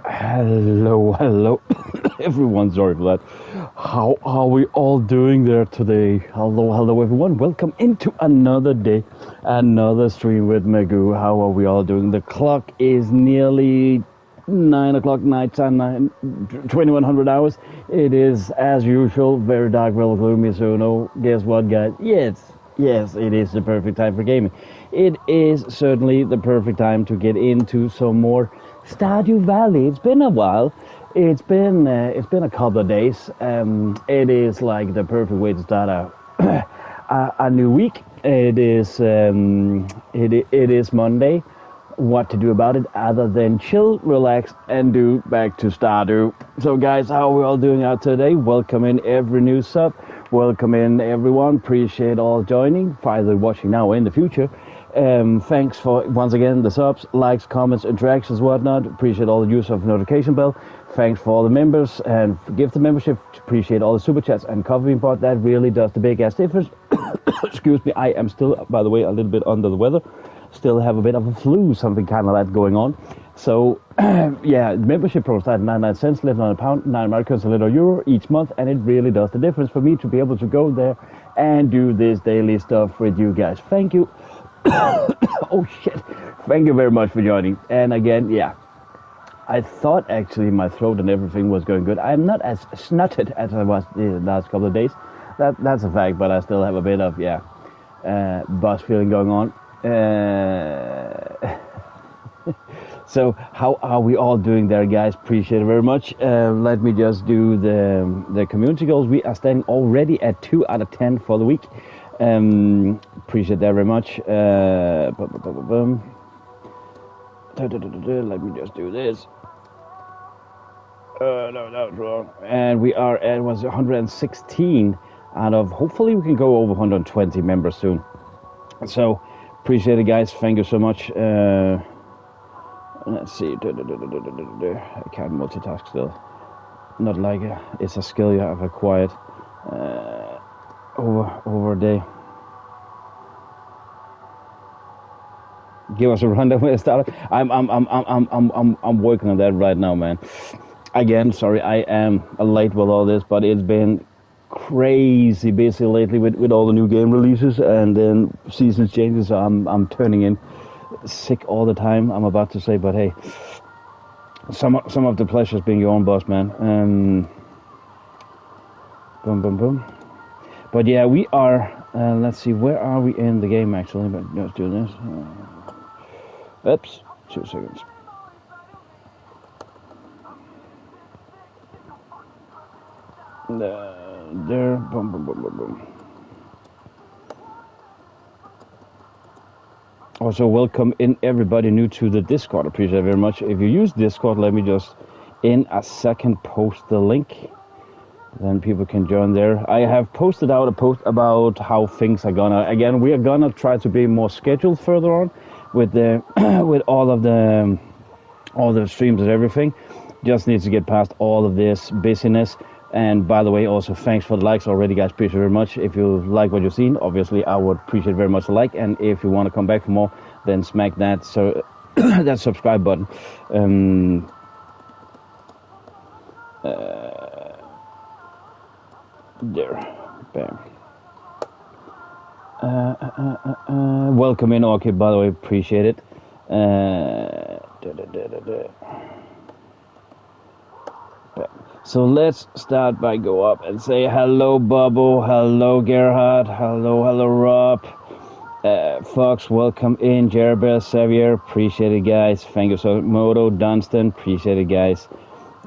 Hello, everyone. Sorry for that. How are we all doing there today? Hello, everyone. Welcome into another day, another stream with Magoo. How are we all doing? The clock is nearly 9 o'clock night time, 2100 hours. It is, as usual, very dark, very gloomy. So, no, guess what, guys? Yes, it is the perfect time for gaming. It is certainly the perfect time to get into some more Stardew Valley. It's been a while. It's been a couple of days. It is like the perfect way to start a new week. It is Monday. What to do about it other than chill, relax, and do back to Stardew. So guys, how are we all doing out today? Welcome in every new sub. Welcome in everyone. Appreciate all joining. Either watching now or in the future. Thanks for once again the subs, likes, comments, interactions, whatnot. Appreciate all the use of notification bell. Thanks for all the members and gift the membership. Appreciate all the super chats and coffee import. That really does the big ass difference. Excuse me, I am still, by the way, a little bit under the weather. Still have a bit of a flu, something kind of that going on. So, yeah, membership price at 99 cents, less than £1, 9 Americans, a little euro each month, and it really does the difference for me to be able to go there and do this daily stuff with you guys. Thank you. Oh shit! Thank you very much for joining. And again, yeah, I thought actually my throat and everything was going good. I'm not as snotted as I was the last couple of days. That's a fact, but I still have a bit of buzz feeling going on. So how are we all doing there, guys? Appreciate it very much. Let me just do the community goals. We are standing already at 2 out of 10 for the week. Appreciate that very much. Let me just do this. No, that was wrong. And we are at 116 out of, hopefully we can go over 120 members soon. So, appreciate it, guys. Thank you so much. Let's see. I can't multitask still. Not like it's a skill you have acquired over a day. Give us a rundown where it started. I'm working on that right now, man. Again, sorry, I am late with all this, but it's been crazy busy lately with all the new game releases and then seasons changes. So I'm turning in sick all the time. I'm about to say, but hey, some of the pleasures being your own boss, man. Boom. But yeah, we are. Let's see, where are we in the game actually? But let's do this. Oops, 2 seconds. There, boom. Also, welcome in everybody new to the Discord. Appreciate it very much. If you use Discord, let me just in a second post the link. Then people can join there. I have posted out a post about how things are gonna. Again, we are gonna try to be more scheduled further on with the with all the streams and everything. Just needs to get past all of this busyness. And by the way, also thanks for the likes already, guys. Appreciate it very much. If you like what you've seen, obviously I would appreciate very much a like. And if you want to come back for more, then smack that that subscribe button. There, bam. Welcome in, okay. By the way, appreciate it. So let's start by go up and say hello, Bubble. Hello, Gerhard. Hello, Rob. Fox, welcome in. Jerber, Xavier, appreciate it, guys. Thank you so much. Moto, Dunstan, appreciate it, guys.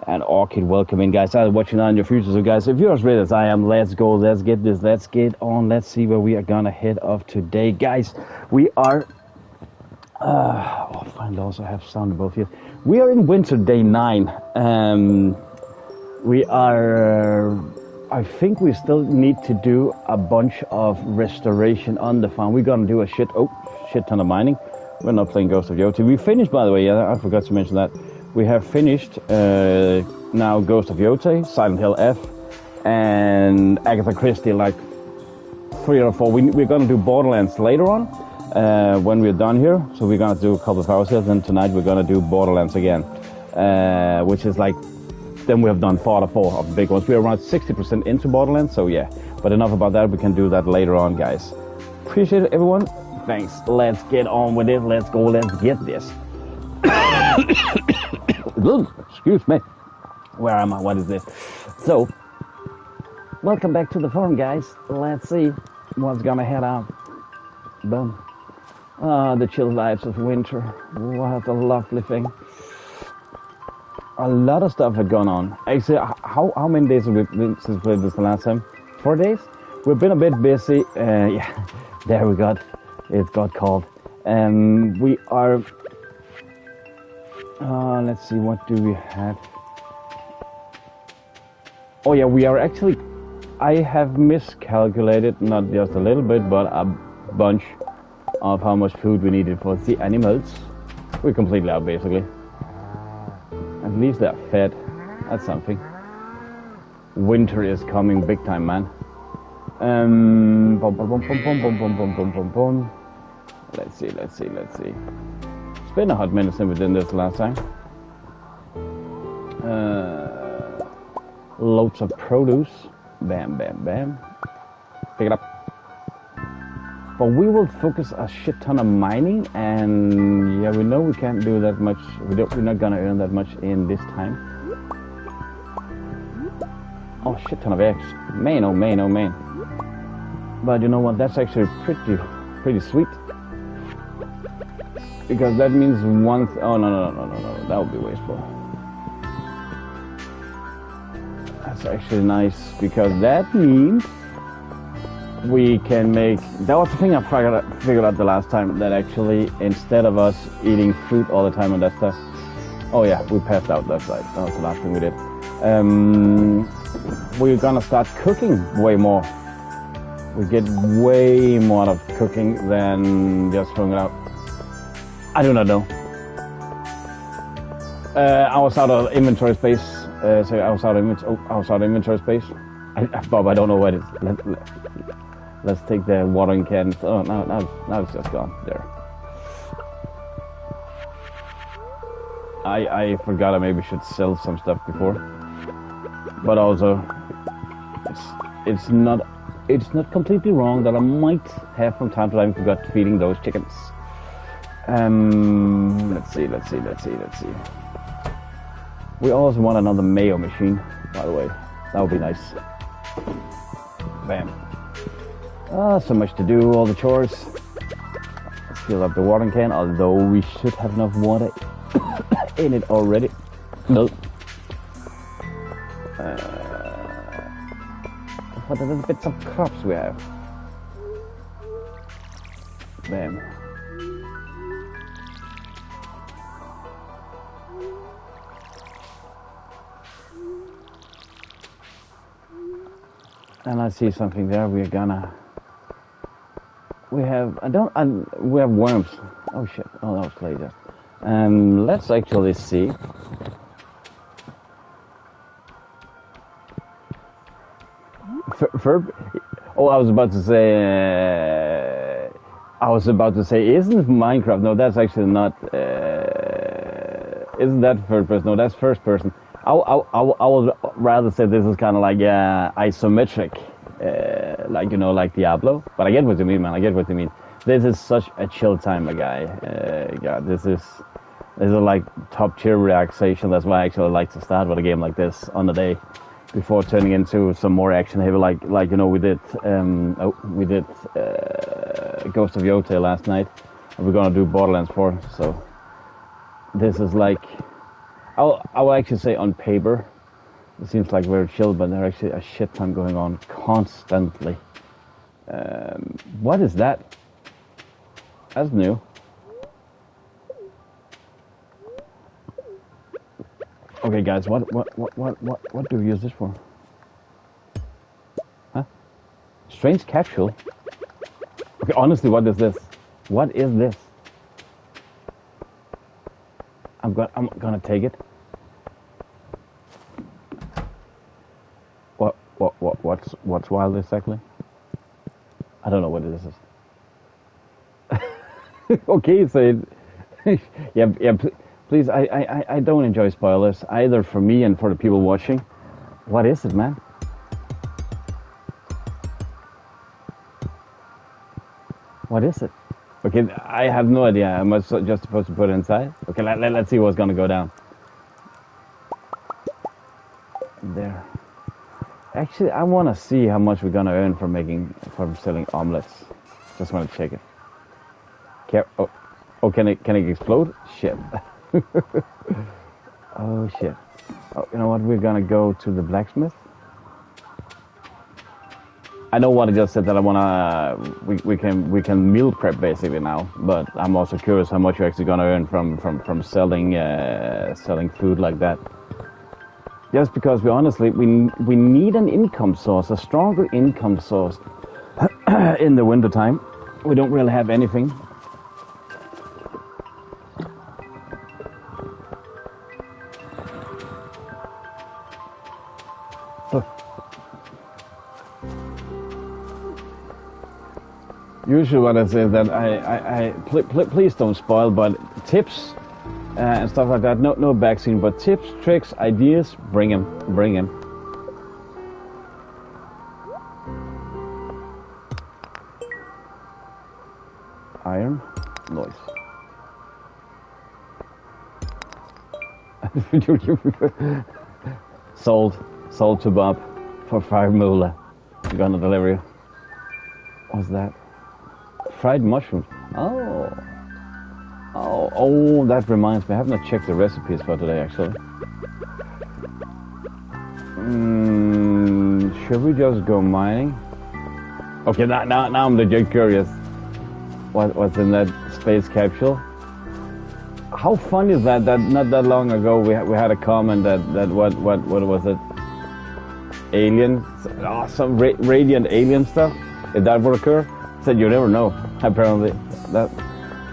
And Orchid, welcome in, guys. I'm watching on your future. So, guys, if you're as ready as I am, let's go. Let's get this. Let's get on. Let's see where we are gonna head off today, guys. We are. Fine. Also have sound both here. We are in winter day 9. We are. I think we still need to do a bunch of restoration on the farm. We're gonna do a shit ton of mining. We're not playing Ghost of Yoti. We finished, by the way. Yeah, I forgot to mention that. We have finished now Ghost of Yoti, Silent Hill F, and Agatha Christie, like 3 or 4. We're going to do Borderlands later on when we're done here. So we're going to do a couple of hours here. Then tonight we're going to do Borderlands again. which is like, then we have done 4 out of 4 of the big ones. We're around 60% into Borderlands, so yeah. But enough about that, we can do that later on, guys. Appreciate it, everyone. Thanks. Let's get on with it. Let's go. Let's get this. Excuse me. Where am I? What is this? So, welcome back to the farm, guys. Let's see what's gonna head out. Boom. The chill vibes of winter. What a lovely thing. A lot of stuff had gone on. Actually, how many days have we been since we played this the last time? 4 days? We've been a bit busy. Yeah, there we got. It got called. We are. Let's see, what do we have? Oh yeah, we are actually. I have miscalculated, not just a little bit, but a bunch of how much food we needed for the animals. We're completely out, basically. At least they're fed. That's something. Winter is coming big time, man. Let's see. It's been a hot minute since we did this last time. Loads of produce. Bam, bam, bam. Pick it up. But we will focus a shit ton of mining, and yeah, we know we can't do that much. We're not gonna earn that much in this time. Oh, shit ton of eggs. Man, oh man, oh man. But you know what? That's actually pretty sweet. Because that means oh no. That would be wasteful. That's actually nice, because that means we can make. That was the thing I figured out the last time, that actually instead of us eating fruit all the time and that stuff. Oh yeah, we passed out that side. That was the last thing we did. We're gonna start cooking way more. We get way more out of cooking than just throwing it out. I do not know. I was out of inventory space. I was out of inventory space. Bob, I don't know what it is. Let's take the watering can. Oh, now it's just gone. There. I forgot I maybe should sell some stuff before. But also, it's not completely wrong that I might have from time to time forgot feeding those chickens. Let's see. We also want another mayo machine, by the way. That would be nice. Bam. So much to do, all the chores. Let's fill up the watering can, although we should have enough water in it already. Nope. What are the bits of crops we have? Bam. And I see something there. We have worms. Oh shit! Oh, that was clay there. Let's actually see. Oh, I was about to say. Isn't Minecraft? No, that's actually not. Isn't that third person? No, that's first person. I would rather say this is kind of like isometric, like, you know, like Diablo. But I get what you mean, man. I get what you mean. This is such a chill time, my guy. God, this is like top tier relaxation. That's why I actually like to start with a game like this on the day, before turning into some more action heavy, like you know, we did Ghost of Yote last night, and we're gonna do Borderlands 4. So this is like, I will actually say on paper, it seems like very chill, but there's actually a shit ton going on constantly. What is that? That's new. Okay, guys, what do we use this for? Huh? Strange capsule? Okay, honestly, what is this? What is this? I'm gonna take it. What's wild exactly? I don't know what this is. Okay, so yeah, Please, I don't enjoy spoilers, either for me and for the people watching. What is it, man? What is it? Okay, I have no idea. Am I just supposed to put it inside? Okay, let's see what's gonna go down. There. Actually, I want to see how much we're gonna earn from selling omelets. Just want to check it. Oh, can it explode? Shit. Oh shit. Oh, you know what? We're gonna go to the blacksmith. I know what I just said that I wanna. We can meal prep basically now, but I'm also curious how much you're actually gonna earn from selling food like that. Just because we need an income source, a stronger income source in the winter time. We don't really have anything. Usually what I say is that please don't spoil, but tips and stuff like that, no backseat, but tips, tricks, ideas, bring them. Iron, noise. Sold to Bob for 5 moolah. Gonna deliver you. What's that? Fried mushrooms. Oh, that reminds me. I have not checked the recipes for today, actually. Should we just go mining? Okay, now I'm legit curious. What's in that space capsule? How fun is that not that long ago we had a comment that what was it? Alien? Some radiant alien stuff? Did that occur? Said you never know. Apparently,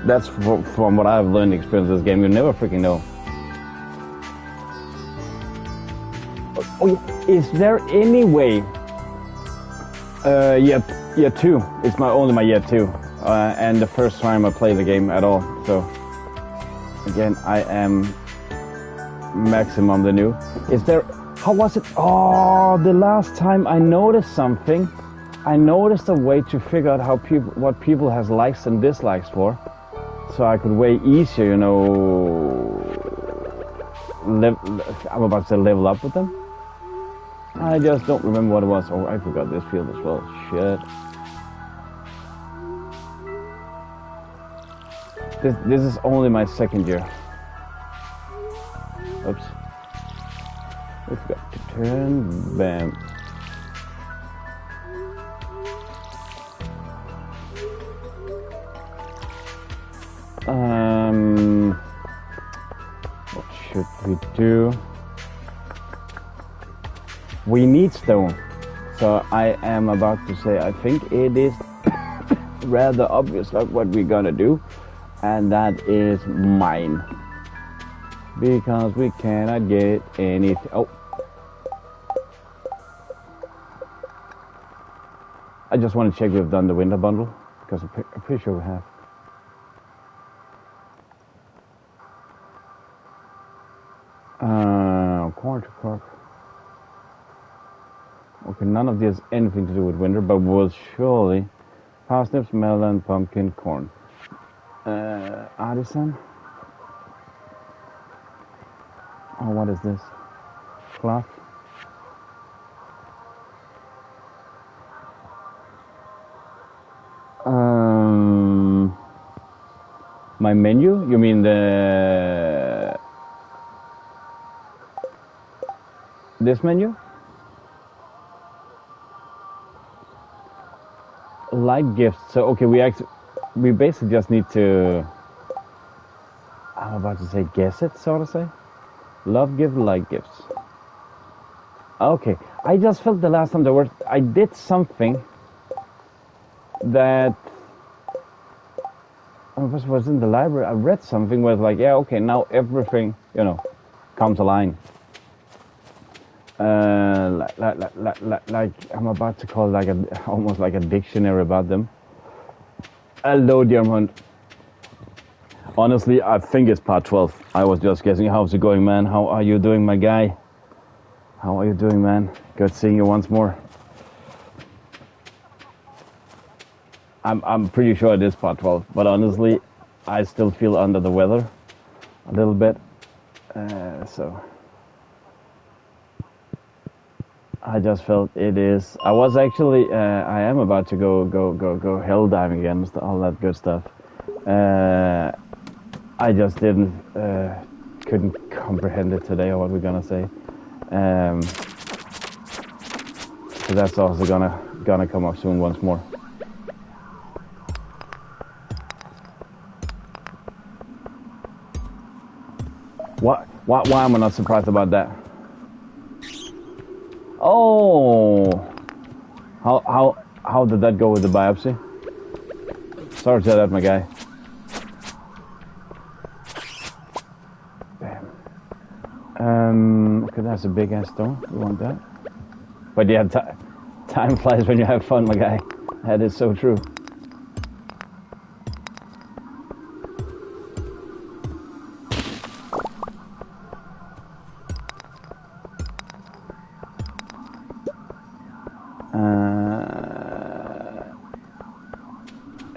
that's from what I've learned to experience this game. You never freaking know. Oh, is there any way? Year 2. It's only my year 2, and the first time I play the game at all. So again, I am maximum the new. Is there? How was it? Oh, the last time I noticed something. I noticed a way to figure out what people has likes and dislikes for, so I could way easier, I'm about to say level up with them. I just don't remember what it was. Oh, I forgot this field as well. Shit. This is only my 2nd year. Oops. I forgot to turn. Bam. What should we do? We need stone. So I am about to say, I think it is rather obvious what we're gonna do, and that is mine. Because we cannot get anything. Oh. I just want to check we've done the winter bundle, because I'm pretty sure we have. Corn to crop. Okay, none of this has anything to do with winter, but will surely. Parsnips, melon, pumpkin, corn. Artisan. Oh, what is this? Cloth. My menu? You mean this menu? Like gifts. So okay, we basically just need to. I'm about to say guess it, so to say. Love gift, like gifts. Okay, I just felt the last time I did something that. I was in the library. I read something where it's like, yeah, okay, now everything comes aligned. Like I'm about to call it almost like a dictionary about them. Hello, dear hunt. Honestly, I think it's part 12. I was just guessing. How's it going, man? How are you doing, my guy? How are you doing, man? Good seeing you once more. I'm pretty sure it is part 12, but honestly, I still feel under the weather a little bit. So I just felt it is. I was actually, I am about to go hell diving again, all that good stuff. I just couldn't comprehend it today, or what we're gonna say. So that's also gonna come up soon once more. Why am I not surprised about that? Oh, how did that go with the biopsy? Sorry to that, my guy. Damn. Okay, that's a big ass stone. You want that? But yeah, time flies when you have fun, my guy. That is so true.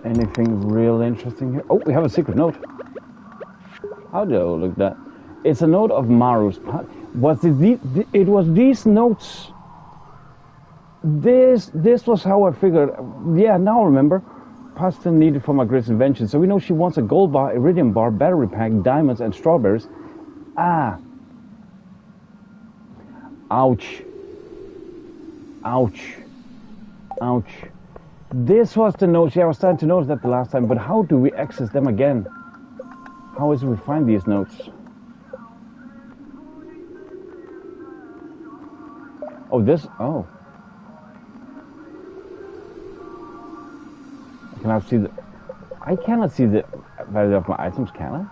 Anything real interesting here? Oh, we have a secret note. How do I look that? It's a note of Maru's. Was it? It was these notes. This was how I figured. Yeah, now I remember. Pasta needed for my greatest invention. So we know she wants a gold bar, iridium bar, battery pack, diamonds, and strawberries. Ah. Ouch. Ouch. Ouch. This was the notes. Yeah, I was starting to notice that the last time. But how do we access them again? How is it we find these notes? Oh, this. Oh. Can I see the? I cannot see the value of my items, can I?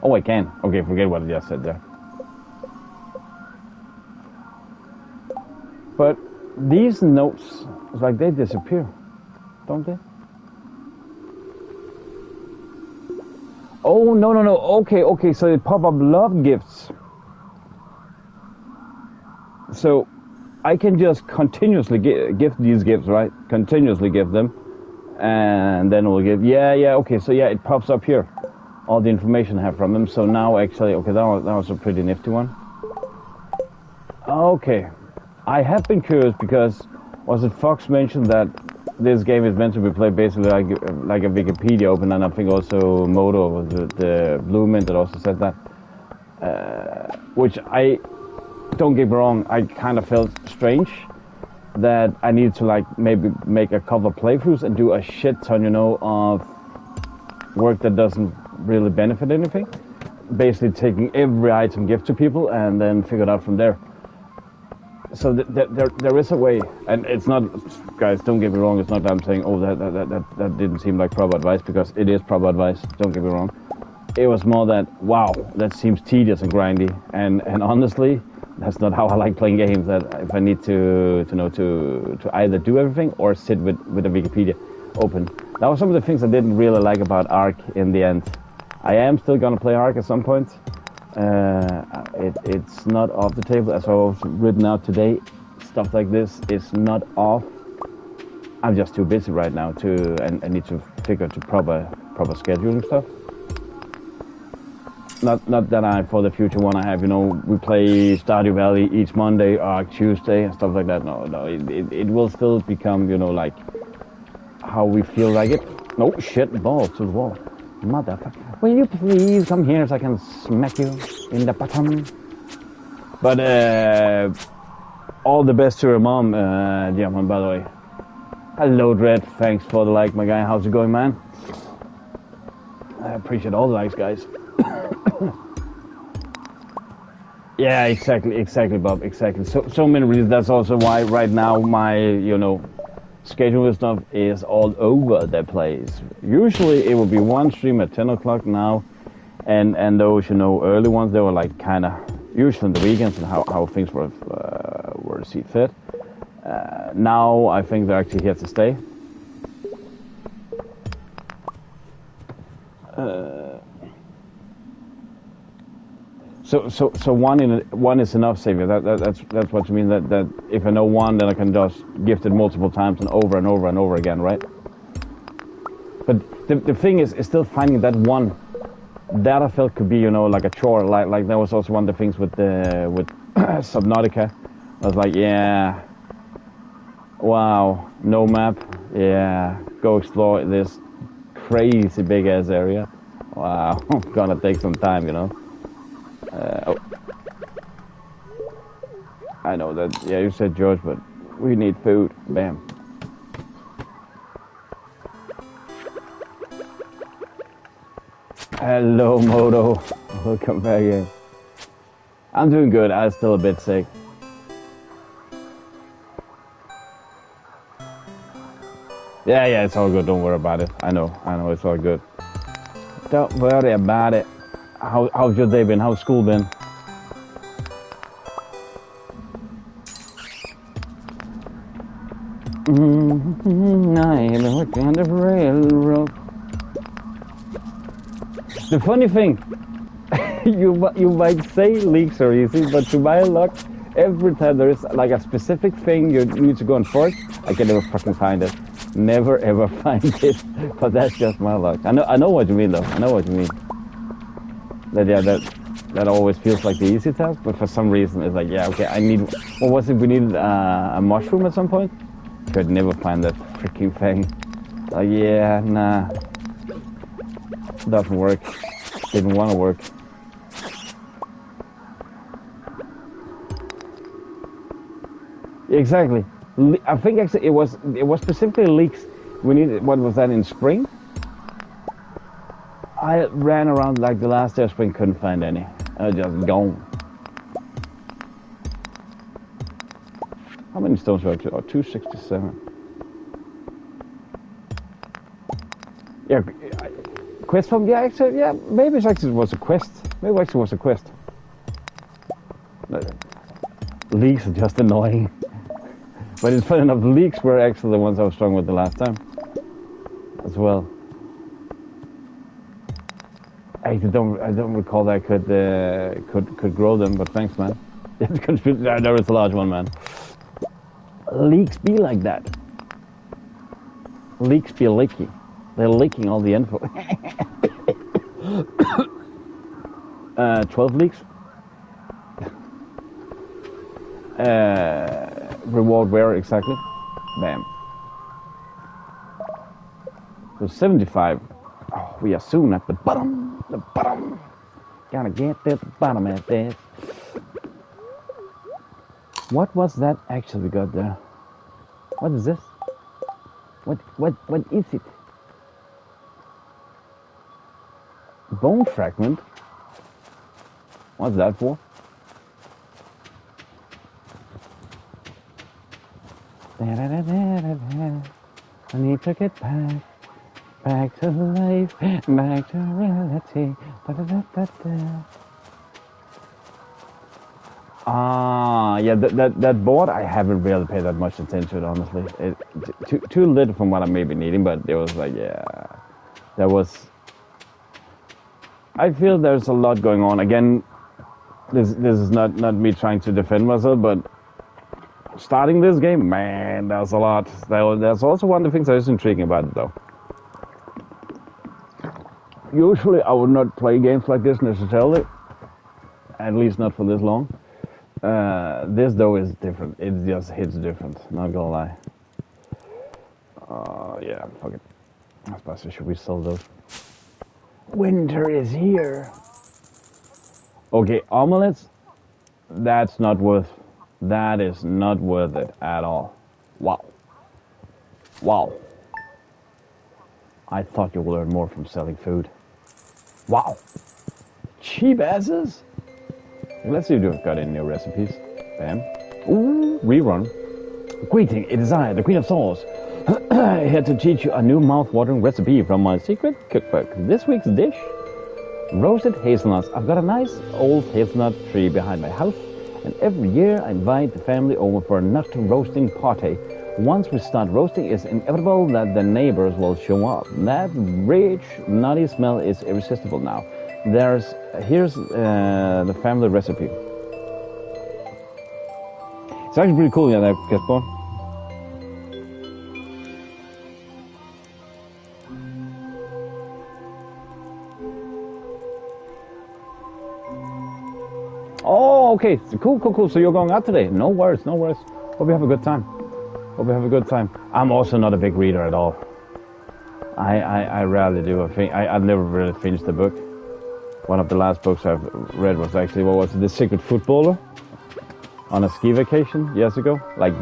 Oh, I can. Okay, forget what I just said there. But these notes, it's like they disappear, don't they? Oh, no. Okay, so they pop up love gifts. So I can just continuously gift these gifts, right? Continuously give them. And then we'll give, yeah, okay, so yeah, it pops up here. All the information I have from them. So now actually, okay, that was a pretty nifty one. Okay. I have been curious because, was it Fox mentioned that this game is meant to be played basically like a Wikipedia open, and I think also Moto was the Blue Mint that also said that. Which don't get me wrong, I kind of felt strange that I need to like maybe make a couple of playthroughs and do a shit ton, of work that doesn't really benefit anything. Basically taking every item gift to people and then figure it out from there. So there is a way, and it's not, guys, don't get me wrong, it's not that I'm saying, oh, that didn't seem like proper advice, because it is proper advice, don't get me wrong. It was more that, wow, that seems tedious and grindy, and honestly, that's not how I like playing games, that if I need to either do everything or sit with the Wikipedia open. That was some of the things I didn't really like about Ark in the end. I am still gonna play Ark at some point. It's not off the table, as I've written out today. Stuff like this is not off. I'm just too busy right now and I need to figure to proper scheduling stuff. Not that I, for the future one I have, we play Stardew Valley each Monday, Ark Tuesday, and stuff like that. No, it will still become, like how we feel like it. No, shit, balls to the wall. Motherfucker. Will you please come here so I can smack you in the bottom? But, all the best to your mom, gentlemen, by the way. Hello, Dread. Thanks for the like, my guy. How's it going, man? I appreciate all the likes, guys. Yeah, exactly, Bob, exactly. So many reasons. That's also why right now my, schedule and stuff is all over the place. Usually it will be one stream at 10 o'clock now, and those, early ones, they were like kind of, usually in the weekends and how things were to see fit. Now I think they're actually here to stay. So one is enough, Savior. That's what you mean. That if I know one, then I can just gift it multiple times and over and over and over again, right? But the thing is still finding that one. That I felt could be, you know, like a chore. Like that was also one of the things with Subnautica. I was like, yeah, wow, no map. Yeah, go explore this crazy big ass area. Wow, gonna take some time, you know. Oh. I know that, yeah, you said George, but we need food. Bam. Hello, Moto. Welcome back in. I'm doing good. I'm still a bit sick. Yeah, it's all good. Don't worry about it. I know, it's all good. Don't worry about it. How's your day been? How's school been? I've been working on the railroad. The funny thing, you might say leaks are easy, but to my luck, every time there is like a specific thing you need to go and forge, I can never fucking find it. Never ever find it. But that's just my luck. I know what you mean though. I know what you mean. That always feels like the easy task, but for some reason it's like, yeah, okay, I need. What was it? We needed a mushroom at some point. Could never find that freaking thing. Like, yeah, nah, doesn't work. Didn't want to work. Exactly. I think actually it was specifically leaks. We needed. What was that in spring? I ran around like the last day of spring, couldn't find any. I was just gone. How many stones were actually? Oh, 267. Yeah, quest from, yeah, actually, yeah, maybe it actually was a quest. Maybe it actually was a quest. Leaks are just annoying. But it's funny enough, the leaks were actually the ones I was strong with the last time. As well. I don't recall that I could grow them, but thanks, man. There is a large one, man. Leaks be like that. Leaks be leaky. They're leaking all the info. 12 leaks. Reward where exactly? Bam. So 75. Oh, we are soon at the bottom. The bottom. Gotta get to the bottom at this. What was that actually we got there? What is this? What is it? Bone fragment? What's that for? I need to get back to life, back to reality. Ah, yeah, that board, I haven't really paid that much attention to it, honestly. Too little from what I may be needing, but it was like, yeah, there was. I feel there's a lot going on. Again, this is not me trying to defend myself, but starting this game, man, there's a lot. There's also one of the things that is intriguing about it, though. Usually, I would not play games like this necessarily, at least not for this long. This though is different. It just hits different. Not gonna lie. Yeah, fuck it. I was about to say, should we sell those? Winter is here. Okay, omelets. That's not worth. That is not worth it at all. Wow. Wow. I thought you would learn more from selling food. Wow. Cheap asses. Let's see if we've got any new recipes. Bam. Ooh, rerun. Greeting, it is I, the Queen of Sauce, here to teach you a new mouth-watering recipe from my secret cookbook. This week's dish, roasted hazelnuts. I've got a nice old hazelnut tree behind my house, and every year I invite the family over for a nut roasting party. Once we start roasting, it's inevitable that the neighbors will show up. That rich, nutty smell is irresistible now. Here's the family recipe. It's actually pretty cool, yeah, that gets born. Oh, okay. Cool. So you're going out today? No worries. Hope you have a good time. I'm also not a big reader at all. I rarely do. I've never really finished the book. One of the last books I've read was actually, what was it, The Secret Footballer? On a ski vacation years ago. Let's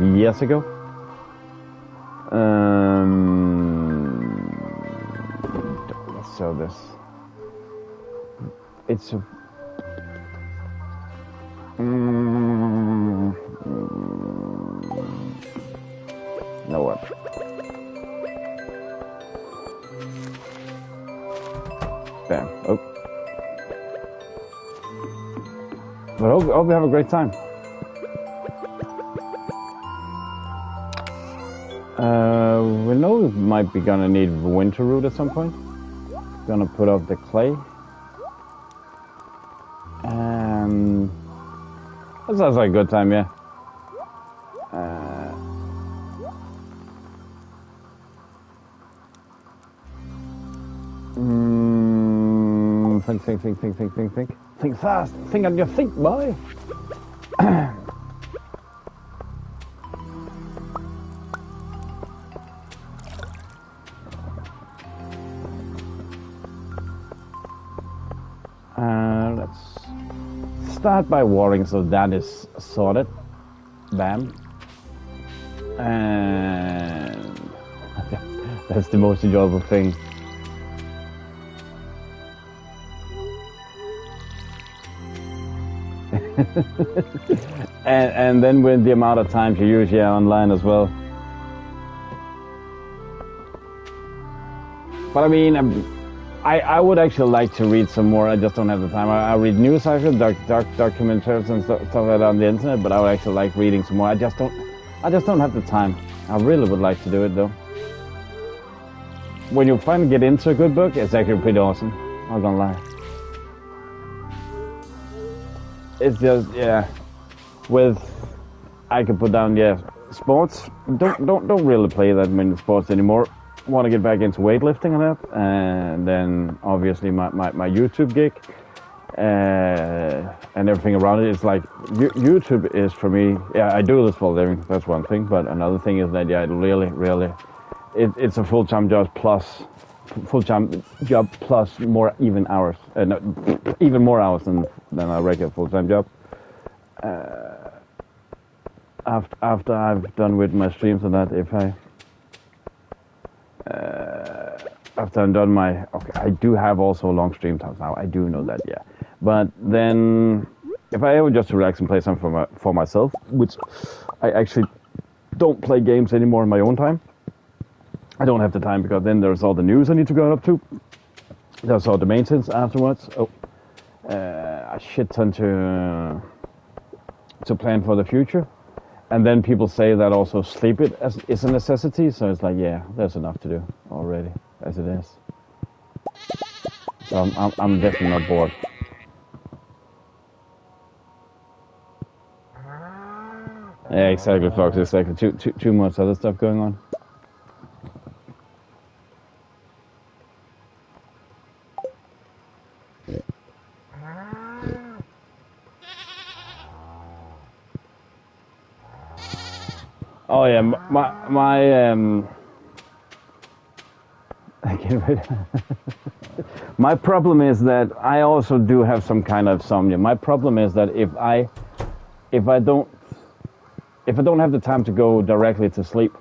show this. It's a... No what? Bam. Oh. But hope you have a great time. We know we might be gonna need winter root at some point. Gonna put up the clay. That sounds like a good time, yeah. Think fast. Think on your feet, boy. Let's start by watering, so that is sorted. Bam. And that's the most enjoyable thing. and then with the amount of time you use online as well. But I mean, I would actually like to read some more. I just don't have the time. I read news articles, documentaries and stuff like that on the internet. But I would actually like reading some more. I just don't have the time. I really would like to do it though. When you finally get into a good book, it's actually pretty awesome. I'm not gonna lie. It's just, yeah, I could put down, yeah, sports. Don't really play that many sports anymore. Want to get back into weightlifting and that, and then obviously my YouTube gig and everything around it. It's like YouTube is for me. Yeah, I do this for a living. That's one thing. But another thing is that, yeah, it really, it's a full-time job plus more even hours, even more hours than a regular full-time job. After I've done with my streams and that, after I'm done I do have also long stream times now. I do know that, yeah. But then, if I ever just relax and play something for myself, which I actually don't play games anymore in my own time. I don't have the time because then there's all the news I need to go up to. There's all the maintenance afterwards. A shit ton to plan for the future. And then people say that also sleep is a necessity. So it's like, yeah, there's enough to do already as it is. So I'm definitely not bored. Yeah, exactly, Fox. Exactly. Too much other stuff going on. Oh yeah, my problem is that I also do have some kind of insomnia. My problem is that if I don't have the time to go directly to sleep,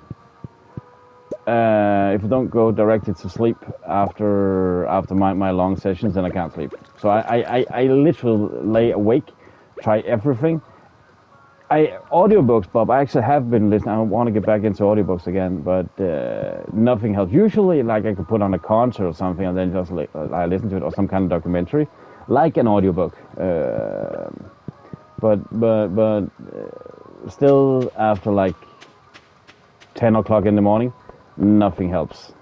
if I don't go directly to sleep after my long sessions, then I can't sleep. So I literally lay awake, try everything. Audiobooks, Bob, I actually have been listening. I want to get back into audiobooks again, but nothing helps. Usually, like, I could put on a concert or something and then just I listen to it, or some kind of documentary, like an audiobook. But still, after like 10 o'clock in the morning, nothing helps.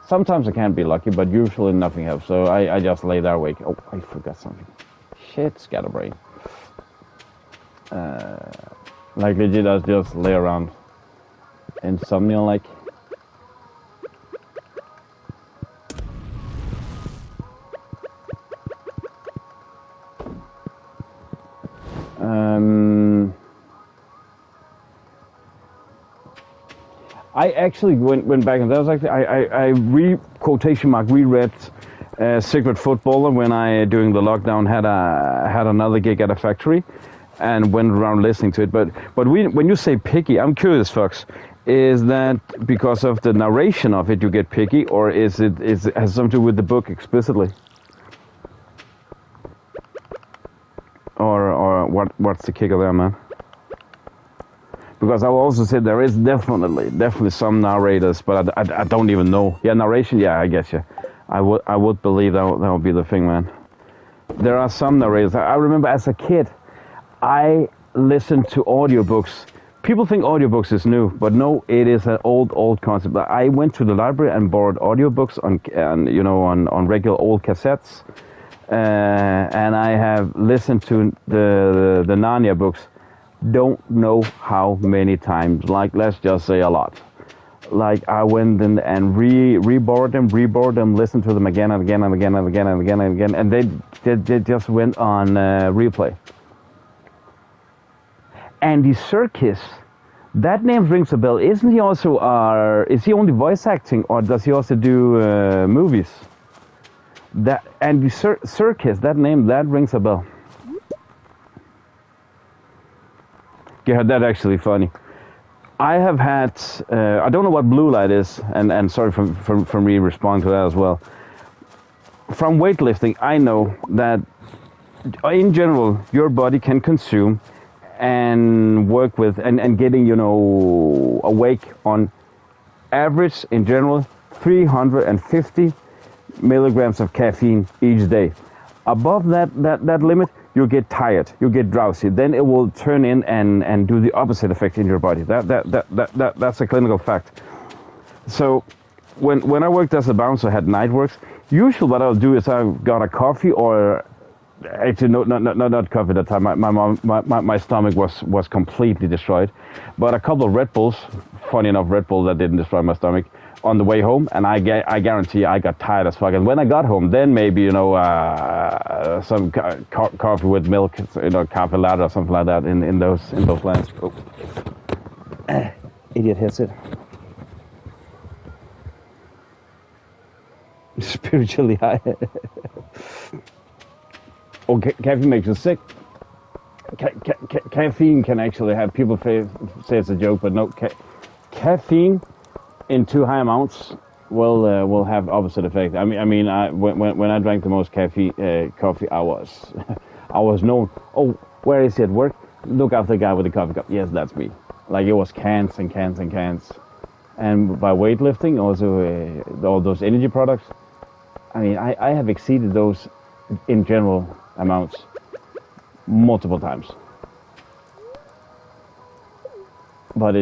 Sometimes I can be lucky, but usually nothing helps. So I just lay there awake. Oh, I forgot something. Shit, scatterbrain. Like legit, I just lay around insomnia like. I actually went back and that was actually I reread Secret Footballer when I during the lockdown had another gig at a factory and went around listening to it. But when you say picky, I'm curious, Fox. Is that because of the narration of it you get picky, or is it has something to do with the book explicitly? Or what's the kicker there, man? Because I will also say there is definitely some narrators, but I don't even know. Yeah, narration. Yeah, I get you. I would believe that would be the thing, man. There are some narrators. I remember as a kid, I listened to audiobooks. People think audiobooks is new, but no, it is an old concept. I went to the library and borrowed audiobooks on regular old cassettes, and I have listened to the Narnia books. Don't know how many times, like let's just say a lot. Like I went in and re-borrowed them, listened to them again and again and again and again and again and again, and they just went on replay. Andy Serkis, that name rings a bell. Isn't he also is he only voice acting, or does he also do movies? That Andy Serkis, that name, that rings a bell. Yeah, that's actually funny. I have had, I don't know what blue light is, and sorry for me responding to that as well. From weightlifting, I know that in general, your body can consume and work with, and getting, awake on average, in general, 350 milligrams of caffeine each day. Above that limit, you'll get tired, you'll get drowsy. Then it will turn in and do the opposite effect in your body. That's a clinical fact. So when I worked as a bouncer, had night works. Usually what I'll do is I got a coffee, or actually not coffee at that time. My stomach was completely destroyed. But a couple of Red Bulls, funny enough, Red Bull that didn't destroy my stomach, on the way home, and I guarantee I got tired as fuck. And when I got home, then maybe some coffee with milk, coffee latte or something like that in those lands. Oh. Idiot hits it. Spiritually high. Oh, caffeine makes you sick. Caffeine can actually have people say it's a joke, but no, caffeine in too high amounts will have opposite effect. When I drank the most coffee, I was known. Oh, where is he at work? Look after the guy with the coffee cup. Yes, that's me. Like it was cans and cans and cans. And by weightlifting, also all those energy products. I have exceeded those in general amounts multiple times. But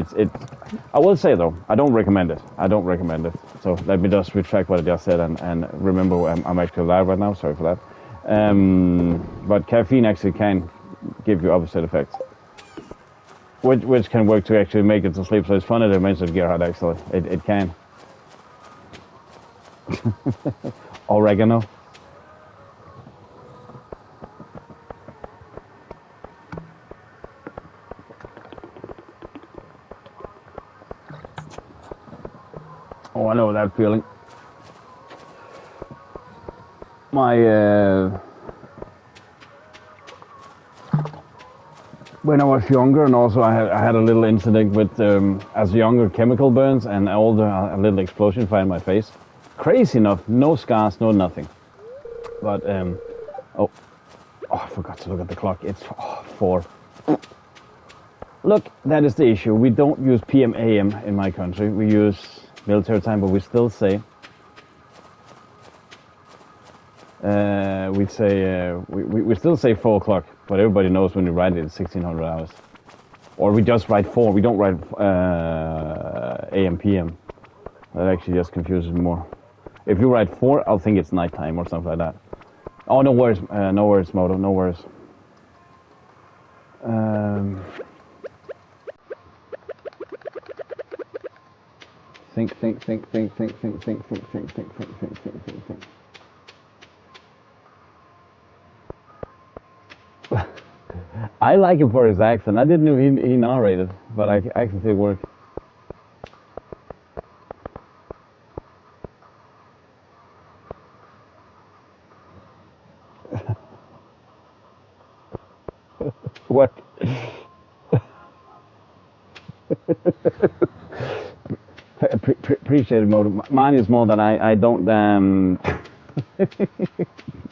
I will say though, I don't recommend it. So let me just retract what I just said and remember I'm actually live right now. Sorry for that. But caffeine actually can give you opposite effects, which can work to actually make it to sleep. So it's funny that you mentioned Gerhard. Actually, it can. Oregano. Oh, I know that feeling. When I was younger, and also I had a little incident with, as younger, chemical burns, and older, a little explosion fire in my face. Crazy enough, no scars, no nothing. But, I forgot to look at the clock. It's 4. Look, that is the issue. We don't use PM AM in my country. We use military time, but we still say we still say 4 o'clock, but everybody knows when you write it, it's 1600 hours. Or we just write 4. We don't write AM PM. That actually just confuses me more. If you write 4, I'll think it's nighttime or something like that. Oh, no worries, Moto, no worries. Think. I like him for his accent. I didn't know he narrated, but I can see it work. What? Appreciate it, Moto. Mine is more that I don't.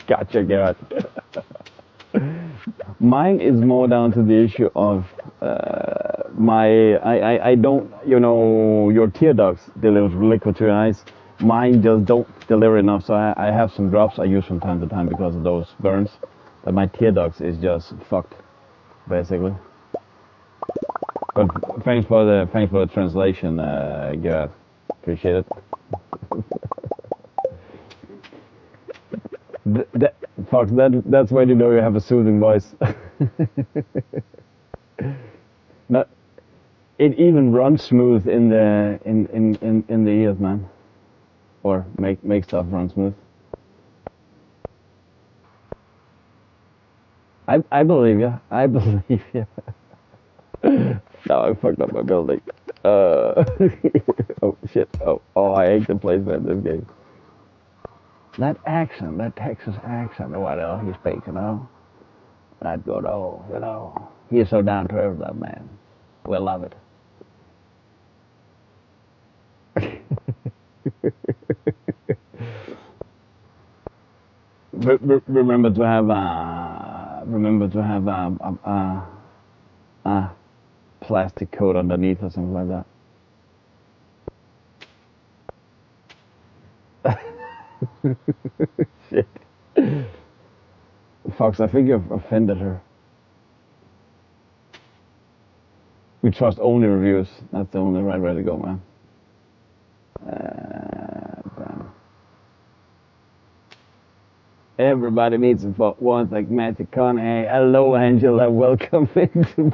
Gotcha, Garrett. Mine is more down to the issue of I don't, you know, your tear ducts deliver liquid to your eyes. Mine just don't deliver enough, so I have some drops I use from time to time because of those burns. But my tear ducts is just fucked, basically. But thanks for the translation, Gerard. Appreciate it. Fox, that's when you know you have a soothing voice. Not, it even runs smooth in the in the ears, man. Or make stuff run smooth. I believe you. I believe you. No, I fucked up my building. Oh shit. Oh, I hate the placement in this game. That accent, that Texas accent, what else he speaks, you know? That good old, you know. He's so down to earth, that man. We'll love it. Remember to have a plastic coat underneath or something like that. Shit. Fox, I think you've offended her. We trust only reviews. That's the only right way to go, man. Everybody meets him for once, like Magic Con. Hey, hello, Angela. Welcome into.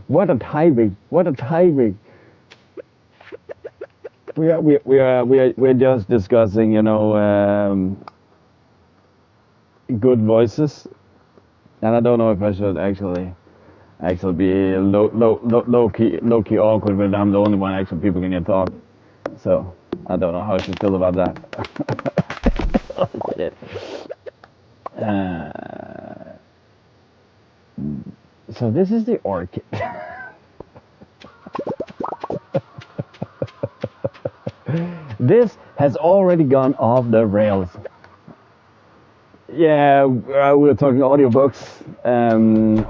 What a timing! What a timing! We're just discussing, you know, good voices, and I don't know if I should actually be low key awkward when I'm the only one actually people can talk. So I don't know how I should feel about that. Oh, shit. So this is the orchid. This has already gone off the rails. Yeah, we were talking audiobooks, and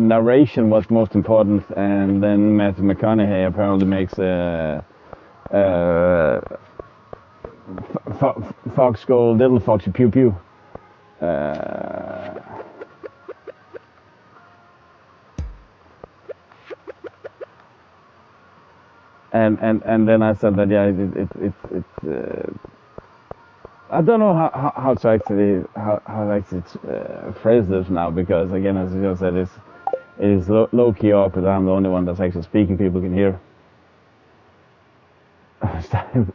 narration was most important, and then Matthew McConaughey apparently makes Fox go little foxy pew pew. And then I said that it's I don't know how to actually phrase this now, because again, as you just said, it is low key awkward. I'm the only one that's actually speaking. People can hear.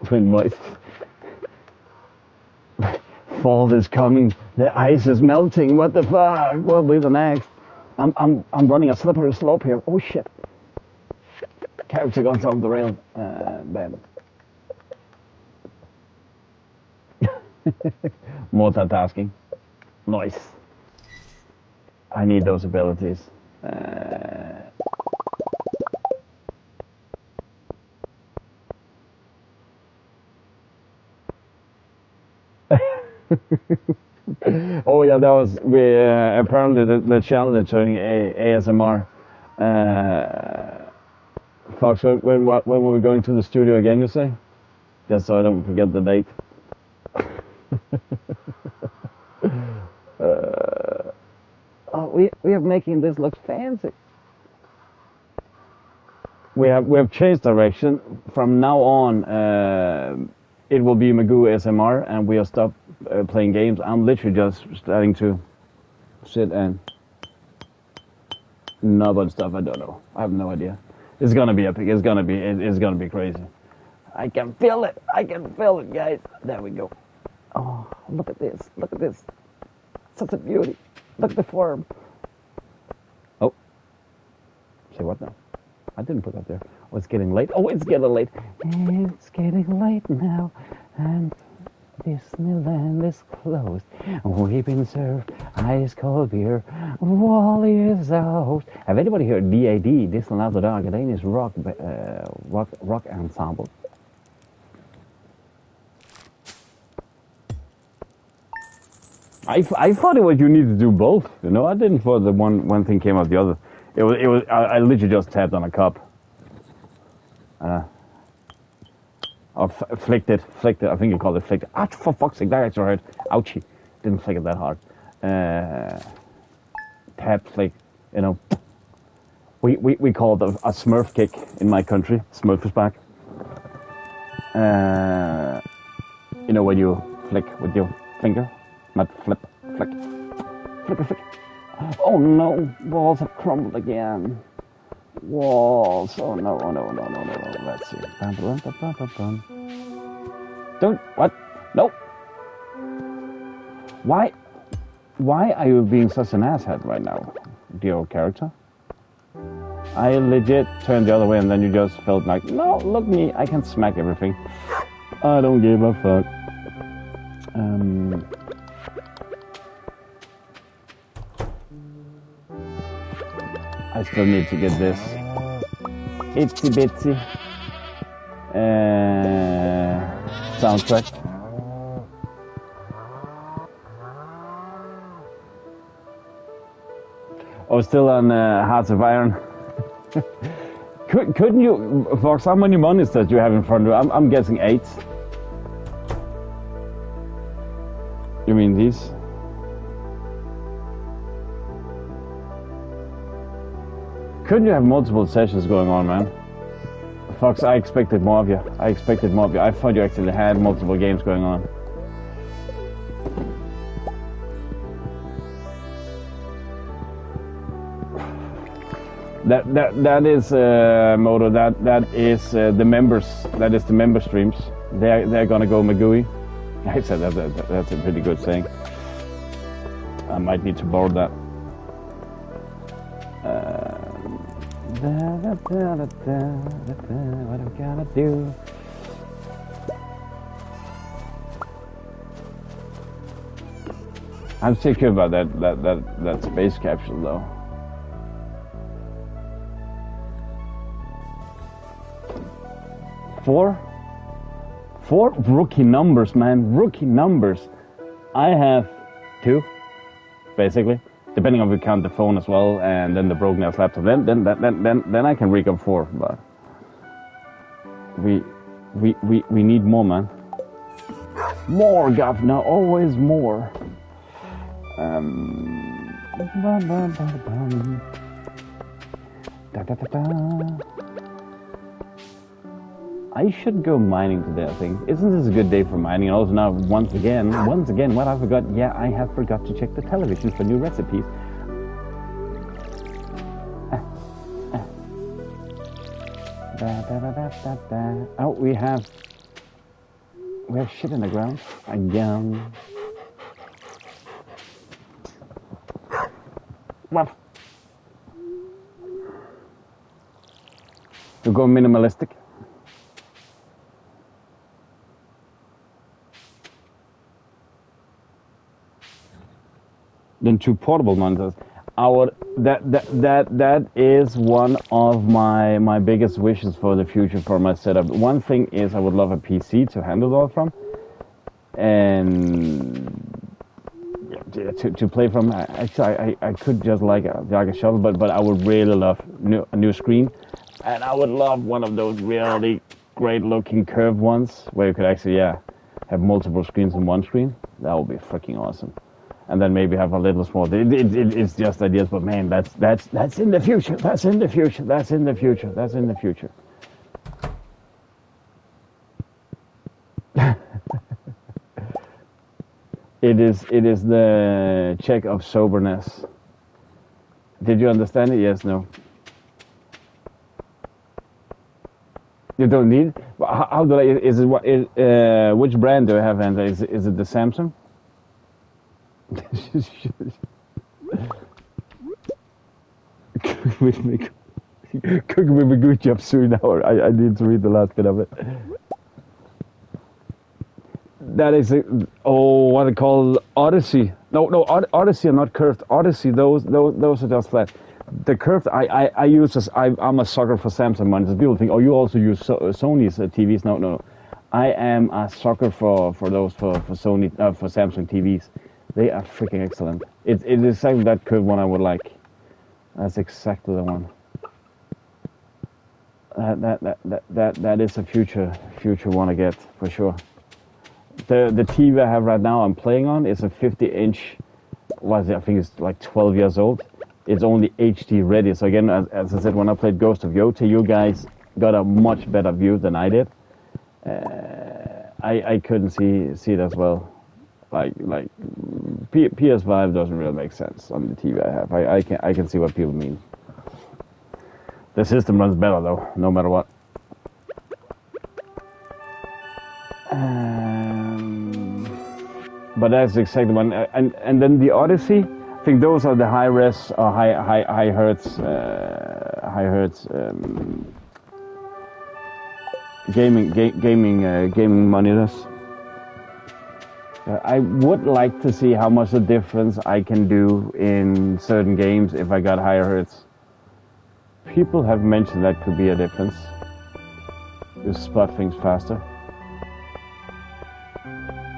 When moist. Fall is coming. The ice is melting. What the fuck? What will be the next? I'm running a slippery slope here. Oh shit. Character gone off the rail. Damn it. Multitasking. Nice. I need those abilities. Oh yeah, that was apparently the challenge during ASMR. Fox, when were we going to the studio again, you say? Just so I don't forget the date. Oh, we are making this look fancy. we have changed direction. From now on, it will be Magoo SMR, and we'll stop playing games. I'm literally just starting to sit and knob on stuff. I don't know. I have no idea. It's gonna be epic. It's gonna be crazy. I can feel it. I can feel it, guys. There we go. Oh, look at this. Look at this. Such a beauty. Look at the form. Oh. Say what now? I didn't put that there. Oh, it's getting late. Oh, it's getting late. It's getting late now, and Disneyland is closed. We've been served ice cold beer. Wally is out. Have anybody heard DAD? Disneyland the Danish rock ensemble. I thought it was you need to do both. You know, I didn't thought that one thing came out the other. It was. I literally just tapped on a cup. Or flicked it. I think you called it flicked. Ah, for fuck's sake, that actually hurt. Ouchie. Didn't flick it that hard. Tap, flick. You know. We call it a Smurf kick in my country. Smurf is back. You know when you flick with your finger, not flip, flick. Flick. Oh no, walls have crumbled again. Walls. Oh no. Let's see. Don't. What? No. Why are you being such an asshat right now, dear old character? I legit turned the other way and then you just felt like, no, look me, I can smack everything. I don't give a fuck. I still need to get this itsy bitsy soundtrack. Oh, still on Hearts of Iron. Couldn't you, Fox? How many monies that you have in front of you? I'm guessing 8. You mean these? Couldn't you have multiple sessions going on, man? Fox, I expected more of you. I thought you actually had multiple games going on. That is Moto. That is the members. That is the member streams. They're gonna go Magooey. I said that's a pretty good saying. I might need to borrow that. What I'm gonna do? I'm secure about that space capsule though. Four rookie numbers, man. Rookie numbers. I have 2, basically. Depending on if we count the phone as well, and then the broken ass laptop. Then I can rig up 4. But we need more, man. More, governor. Always more. I should go mining today, I think. Isn't this a good day for mining? And also now, once again, what I forgot? Yeah, I have forgot to check the television for new recipes. Oh, we have shit in the ground again. Well, to go minimalistic. Then 2 portable monitors. That is one of my biggest wishes for the future for my setup. One thing is I would love a PC to handle it all from, and to play from. Actually, I could just like a shuttle, but I would really love a new screen, and I would love one of those really great looking curved ones where you could actually have multiple screens on one screen. That would be freaking awesome. and then maybe have a little small. It's just ideas, but man, that's in the future. That's in the future. That's in the future. That's in the future. It is the check of soberness. Did you understand it? Yes, no. You don't need. How do I? Is it what? Which brand do I have? And is it the Samsung? Cook with a good job soon. Now I need to read the last bit of it. That is what I call Odyssey. No, Odyssey are not curved. Odyssey, those are just flat. The curved, I use as I'm a sucker for Samsung monitors. People think, oh, you also use Sony's TVs. No. I am a sucker for those for Sony for Samsung TVs. They are freaking excellent. It is exactly that curved one I would like. That's exactly the one. That is a future one I get for sure. The TV I have right now I'm playing on is a 50-inch. What is it? I think it's like 12 years old. It's only HD ready. So again, as I said, when I played Ghost of Yota, you guys got a much better view than I did. I couldn't see it as well. Like PS5 doesn't really make sense on the TV I have. I can see what people mean. The system runs better though, no matter what. But that's exactly one. And then the Odyssey. I think those are the high res or high hertz gaming monitors. I would like to see how much a difference I can do in certain games if I got higher hertz. People have mentioned that could be a difference. You spot things faster.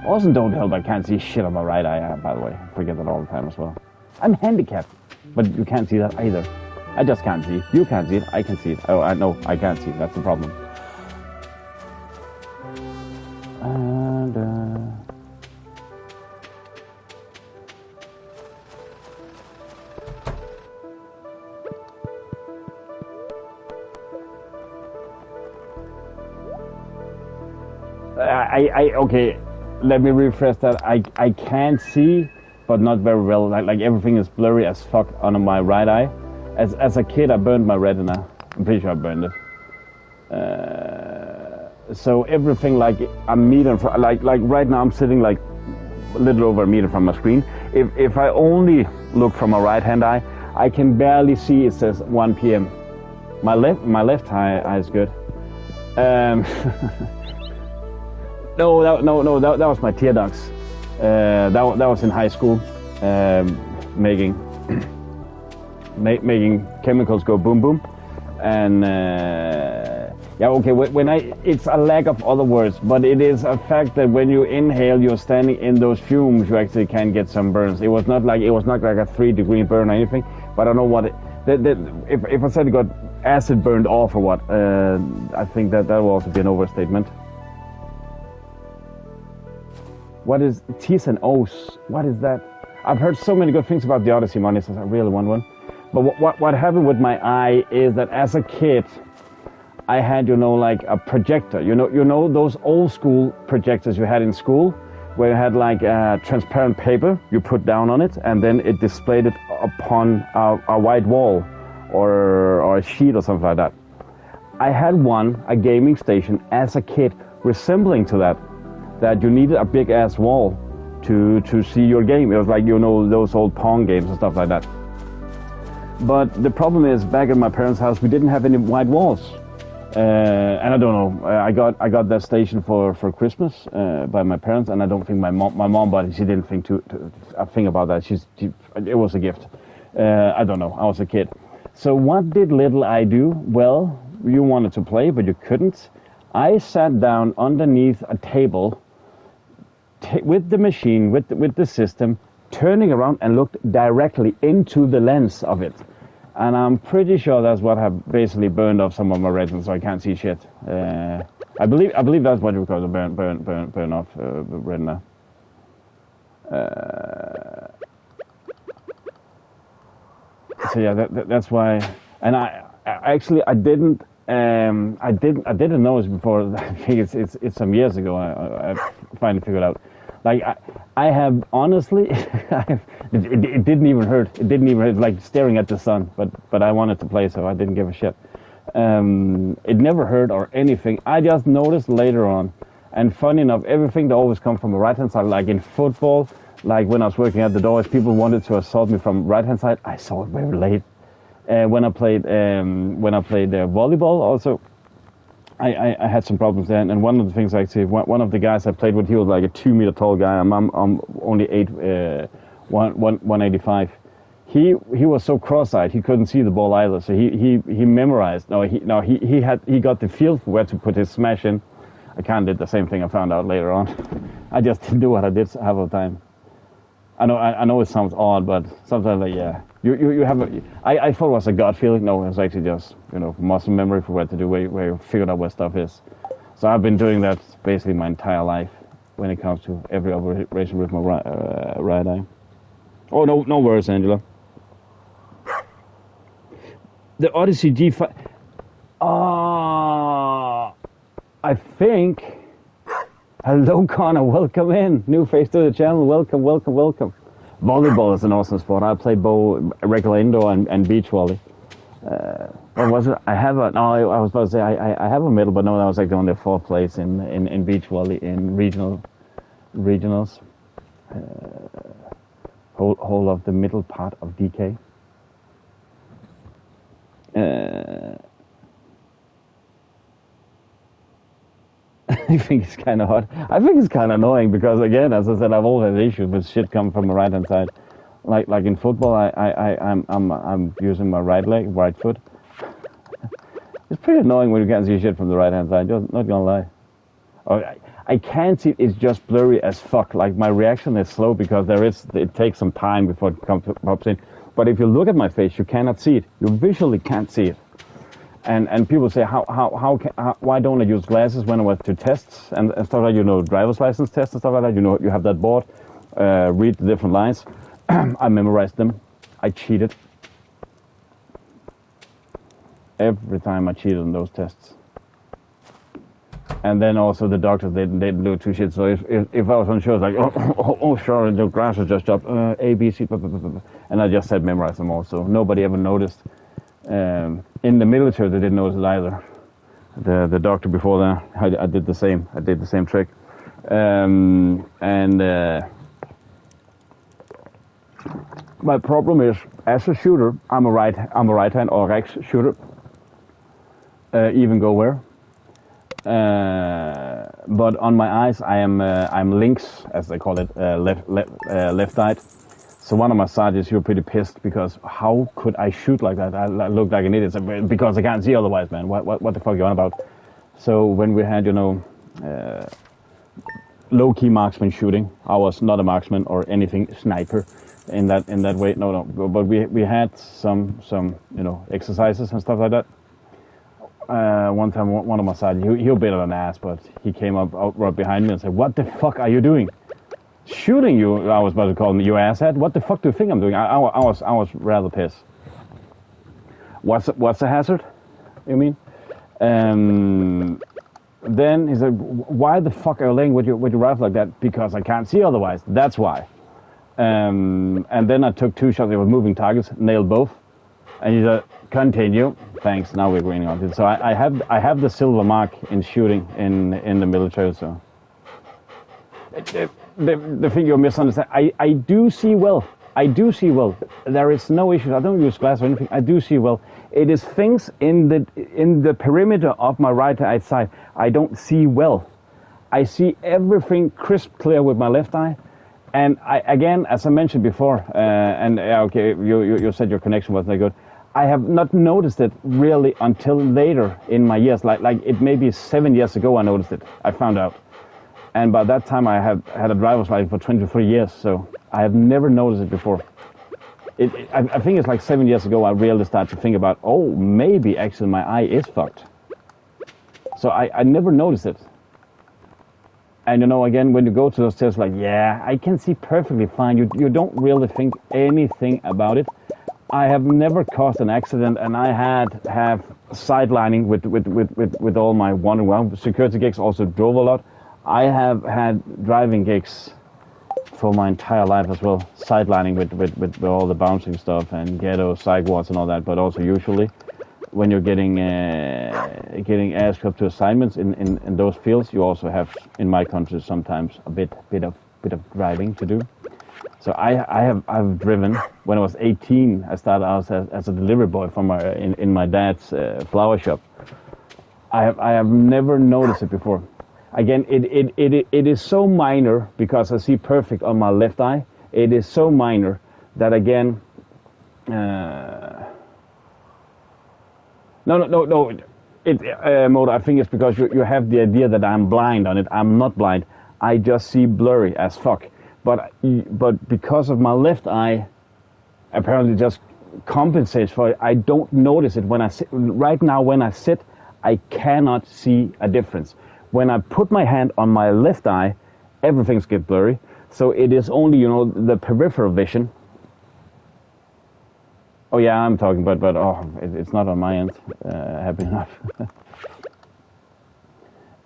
Also, don't help, I can't see shit on my right eye, by the way. I forget that all the time as well. I'm handicapped, but you can't see that either. I just can't see. You can't see it, I can see it. Oh, no, I can't see it, that's the problem. And, okay. Let me rephrase that. I can see, but not very well. Like everything is blurry as fuck on my right eye. As a kid, I burned my retina. I'm pretty sure I burned it. So everything like a meter from, like right now I'm sitting like a little over a meter from my screen. If I only look from my right hand eye, I can barely see it says 1 p.m. My left eye is good. No, that was my tear ducts. That was in high school, making chemicals go boom boom, and yeah, okay. It's a lack of other words, but it is a fact that when you inhale, you're standing in those fumes, you actually can get some burns. It was not like a 3-degree burn or anything, but I don't know what it. If I said it got acid burned off or what, I think that will also be an overstatement. What is T's and O's? What is that? I've heard so many good things about the Odyssey monitors. I really want one. But what happened with my eye is that as a kid, I had like a projector. You know those old school projectors you had in school, where you had like transparent paper you put down on it, and then it displayed it upon a white wall or a sheet or something like that. I had a gaming station as a kid resembling to that you needed a big ass wall to see your game. It was like those old Pong games and stuff like that. But the problem is, back at my parents' house, we didn't have any white walls. And I don't know. I got that station for Christmas by my parents, and I don't think my mom bought it. She didn't think a thing about that. It was a gift. I don't know. I was a kid. So what did little I do? Well, you wanted to play, but you couldn't. I sat down underneath a table with the machine, with the system, turning around and looked directly into the lens of it. And I'm pretty sure that's what have basically burned off some of my retina, so I can't see shit. I believe that's what you call the burn off retina. so yeah, that's why. And I didn't know this before. I think it's some years ago. I finally figured out. Like I have honestly, it didn't even hurt. It didn't even hurt. Like staring at the sun. But I wanted to play, so I didn't give a shit. It never hurt or anything. I just noticed later on. And funny enough, everything that always comes from the right hand side, like in football, like when I was working at the doors, people wanted to assault me from right hand side. I saw it very late. When I played volleyball, also, I had some problems there. And one of the things, actually, one of the guys I played with, he was like a 2 meter tall guy. I'm only 185. He was so cross-eyed he couldn't see the ball either. So he memorized. He got the feel for where to put his smash in. I kind of did the same thing. I found out later on. I just didn't do what I did half of the time. I know it sounds odd, but sometimes like yeah, you have I thought it was a gut feeling. No, it was actually just muscle memory for what to do, where you figured out where stuff is. So I've been doing that basically my entire life when it comes to every operation with my right eye. Oh no worries, Angela. The Odyssey G5. I think. Hello, Connor. Welcome in. New face to the channel. Welcome. Volleyball is an awesome sport. I play regular indoor and beach volley. What was it? I was about to say I have a medal, but no, that was like only 4th place in beach volley in regionals. Whole of the middle part of DK. I think it's kind of hot. I think it's kind of annoying because, again, as I said, I've always had issues with shit coming from the right hand side. Like in football, I'm using my right foot. It's pretty annoying when you can't see shit from the right hand side. Just not gonna lie. I can't see. It's just blurry as fuck. Like my reaction is slow because it takes some time before it pops in. But if you look at my face, you cannot see it. You visually can't see it. And people say, why don't I use glasses when I went to tests and stuff like driver's license tests and stuff like that. You have that board, read the different lines. I memorized them. I cheated. Every time I cheated on those tests. And then also the doctors, they didn't do two shit. So if I was unsure, it's like, sure, the glasses just dropped, A, B, C, blah, blah, blah, blah. And I just said memorize them all. So nobody ever noticed. In the military, they didn't notice it either. The doctor before that, I did the same. I did the same trick. My problem is, as a shooter, I'm a right hand or Rex shooter. Even go where. But on my eyes, I'm links, as they call it, left-eyed. So one of my sergeants, he was pretty pissed because how could I shoot like that? I look like an idiot because I can't see otherwise, man. What the fuck are you on about? So when we had, low-key marksman shooting, I was not a marksman or anything sniper in that way. No. But we had some exercises and stuff like that. One time, one of my sergeants, he was a bit of an ass, but he came up right behind me and said, "What the fuck are you doing? Shooting you?" I was about to call him, "You asshat. What the fuck do you think I'm doing?" I was rather pissed. What's a hazard? You mean? Then he said, "Why the fuck are you laying with your rifle like that?" "Because I can't see otherwise. That's why." And then I took 2 shots. They were moving targets, nailed both. And he said, "Continue." "Thanks. Now we're agreeing on it." So I have the silver mark in shooting in the military. So. The thing you misunderstand, I do see well. There is no issue. I don't use glass or anything. I do see well. It is things in the perimeter of my right eye side I don't see well. I see everything crisp clear with my left eye. And again, as I mentioned before, you said your connection wasn't that good. I have not noticed it really until later in my years. Like it may be 7 years ago I noticed it. I found out. And by that time, I have had a driver's license for 23 years, so I have never noticed it before. I think it's like 7 years ago I really started to think about, maybe actually my eye is fucked. So I never noticed it. And again, when you go to those tests, like, yeah, I can see perfectly fine. You don't really think anything about it I have never caused an accident, and I have sidelining with all my one-on-one security gigs. Also drove a lot. I have had driving gigs for my entire life as well, sidelining with all the bouncing stuff and ghetto psych wards and all that. But also usually, when you're getting asked up to assignments in those fields, you also have, in my country, sometimes a bit of driving to do. So I've driven. When I was 18, I started out as a delivery boy from in my dad's flower shop. I have never noticed it before. Again, it is so minor because I see perfect on my left eye. It is so minor that again. No. Moda, I think it's because you have the idea that I'm blind on it. I'm not blind. I just see blurry as fuck. But because of my left eye, apparently just compensates for it. I don't notice it when I sit. Right now, when I sit, I cannot see a difference. When I put my hand on my left eye, everything's get blurry. So it is only, the peripheral vision. Oh yeah, I'm talking, but it's not on my end. Happy enough.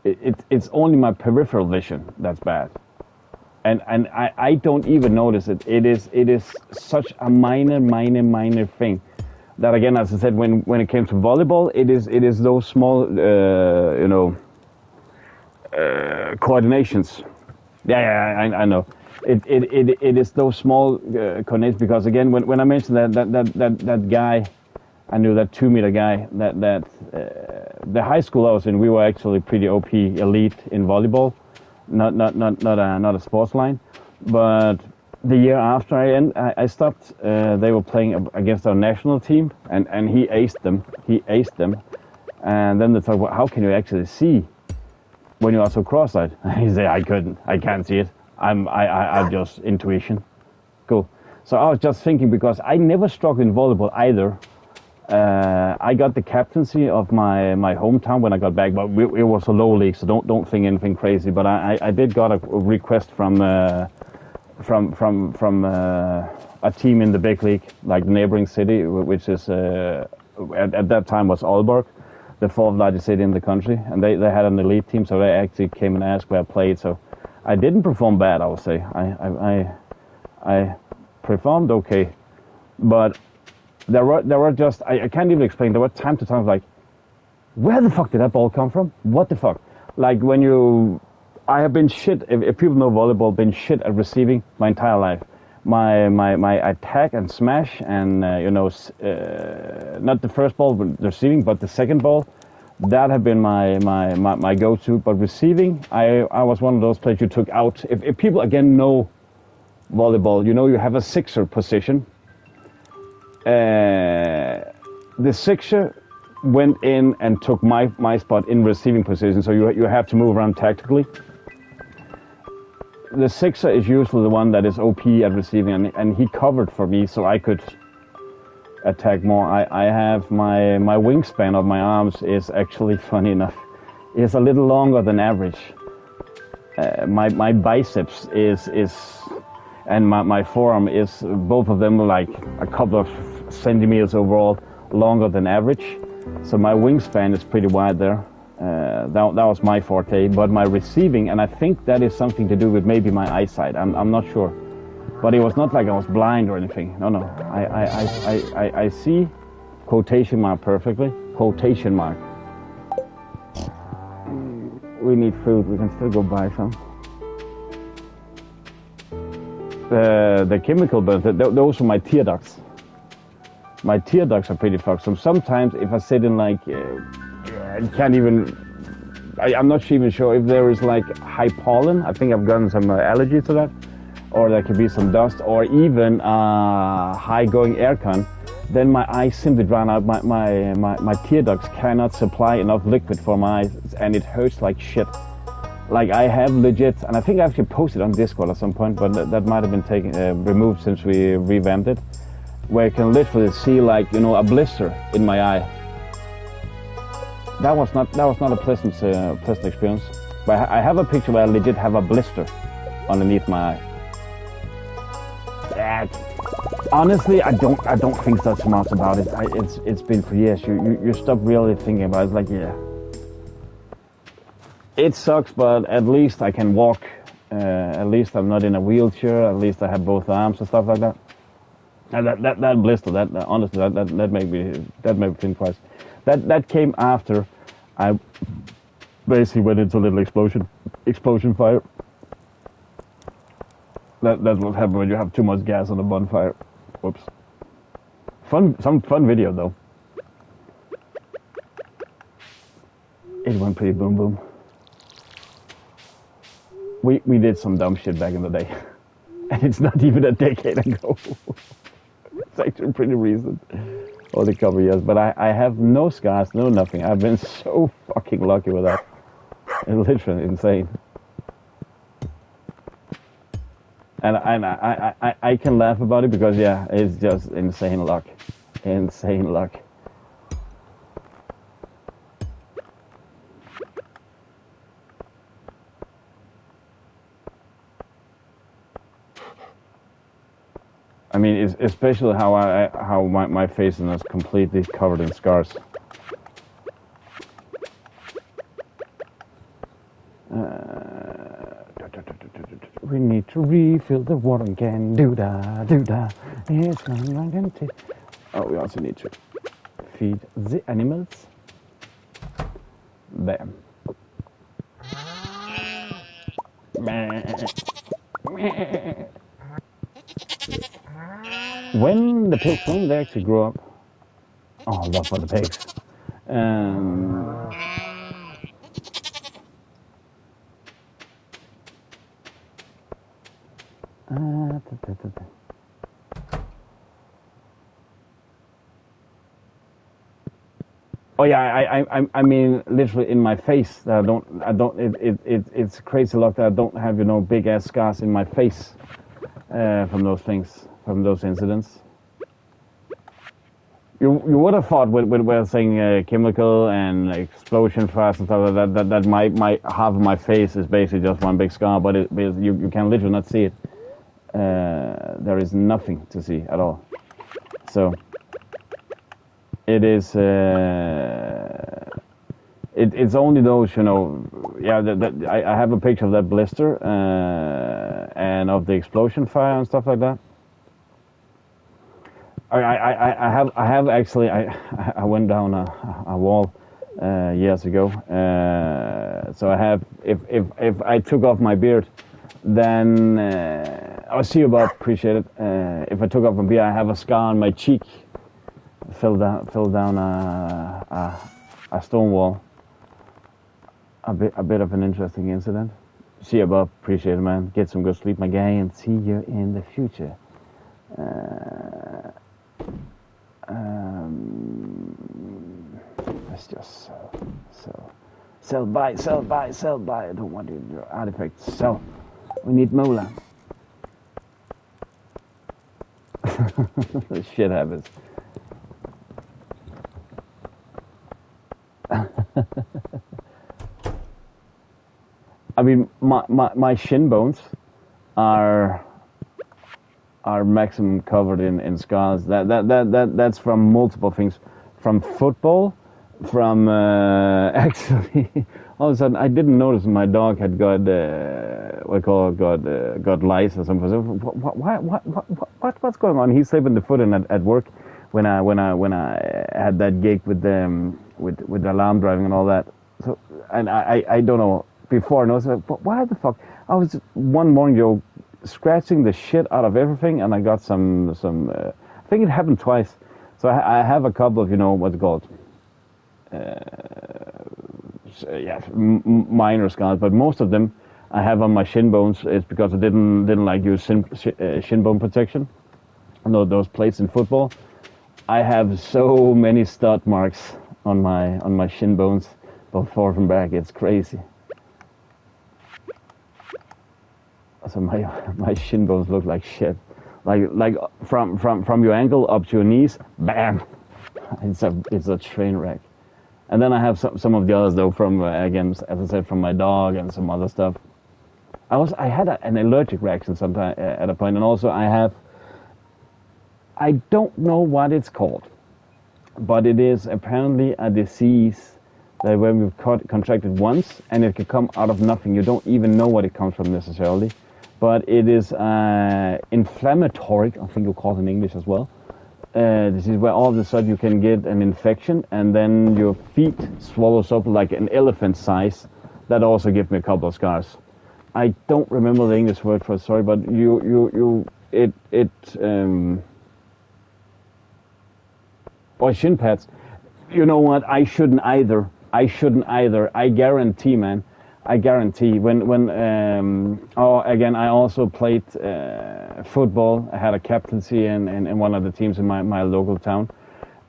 It's only my peripheral vision that's bad, and I don't even notice it. It is such a minor thing that, again, as I said, when it came to volleyball, it is those small coordinations. Yeah, I know. It is those small coordinations, because again, when I mentioned that guy, I knew that 2-meter guy, that the high school I was in, we were actually pretty OP elite in volleyball, not a sports line, but the year after I stopped, they were playing against our national team, and he aced them, and then they thought, well, how can you actually see when you are so cross-eyed? He said, I can't see it. I'm just intuition. Cool. So I was just thinking, because I never struggled in volleyball either. I got the captaincy of my hometown when I got back, but it was a low league, so don't think anything crazy. But I did got a request from a team in the big league, like the neighboring city, which is at that time was Aalborg, the 4th largest city in the country, and they had an elite team, so they actually came and asked where I played. So I didn't perform bad, I would say. I performed okay, but there were just, I can't even explain. There were time to time like, where the fuck did that ball come from? What the fuck? Like I have been shit. If people know volleyball, been shit at receiving my entire life. My attack and smash and not the first ball receiving, but the second ball. That have been my go-to, but receiving, I was one of those players you took out. If people again know volleyball, you have a sixer position. The sixer went in and took my spot in receiving position, so you have to move around tactically. The sixer is usually the one that is OP at receiving, and he covered for me, so I could attack more. I have my wingspan of my arms is actually, funny enough, is a little longer than average. My biceps is and my forearm is, both of them like a couple of centimeters overall longer than average. So my wingspan is pretty wide there. That was my forte, but my receiving, and I think that is something to do with maybe my eyesight. I'm not sure. But it was not like I was blind or anything. No. I see quotation mark perfectly. Quotation mark. We need food. We can still go buy some. The chemical burns, those are my tear ducts. My tear ducts are pretty fucked. So sometimes if I sit in like, I can't even, I'm not even sure if there is like high pollen. I think I've gotten some allergy to that. Or there could be some dust, or even high going aircon, then my eyes simply drown out. My tear ducts cannot supply enough liquid for my eyes, and it hurts like shit. Like I have legit, and I think I actually posted on Discord at some point, but that might have been removed since we revamped it, where you can literally see like a blister in my eye. That was not a pleasant experience. But I have a picture where I legit have a blister underneath my eye. Honestly, I don't think so much about it. It's been for years. You stop really thinking about it. It's like, yeah, it sucks, but at least I can walk. At least I'm not in a wheelchair. At least I have both arms and stuff like that. And that blister, honestly, that made me think twice. That came after I basically went into a little explosion fire. That's what happens when you have too much gas on a bonfire. Whoops. Some fun video though. It went pretty boom boom. We did some dumb shit back in the day, and it's not even a decade ago. It's actually pretty recent. Only a couple of years, but I have no scars, no nothing. I've been so fucking lucky with that. It's literally insane. And I can laugh about it because, yeah, it's just insane luck. Insane luck. I mean, it's especially how my face is completely covered in scars. We need to refill the water can. Do da. It's running. Oh, we also need to feed the animals. Bam. When they actually grow up. Oh, I love for the pigs. Oh yeah, I mean literally in my face. That it's crazy luck that I don't have big ass scars in my face from those things, from those incidents. You would have thought with saying chemical and explosion fires and stuff like that my half of my face is basically just one big scar, but you can literally not see it. There is nothing to see at all. So it is. It's only those, yeah. I have a picture of that blister and of the explosion fire and stuff like that. I have actually. I went down a wall years ago. So I have. If I took off my beard, then I'll see you, Bob. Appreciate it. If I took off my beard, I have a scar on my cheek. Fell down a stone wall. A bit of an interesting incident. See you, Bob. Appreciate it, man. Get some good sleep, my guy, and see you in the future. Let's just sell, buy. I don't want your artifacts. Sell. We need Mola. Shit happens. I mean, my shin bones are maximum covered in scars. That's from multiple things, from football, from actually all of a sudden I didn't notice my dog had got got lice or something. What's going on? He slipped in the foot in at work when I had that gig with the alarm driving and all that. So and I don't know before I noticed it, but why the fuck? I was one morning scratching the shit out of everything, and I got some I think it happened twice. So I have a couple of what's it called minor scars, but most of them I have on my shin bones is because I didn't like use shin bone protection. Those plates in football. I have so many stud marks on my shin bones, both forward and back. It's crazy. So my shin bones look like shit, like from your ankle up to your knees, bam! It's a train wreck. And then I have some of the others though from again, as I said, from my dog and some other stuff. I had an allergic reaction sometime at a point, and also I have I don't know what it's called, but it is apparently a disease that when we've contracted once, and it can come out of nothing. You don't even know what it comes from necessarily, but it is inflammatory, I think you call it in English as well. This is where all of a sudden you can get an infection, and then your feet swallows up like an elephant size. That also gives me a couple of scars. I don't remember the English word for it, sorry, but or shin pads. You know what? I shouldn't either. I guarantee, man. I guarantee. Again, I also played football. I had a captaincy in one of the teams in my local town,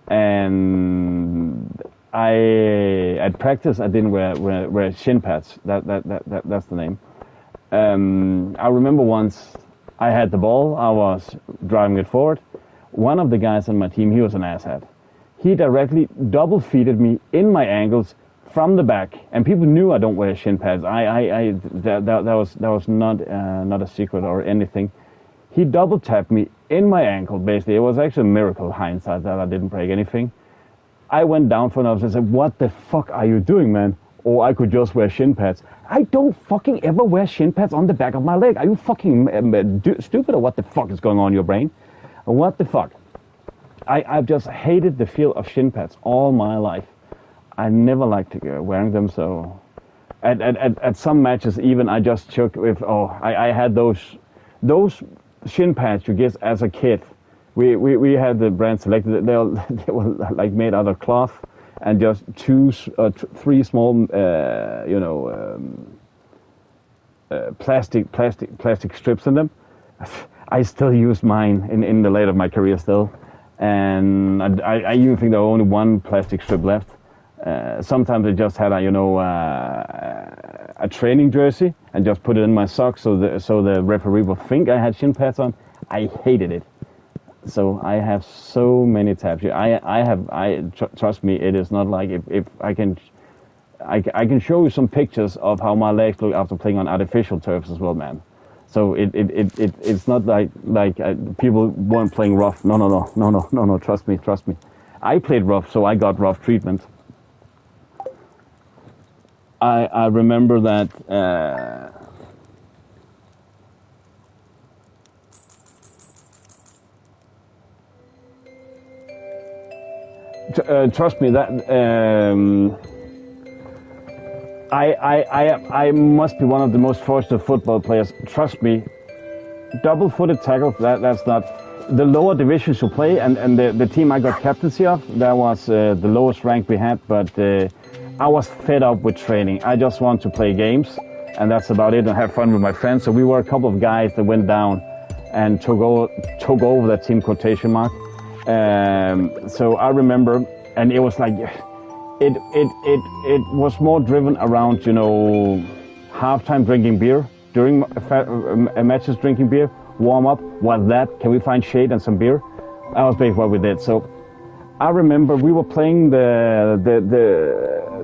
and at practice I didn't wear shin pads. That's the name. I remember once I had the ball. I was driving it forward. One of the guys on my team, he was an asshat. He directly double-feeded me in my ankles from the back, and people knew I don't wear shin pads. That was not a secret or anything. He double tapped me in my ankle. Basically, it was actually a miracle hindsight that I didn't break anything. I went down for an and said, "What the fuck are you doing, man?" Or I could just wear shin pads. I don't fucking ever wear shin pads on the back of my leg. Are you fucking stupid, or what the fuck is going on in your brain? What the fuck? I've just hated the feel of shin pads all my life. I never liked wearing them, so at some matches even I just took with I had those shin pads you get as a kid. We had the brand selected. They were like made out of cloth and just three small plastic strips in them. I still use mine in the late of my career still. And I even think there was only one plastic strip left. Sometimes I just had a training jersey and just put it in my socks so the referee would think I had shin pads on. I hated it. So I have so many tabs. Trust me, it is not like if I can I can show you some pictures of how my legs look after playing on artificial turfs as well, man. So it's not like people weren't playing rough. No. Trust me. I played rough, so I got rough treatment. I remember that. Trust me that. I must be one of the most fortunate football players. Trust me, double-footed tackle, that's not... The lower divisions you play, and the team I got captaincy of, that was the lowest rank we had, but I was fed up with training. I just want to play games, and that's about it, and have fun with my friends. So we were a couple of guys that went down and took over that team quotation mark. So I remember, and it was like... It was more driven around, halftime drinking beer, during matches drinking beer, warm up, what's that, can we find shade and some beer? That was basically what we did. So I remember we were playing the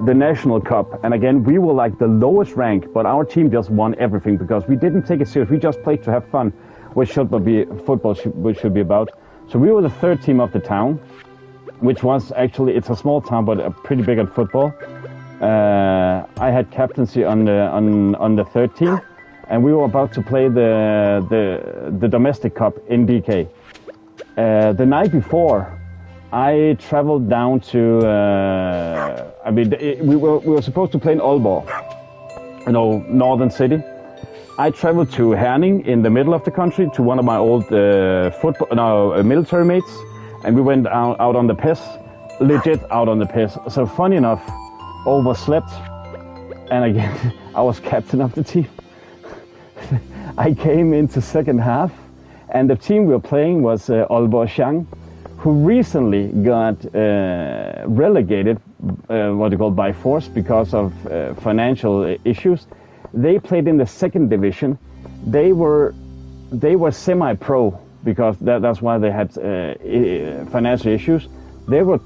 National Cup, and again, we were like the lowest rank, but our team just won everything because we didn't take it serious. We just played to have fun, which should be football, which should be about. So we were the third team of the town, which was actually, it's a small town, but pretty big at football. I had captaincy on the third team, and we were about to play the domestic cup in DK. The night before, I traveled down to, we were supposed to play in Aalborg, northern city. I traveled to Herning in the middle of the country to one of my old military mates. And we went out on the piss, legit out on the piss. So funny enough, overslept, and again, I was captain of the team. I came into second half, and the team we were playing was Aalborg, who recently got relegated, by force because of financial issues. They played in the second division. They were semi-pro. Because that's why they had financial issues. They were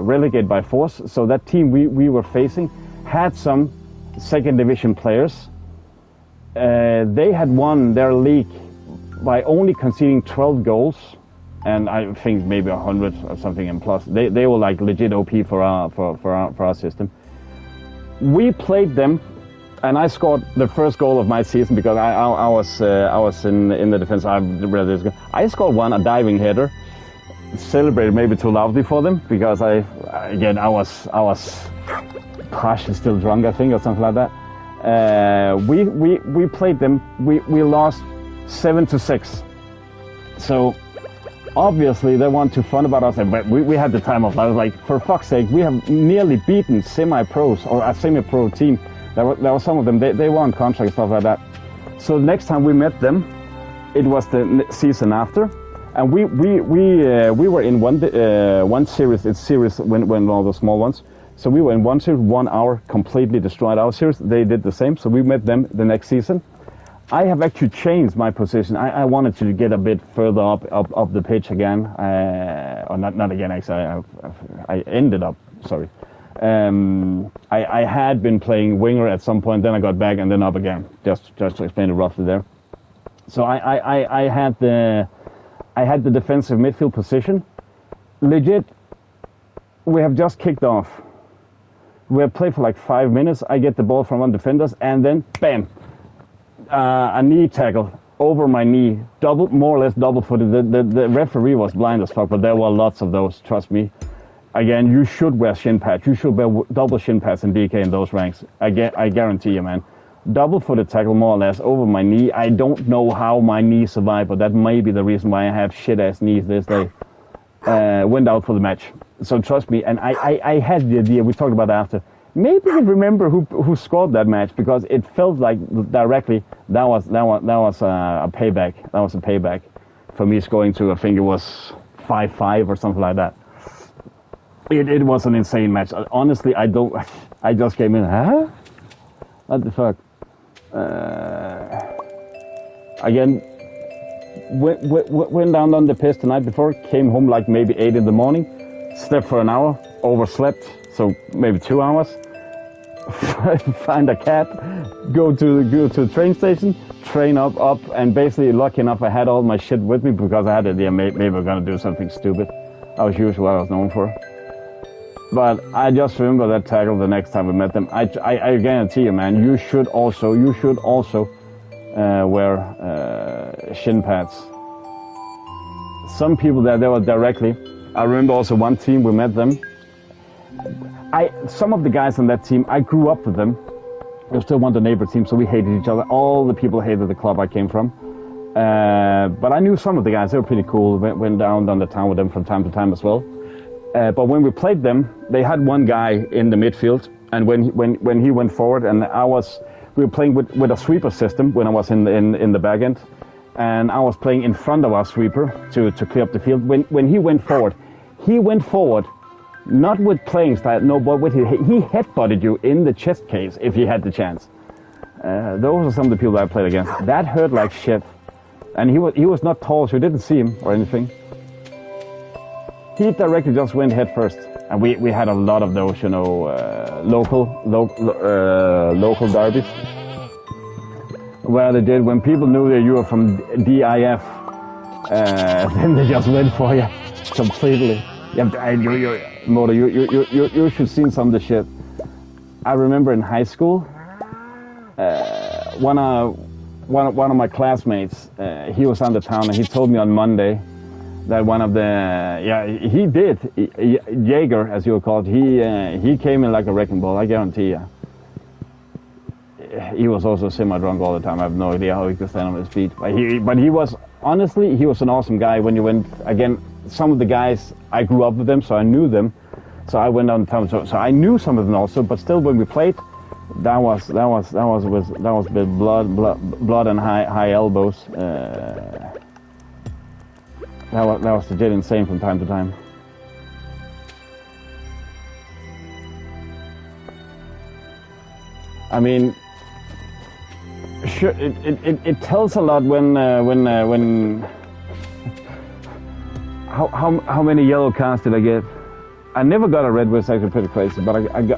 relegated by force, so that team we were facing had some second division players. They had won their league by only conceding 12 goals, and I think maybe 100 or something and plus. They were like legit OP for our system. We played them, and I scored the first goal of my season because I was in the defense. I scored one, a diving header. Celebrated maybe too loudly for them because I was partially still drunk, I think, or something like that. We played them. We lost 7-6. So obviously they weren't too fun about us, but we had the time of life. I was like, for fuck's sake, we have nearly beaten semi-pros or a semi-pro team. There were some of them. They were on contract, stuff like that. So next time we met them, it was the season after. And we were in one series. It's series when all the small ones. So we were in one series, 1 hour, completely destroyed our series. They did the same. So we met them the next season. I have actually changed my position. I wanted to get a bit further up the pitch again, or not again. Actually, I ended up. Sorry. I had been playing winger at some point. Then I got back and then up again. Just to explain it roughly there. So I had the defensive midfield position. Legit, we have just kicked off. We have played for like 5 minutes. I get the ball from one defenders, and then bam, a knee tackle over my knee, more or less double-footed. The referee was blind as fuck, but there were lots of those. Trust me. Again, you should wear shin pads. You should wear double shin pads in DK in those ranks. I guarantee you, man. Double-footed tackle, more or less, over my knee. I don't know how my knee survived, but that may be the reason why I have shit-ass knees this day. Went out for the match. So trust me, and I had the idea, we talked about that after. Maybe you remember who scored that match, because it felt like directly that was a payback. That was a payback for me scoring to, I think it was 5-5 or something like that. It was an insane match. Honestly, I just came in, huh? What the fuck? Again, went down on the piss the night before, came home like maybe 8 in the morning, slept for an hour, overslept, so maybe 2 hours, find a cab, go to the train station, train up, and basically lucky enough I had all my shit with me because I had the idea maybe we're gonna do something stupid. That was usually what I was known for. But I just remember that tackle the next time we met them. I guarantee you, man, you should also wear shin pads. Some people there, they were directly. I remember also one team, we met them. Some of the guys on that team, I grew up with them. We still one the neighbor team, so we hated each other. All the people hated the club I came from. But I knew some of the guys, they were pretty cool. Went down the town with them from time to time as well. But when we played them, they had one guy in the midfield, and when he went forward, and we were playing with a sweeper system when I was in the back end, and I was playing in front of our sweeper to clear up the field. When he went forward, not with playing style, no, but with he headbutted you in the chest case if he had the chance. Those are some of the people I played against. That hurt like shit, and he was not tall, so you didn't see him or anything. He directly just went head first, and we had a lot of those, local derbies, where they did when people knew that you were from DIF, then they just went for you completely. Motor, you should seen some of the shit. I remember in high school, one of my classmates, he was on the town, and he told me on Monday that one of the, he did, Jaeger, as you were called, he came in like a wrecking ball, I guarantee you. He was also semi-drunk all the time. I have no idea how he could stand on his feet. But he was, honestly, he was an awesome guy. When you went, again, some of the guys, I grew up with them, so I knew them. So I went down town, so I knew some of them also, but still when we played, that was with blood and high elbows. That was legit insane from time to time. I mean, sure, it tells a lot when how many yellow cards did I get? I never got a red, which is actually pretty crazy, but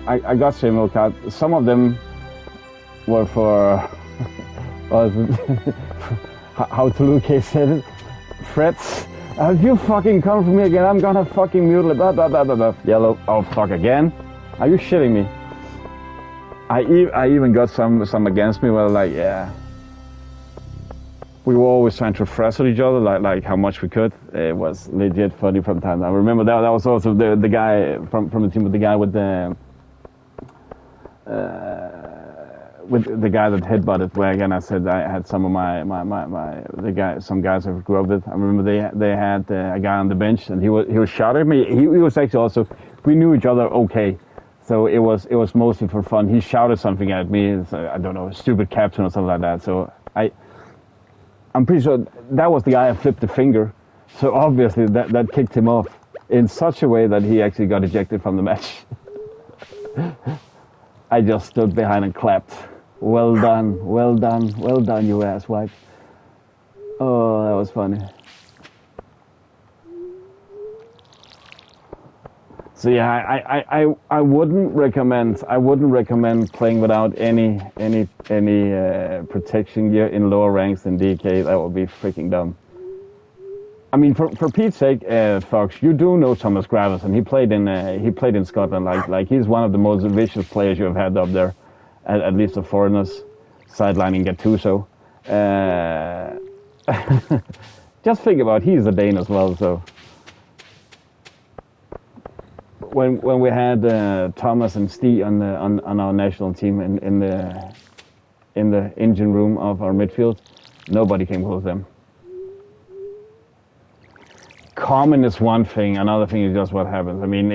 I got some yellow cards. Some of them were for how Toluque said it, threats. If you fucking come for me again, I'm gonna fucking mutilate. Blah blah blah blah blah. Yellow. Oh fuck again? Are you shitting me? I even got some against me. Well, like yeah. We were always trying to frazzle each other, like how much we could. It was legit funny from time. I remember that was also the guy from the team with the guy with the guy that headbutted. Where again I said I had some of some guys I grew up with. I remember they had a guy on the bench and he was shouting at me. He was actually also, we knew each other okay, so it was mostly for fun. He shouted something at me. So, I don't know, stupid captain or something like that. So I'm pretty sure that was the guy I flipped the finger, so obviously that kicked him off in such a way that he actually got ejected from the match. I just stood behind and clapped. Well done, well done, well done, you asswipe. Oh, that was funny. So yeah, I wouldn't recommend playing without any protection gear in lower ranks than DK. That would be freaking dumb. I mean, for Pete's sake, Fox, you do know Thomas Gravis, and he played in Scotland. Like he's one of the most vicious players you have had up there, at least the foreigners, sidelining Gattuso. Just think about it, he's a Dane as well, so. When we had Thomas and Steve on our national team in the engine room of our midfield, nobody came close to them. Common is one thing, another thing is just what happens. I mean,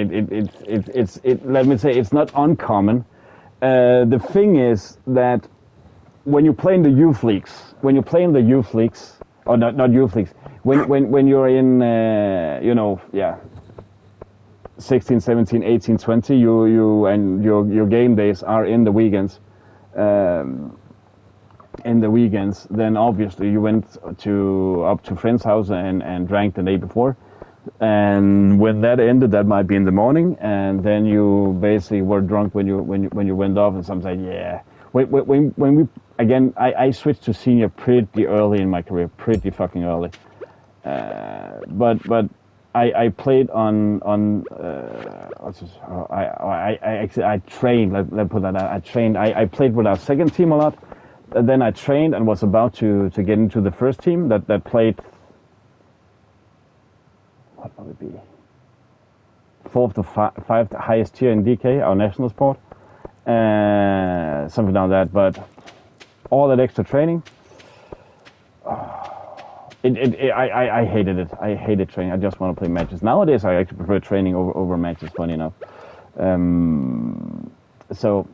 let me say it's not uncommon. The thing is that when you play in the youth leagues, or not youth leagues, when you're in, 16, 17, 18, 20, you and your game days are in the weekends. Then obviously you went up to friend's house and drank the day before. And when that ended, that might be in the morning, and then you basically were drunk when you went off. And some say, yeah. When we again, I switched to senior pretty early in my career, pretty fucking early. But I played on I trained. Let's put that out. I trained. I played with our second team a lot. Then I trained and was about to get into the first team that played. What would it be? Fourth to fifth highest tier in DK, our national sport. Something like that. But all that extra training. I hated it. I hated training. I just want to play matches. Nowadays, I actually prefer training over matches, funny enough. So,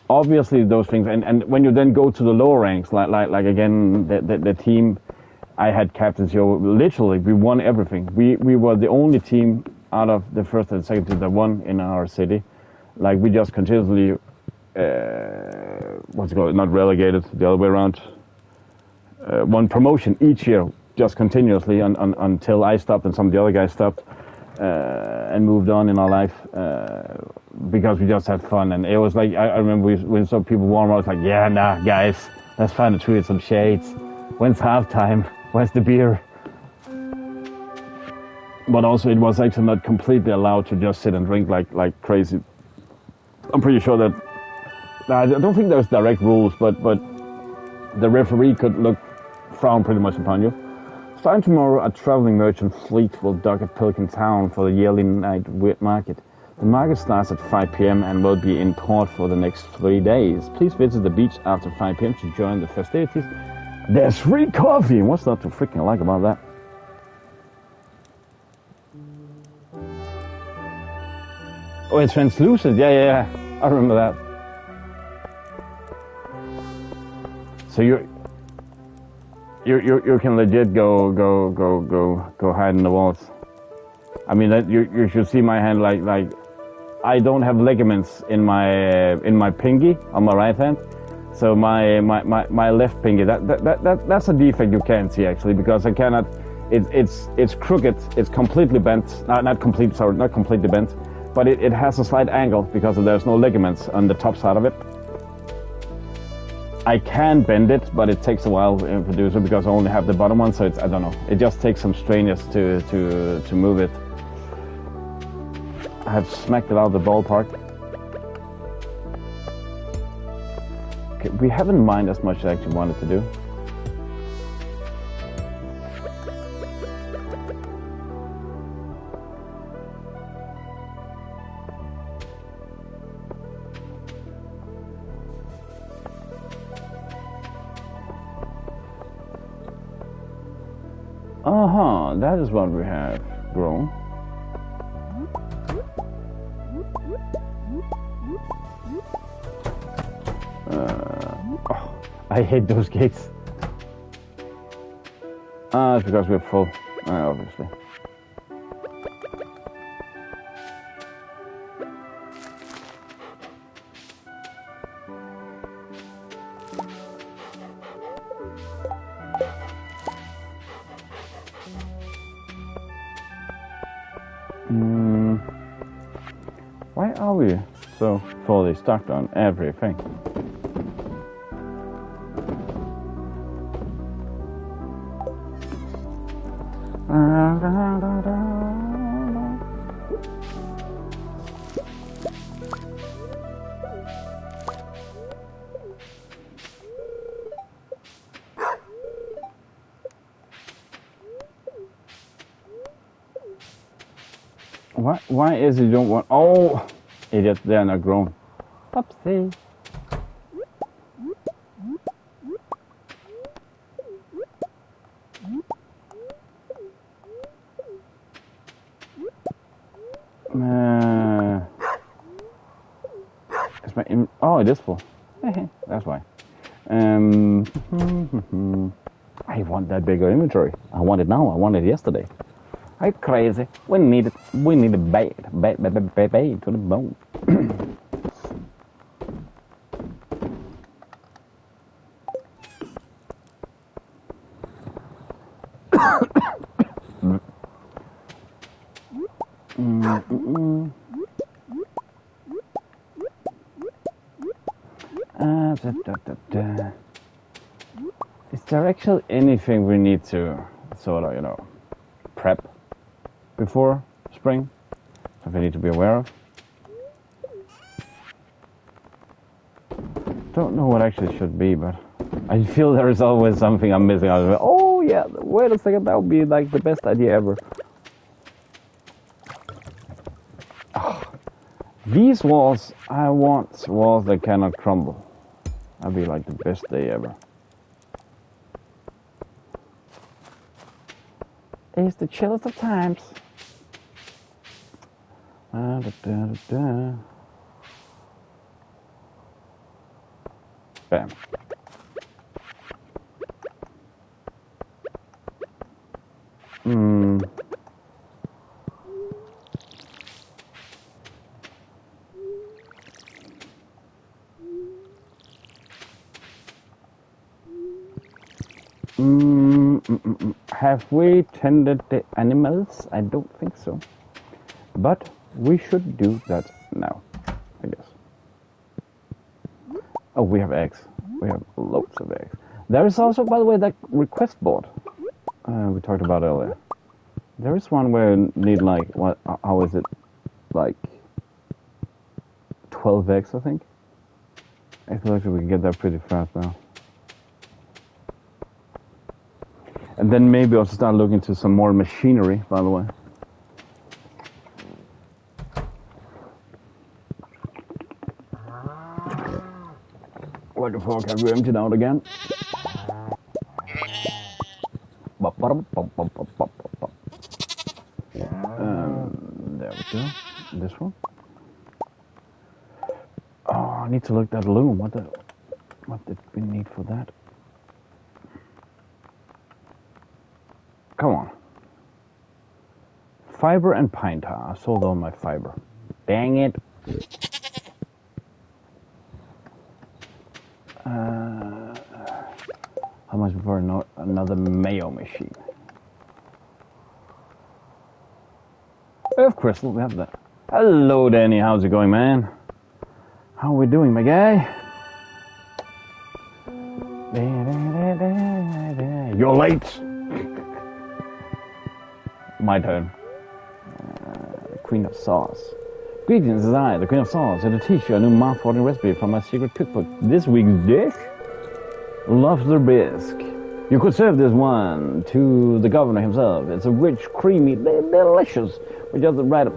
obviously, those things. And when you then go to the lower ranks, like again, the team I had captains here, literally, we won everything. We were the only team out of the first and second team that won in our city. Like, we just continuously, not relegated, the other way around. One promotion each year, just continuously until I stopped and some of the other guys stopped and moved on in our life because we just had fun. And it was like, I remember when some people warm up, like, yeah, nah, guys, let's find a tree with some shades. When's halftime? Where's the beer? But also, it was actually not completely allowed to just sit and drink like crazy. I'm pretty sure that I don't think there's direct rules, but the referee could frown pretty much upon you. Starting tomorrow, a traveling merchant fleet will dock at Pilkin Town for the yearly night market. The market starts at 5 p.m. and will be in port for the next 3 days. Please visit the beach after 5 p.m. to join the festivities. There's free coffee! What's not to freaking like about that? Oh, it's translucent. Yeah. I remember that. So you can legit go hide in the walls. I mean, that you should see my hand. Like I don't have ligaments in my pinky on my right hand. So my left pinky, that's a defect you can't see actually, because I cannot. It's crooked. It's completely bent. Not completely bent, but it has a slight angle because there's no ligaments on the top side of it. I can bend it, but it takes a while to do so because I only have the bottom one, so it's, I don't know. It just takes some straightness to move it. I have smacked it out of the ballpark. Okay, we haven't mined as much as I actually wanted to do. That is what we have grown. Oh, I hate those gates. It's because we're full, obviously. Why are we so fully stocked on everything? Why is it you don't want... Oh, idiot, they are not grown. Oopsie. Is my oh, it is full. That's why. I want that bigger inventory. I want it now. I want it yesterday. I'm crazy. We need it. We need a bait to the bone. Is there actually anything we need to sort of, you know, prep before spring? Something we need to be aware of? Don't know what actually should be, but I feel there is always something I'm missing out of it. Oh yeah, wait a second, that would be like the best idea ever. Oh, these walls, I want walls that cannot crumble. That'd be like the best day ever. It's the chillest of times. Bam. Have we tended the animals? I don't think so. But we should do that now, I guess. Oh, we have eggs. We have loads of eggs. There is also, by the way, that request board we talked about earlier. There is one where you need like, what? How is it? Like 12 eggs, I think. I feel like we can get that pretty fast now. And then maybe also start looking into some more machinery, by the way. What the fuck, have we emptied out again? There we go. This one. Oh, I need to look at that loom. What did we need for that? Come on. Fiber and pine tar. I sold all my fiber. Dang it. How much for another mayo machine? Of course, we have that. Hello, Danny. How's it going, man? How are we doing, my guy? You're late. My turn. Queen of Sauce. Greetings, it's I, the Queen of Sauce, and to teach you a new mouth-watering recipe from my secret cookbook. This week's dish? Lobster bisque. You could serve this one to the governor himself. It's a rich, creamy, delicious, with just the right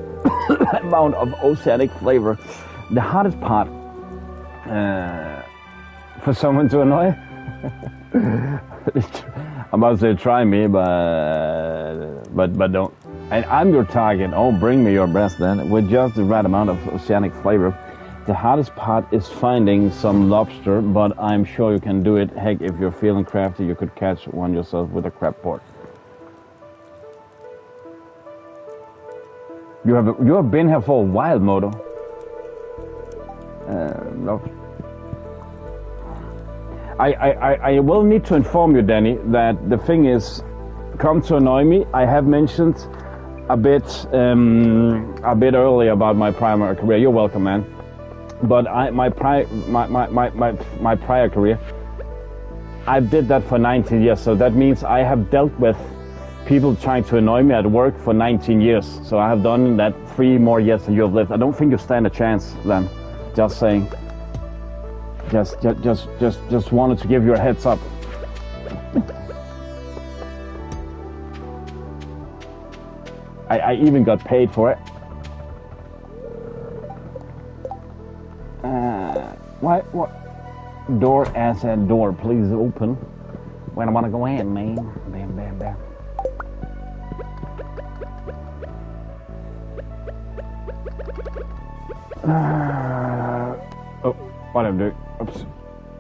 amount of oceanic flavor. The hottest part for someone to annoy. I'm about to say try me, but don't. And I'm your target. Oh, bring me your best then, with just the right amount of oceanic flavor. The hardest part is finding some lobster, but I'm sure you can do it. Heck, if you're feeling crafty, you could catch one yourself with a crab port. You have been here for a while, Moto. Lobster. I will need to inform you, Danny, that the thing is, come to annoy me. I have mentioned a bit earlier about my primary career. You're welcome, man. But my prior career, I did that for 19 years. So that means I have dealt with people trying to annoy me at work for 19 years. So I have done that 3 more years than you have lived. I don't think you stand a chance, then. Just saying. Just wanted to give you a heads up. I even got paid for it. What? Door as a door, please open. When I want to go in, man. Bam, bam, bam. Oh, what I'm doing. Oops.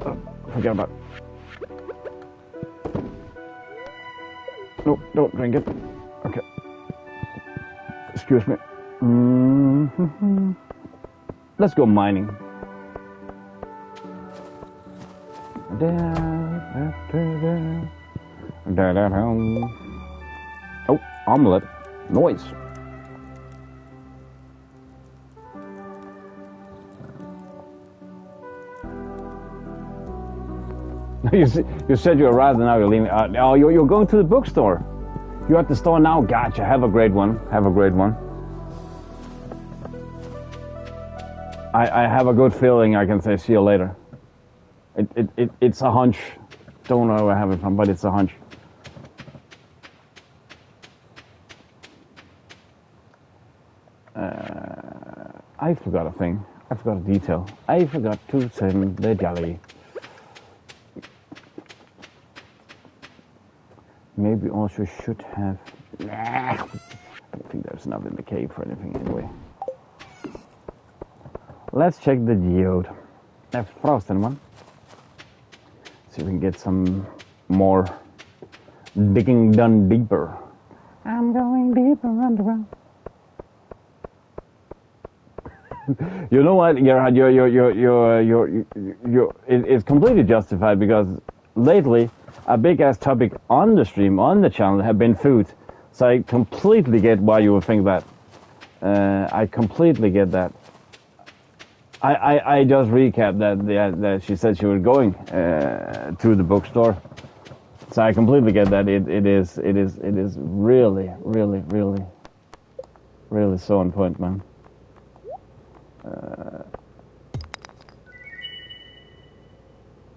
Oh, forget about it. No, don't drink it. Okay. Excuse me. Let's go mining. Oh, omelet. Noise. You said you arrived and now you're leaving. Oh, you're going to the bookstore. You're at the store now. Gotcha. Have a great one. Have a great one. I have a good feeling I can say see you later. It's a hunch. Don't know where I have it from, but it's a hunch. I forgot a thing. I forgot a detail. I forgot to send the jelly. Maybe also should have... I don't think there's enough in the cave for anything anyway. Let's check the geode. That's frozen one. See if we can get some more digging done deeper. I'm going deeper underground. You know what, Gerhard? It's completely justified because lately a big ass topic on the stream, on the channel, have been food. So I completely get why you would think that. I completely get that. I just recapped that she said she was going to the bookstore. So I completely get that. It is really so on point, man.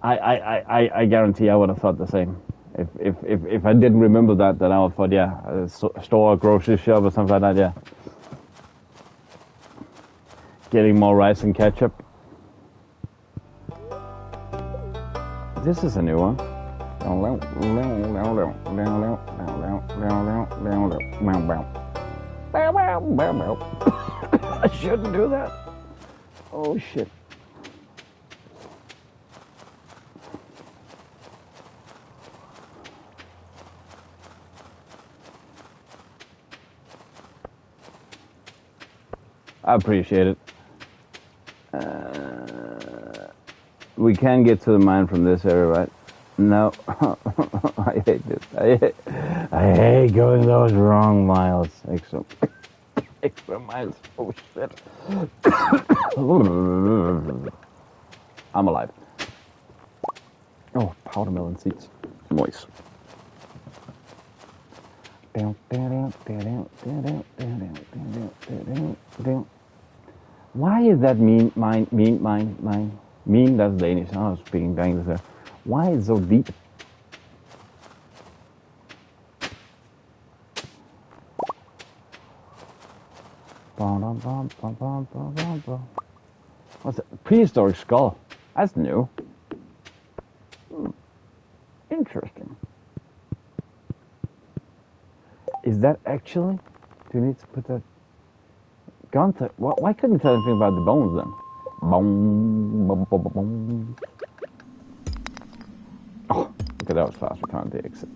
I guarantee I would have thought the same. If I didn't remember that, then I would have thought, yeah, a store, a grocery shop, or something like that, yeah. Getting more rice and ketchup. This is a new one. I shouldn't do that. Oh shit. I appreciate it. We can get to the mine from this area, right? No. I hate this. I hate going those wrong miles. Extra miles. Oh shit. I'm alive. Oh, powder melon seeds. Moist. Why is that mean? Mean, that's Danish. I was speaking English. Why is it so deep? What's that? Prehistoric skull. That's new. Interesting. Is that actually? Do you need to put that? Gunther. Why couldn't you tell anything about the bones then? Boom. Oh, look at that was fast. We found the exit.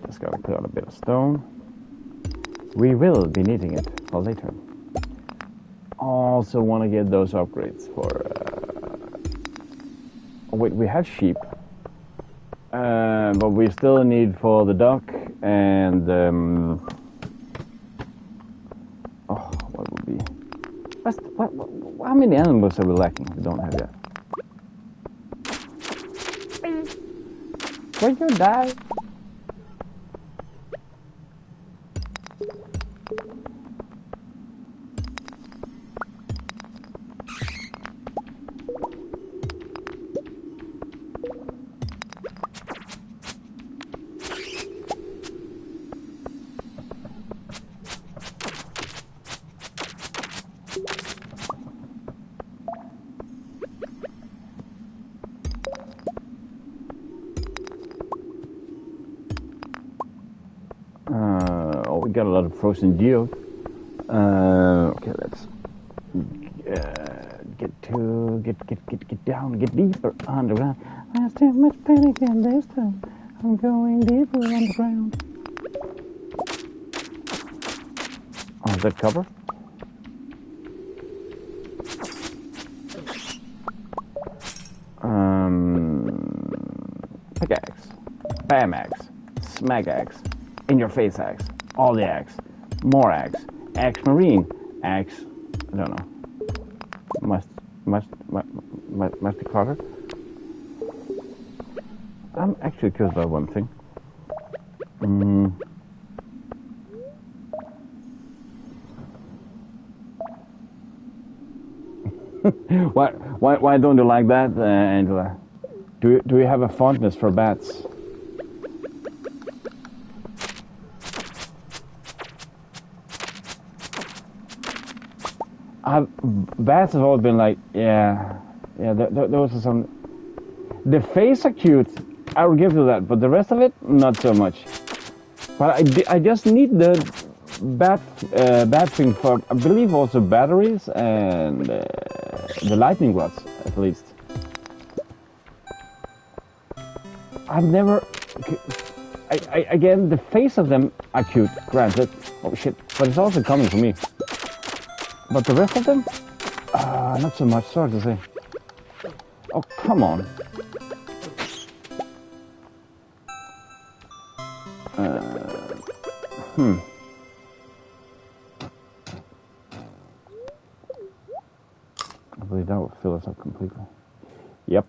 Just gotta put on a bit of stone. We will be needing it for later. Also want to get those upgrades for... Oh, wait, we have sheep. But we still need for the duck and... Oh, what would be... how many animals are we lacking? We don't have yet. Will you die? We got a lot of frozen geode. Okay, let's get down, get deeper underground. There's too much panic in this time. I'm going deeper underground. Oh, is that copper? Pickaxe, bam axe, smack axe, in your face axe. All the axe, more axe, axe marine, axe, I don't know, must be clever. I'm actually curious about one thing. Why don't you like that, Angela? Do you have a fondness for bats? Bats have always been like, yeah. Those are some. The face are cute. I will give you that, but the rest of it, not so much. But I just need the bat thing for, I believe, also batteries and the lightning rods, at least. I've never. Again, the face of them are cute, granted. Oh shit! But it's also coming for me. But the rest of them? Not so much, sorry to say. Oh, come on. I believe that will fill us up completely. Yep.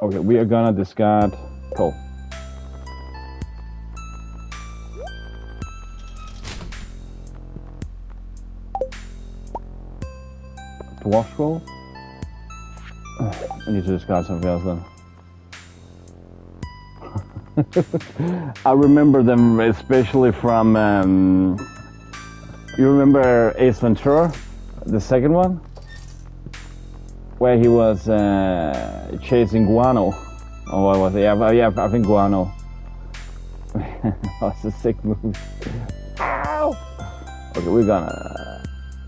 Okay, we are gonna discard coal. Dwarf scroll? I need to discard something else then. I remember them especially from... you remember Ace Ventura? The second one? Where he was chasing guano. Oh, what was it? Yeah, I think guano. That's a sick movie. Ow! Okay, we're gonna...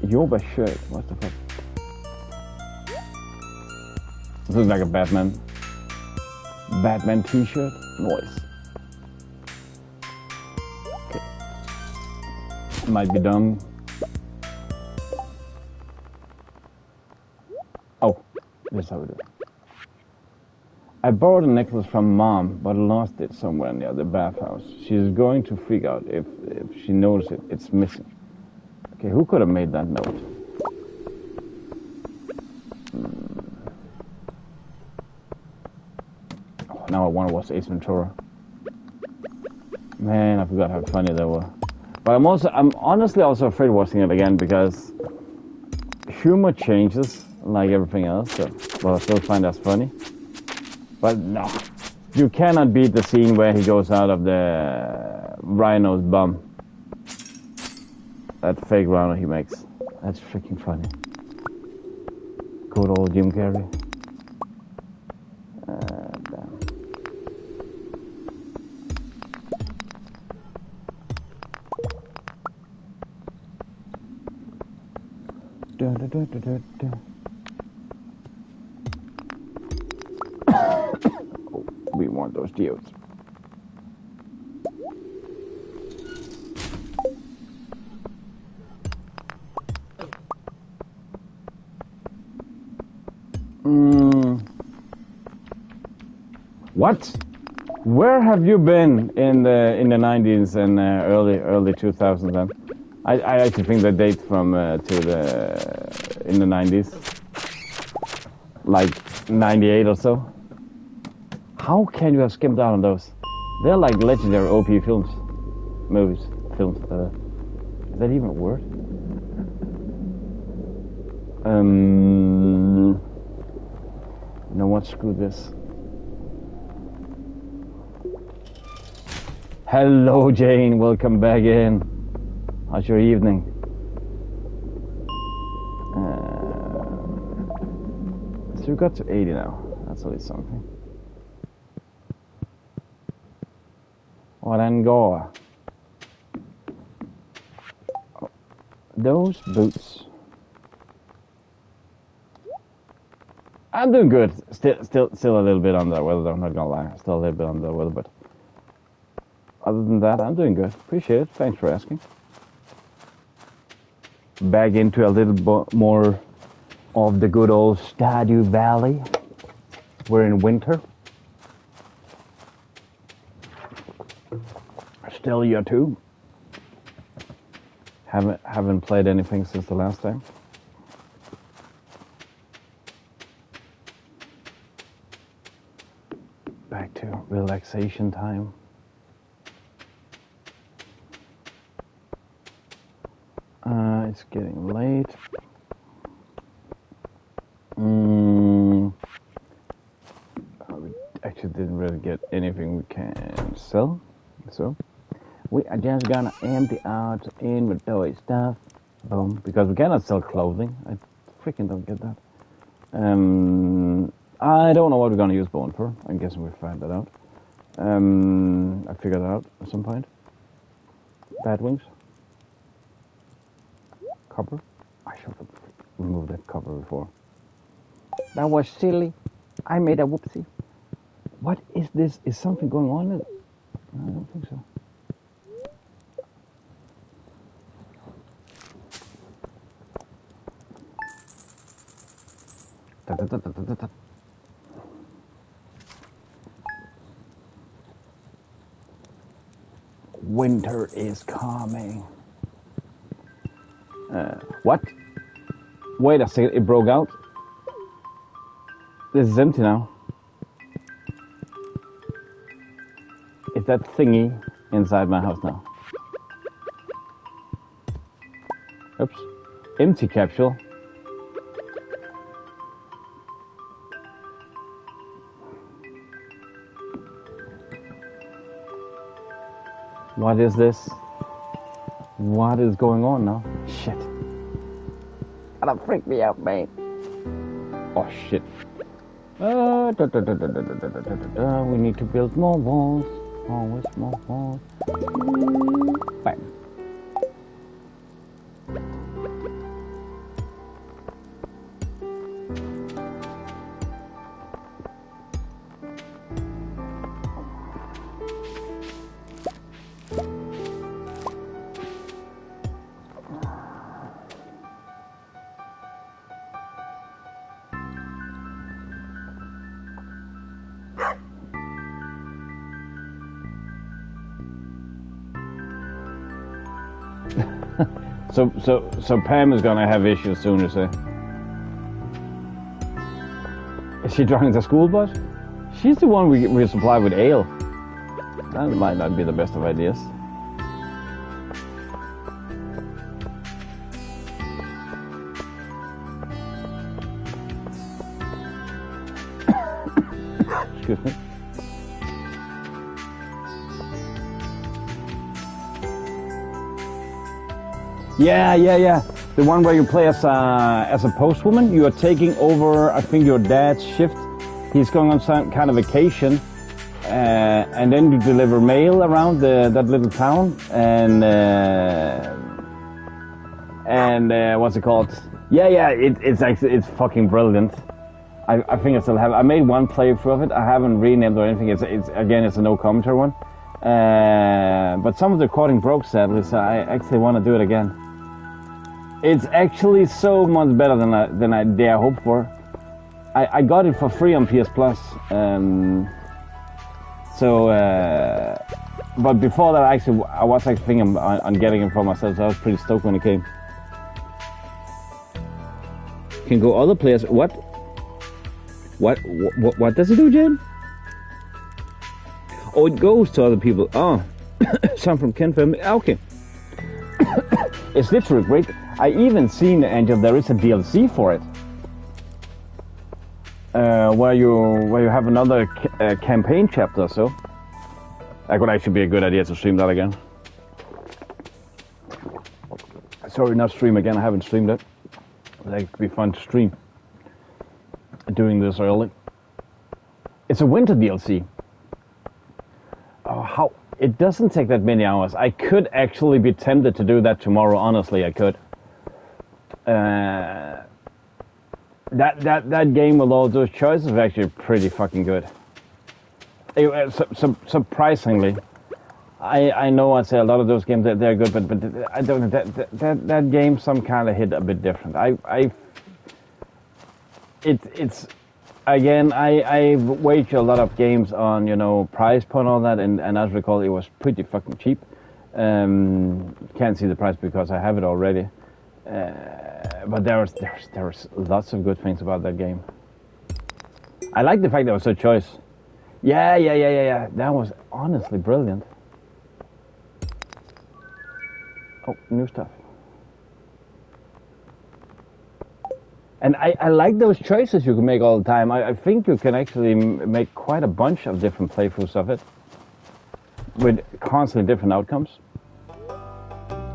Yoba shirt. What the fuck? This looks like a Batman t-shirt. Noise. Okay. Might be done. Oh, this is how we do it. I borrowed a necklace from Mom, but lost it somewhere near the bathhouse. She's going to freak out if she notices it's missing. Okay, who could have made that note? Now I want to watch Ace Ventura. Man, I forgot how funny they were. But I'm honestly also afraid of watching it again because humor changes like everything else. So, well, I still find that funny. But no, you cannot beat the scene where he goes out of the rhino's bum. That fake rhino he makes. That's freaking funny. Good old Jim Carrey. We want those geodes. What? Where have you been in the 90s and early 2000s? Then I actually think the date from in the 90s, like 98 or so. How can you have skimmed out on those? They're like legendary OP films, films. Is that even a word? You know what? Screw this. Hello, Jane. Welcome back in. How's your evening? So we got to 80 now. That's at least something. Och den går. Those boots. I'm doing good. Still a little bit under the weather, though, I'm not gonna lie. Still a little bit under the weather, but other than that, I'm doing good. Appreciate it. Thanks for asking. Back into a little more of the good old Stardew Valley. We're in winter. Still year 2. Haven't played anything since the last time. Back to relaxation time. It's getting late. We actually didn't really get anything we can sell, so we are just gonna empty out inventory stuff. Boom, because we cannot sell clothing. I freaking don't get that. I don't know what we're gonna use bone for. I'm guessing we'll find that out. I figured it out at some point. Bad wings. Copper. I should have removed that copper before. That was silly. I made a whoopsie. What is this? Is something going on? I don't think so. Winter is coming. What? Wait a second, it broke out? This is empty now. Is that thingy inside my house now? Oops. Empty capsule. What is this? What is going on now? Shit. That'll freak me out, man. Oh, shit. We need to build more walls. Always more walls. Bam. So Pam is gonna have issues soon, you say? Is she driving the school bus? She's the one we supply with ale. That might not be the best of ideas. Excuse me. Yeah. The one where you play as a postwoman. You are taking over, I think, your dad's shift. He's going on some kind of vacation, and then you deliver mail around that little town. And what's it called? Yeah. It's fucking brilliant. I think I still have. I made one playthrough of it. I haven't renamed or anything. It's a no commentary one. But some of the recording broke sadly, so I actually want to do it again. It's actually so much better than I dare hope for. I got it for free on PS Plus. But before that, I was actually thinking on getting it for myself. So I was pretty stoked when it came. Can go other players. What does it do, Jen? Oh, it goes to other people. Oh, some from Ken family. Okay. It's literally great. I even seen, Angel, there is a DLC for it. Where you have another campaign chapter or so. That could actually be a good idea to stream that again. Sorry, not stream again. I haven't streamed it. That could be fun to stream. Doing this early. It's a winter DLC. Oh, how? It doesn't take that many hours. I could actually be tempted to do that tomorrow. Honestly, I could. That game with all those choices is actually pretty fucking good. Surprisingly, I know I say a lot of those games they're good, but I don't know that game some kind of hit a bit different. It's again I wage a lot of games on price point and all that, and as I recall it was pretty fucking cheap. Can't see the price because I have it already. But there's lots of good things about that game. I like the fact there was a choice. Yeah. That was honestly brilliant. Oh, new stuff. And I like those choices you can make all the time. I think you can actually make quite a bunch of different playthroughs of it. With constantly different outcomes.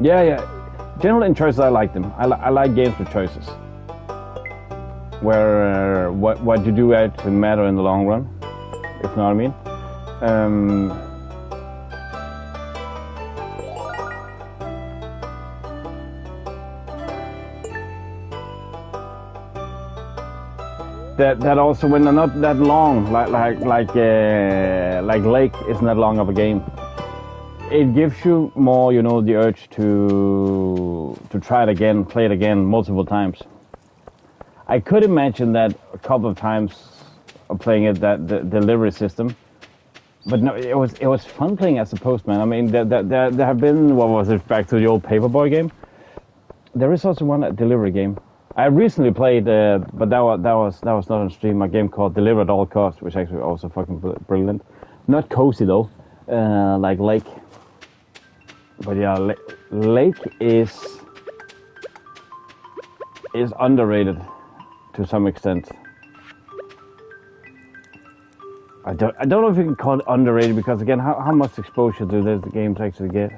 Yeah. Generally in choices I like them. I like games with choices. Where what you do actually matter in the long run. If you know what I mean. That also when they're not that long, like Lake isn't that long of a game. It gives you more, the urge to try it again, play it again multiple times. I could imagine that a couple of times of playing it, the delivery system. But no, it was fun playing as a postman. I mean, there have been, what was it, back to the old Paperboy game? There is also one delivery game. I recently played, but that was not on stream, a game called Deliver at All Costs, which actually also fucking brilliant. Not cozy though, like Lake. But yeah, Lake is underrated to some extent. I don't know if you can call it underrated because again, how much exposure do the games actually get?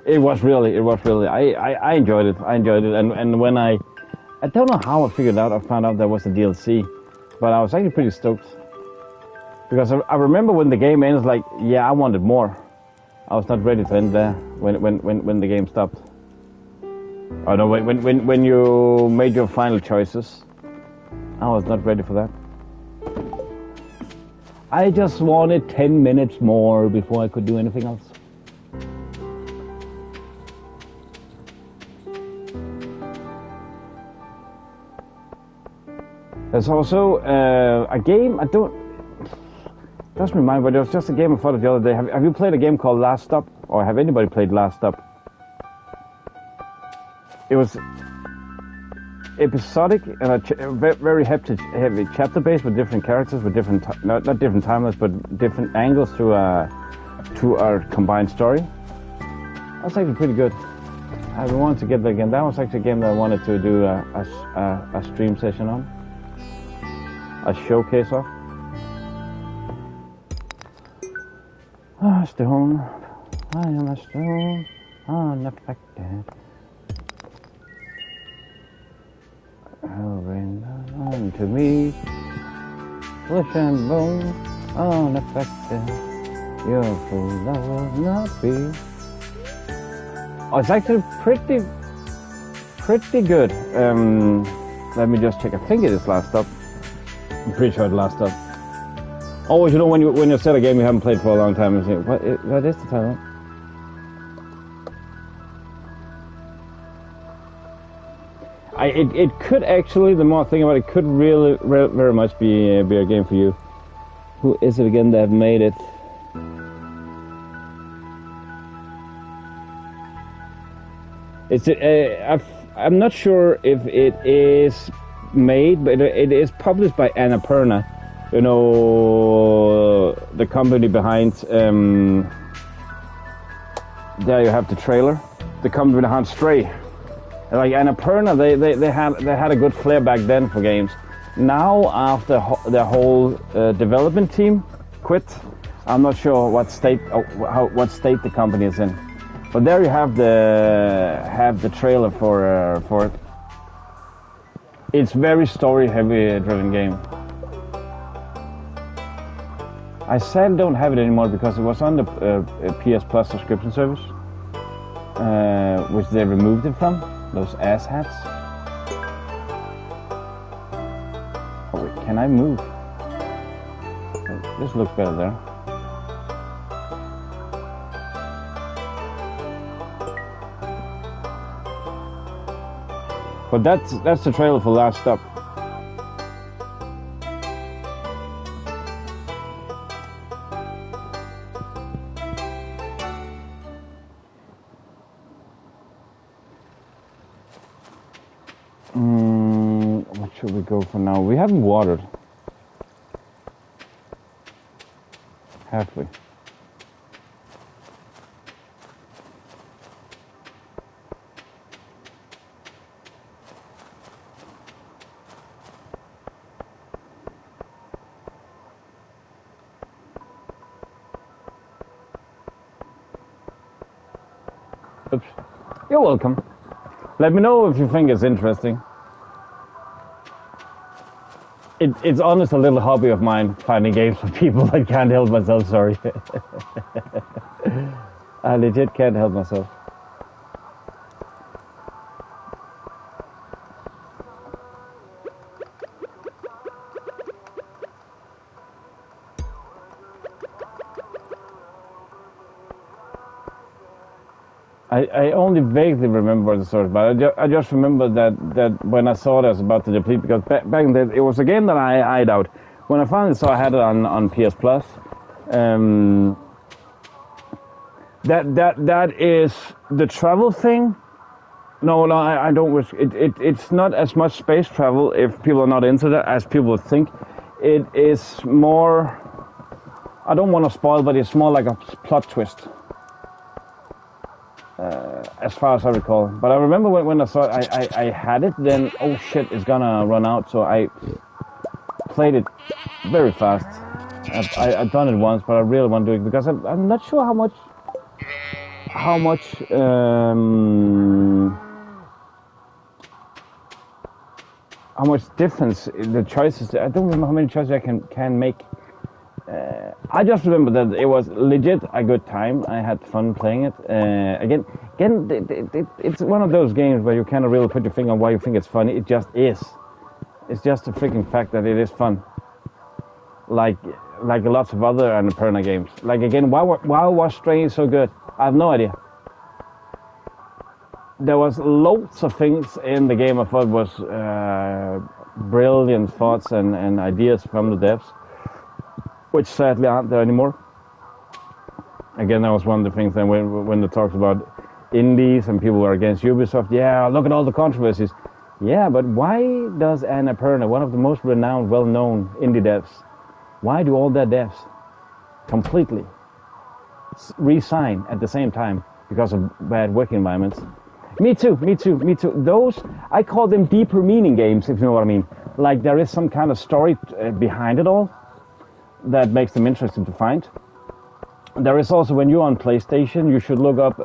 It was really. I enjoyed it. And when I don't know how I found out there was a DLC, but I was actually pretty stoked because I remember when the game ends, like, yeah, I wanted more. I was not ready to end there when the game stopped. Oh no, when you made your final choices, I was not ready for that. I just wanted 10 minutes more before I could do anything else. There's also a game, doesn't remind me, but it was just a game I thought of the other day. Have you played a game called Last Stop? Or have anybody played Last Stop? It was episodic and a very heavy chapter base with different characters, with different not different timelines, but different angles to our combined story. That's actually pretty good. I wanted to get that again. That was actually a game that I wanted to do a stream session on, a showcase of. Stone, I am a stone, unaffected. Rain on to me, flesh and bone, unaffected. Your fool I will not be. Oh, it's actually pretty good. Let me just check. I think it is last up. I'm pretty sure it's last up. Oh, you know when you set a game you haven't played for a long time, you think, what is the title? It could actually, the more I think about it, could really very much be a game for you. Who is it again that made it? I'm not sure if it is made, but it is published by Annapurna. You know, the company behind. There you have the trailer. The company behind Stray. Like Annapurna, they had a good flair back then for games. Now, after their whole development team quit, I'm not sure what state the company is in. But there you have the trailer for it. It's very story-heavy driven game. I sadly don't have it anymore because it was on the PS Plus subscription service, which they removed it from. Those asshats. Oh wait, can I move? This looks better there. But that's the trailer for Last Stop. What should we go for now? We haven't watered. Have we? Oops. You're welcome. Let me know if you think it's interesting. It's honest a little hobby of mine, finding games for people. I can't help myself, sorry. I legit can't help myself. I only vaguely remember the story, but I just remember that when I saw it, I was about to deplete, because back in the day, it was a game that I eyed out. When I finally saw I had it on PS Plus, that is the travel thing. No, I don't wish it's not as much space travel if people are not into that as people would think. It is more, I don't want to spoil, but it's more like a plot twist. As far as I recall, but I remember when I saw it, I had it. Then oh shit, it's gonna run out. So I played it very fast. I've done it once, but I really want to do it because I'm not sure how much difference the choices. I don't remember how many choices I can make. I just remember that it was legit a good time. I had fun playing it. Again, it's one of those games where you cannot really put your finger on why you think it's funny. It just is. It's just a freaking fact that it is fun. Like lots of other Annapurna games. Like again, why was Stray so good? I have no idea. There was loads of things in the game I thought was brilliant thoughts and ideas from the devs, which sadly aren't there anymore. Again, that was one of the things that when they talked about indies and people were against Ubisoft, yeah, look at all the controversies. Yeah, but why does Annapurna, one of the most renowned, well-known indie devs, why do all their devs completely resign at the same time because of bad working environments? Me too. Those, I call them deeper meaning games, if you know what I mean. Like there is some kind of story behind it all that makes them interesting to find. There is also, when you're on PlayStation, you should look up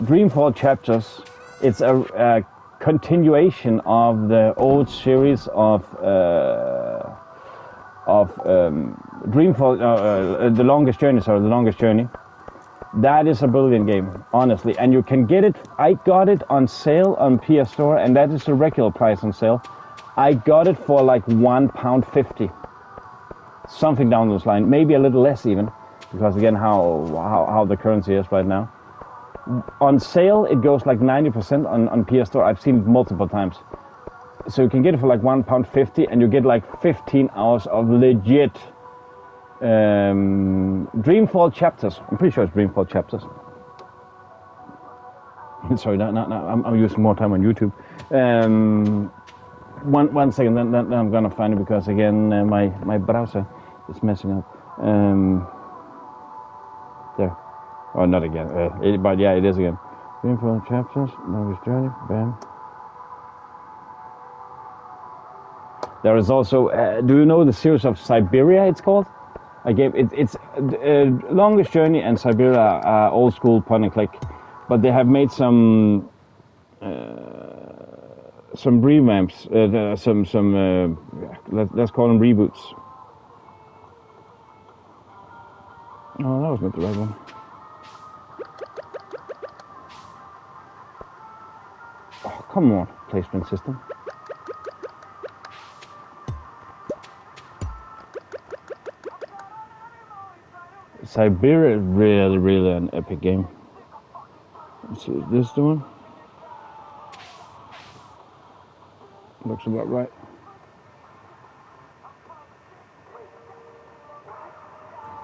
Dreamfall Chapters. It's a continuation of the old series of Dreamfall, The Longest Journey. That is a brilliant game, honestly, and you can get it. I got it on sale on PS Store, and that is the regular price on sale. I got it for like £1.50, something down those lines, maybe a little less even, because again, how the currency is right now. On sale, it goes like 90% on PS Store. I've seen it multiple times. So you can get it for like £1.50, and you get like 15 hours of legit Dreamfall Chapters. I'm pretty sure it's Dreamfall Chapters. Sorry, I'm using more time on YouTube. One second, then I'm gonna find it, because again my browser is messing up. There. Oh, not again. But yeah, it is again. Dreamfall Chapters, Longest Journey, bam. There is also, do you know the series of Siberia, it's called? A game, it's Longest Journey and Siberia are old school point and click, but they have made some revamps, let's call them reboots. Oh, that was not the right one. Oh, come on, placement system. Siberia is really an epic game. Let's see, is this the one? Looks about right.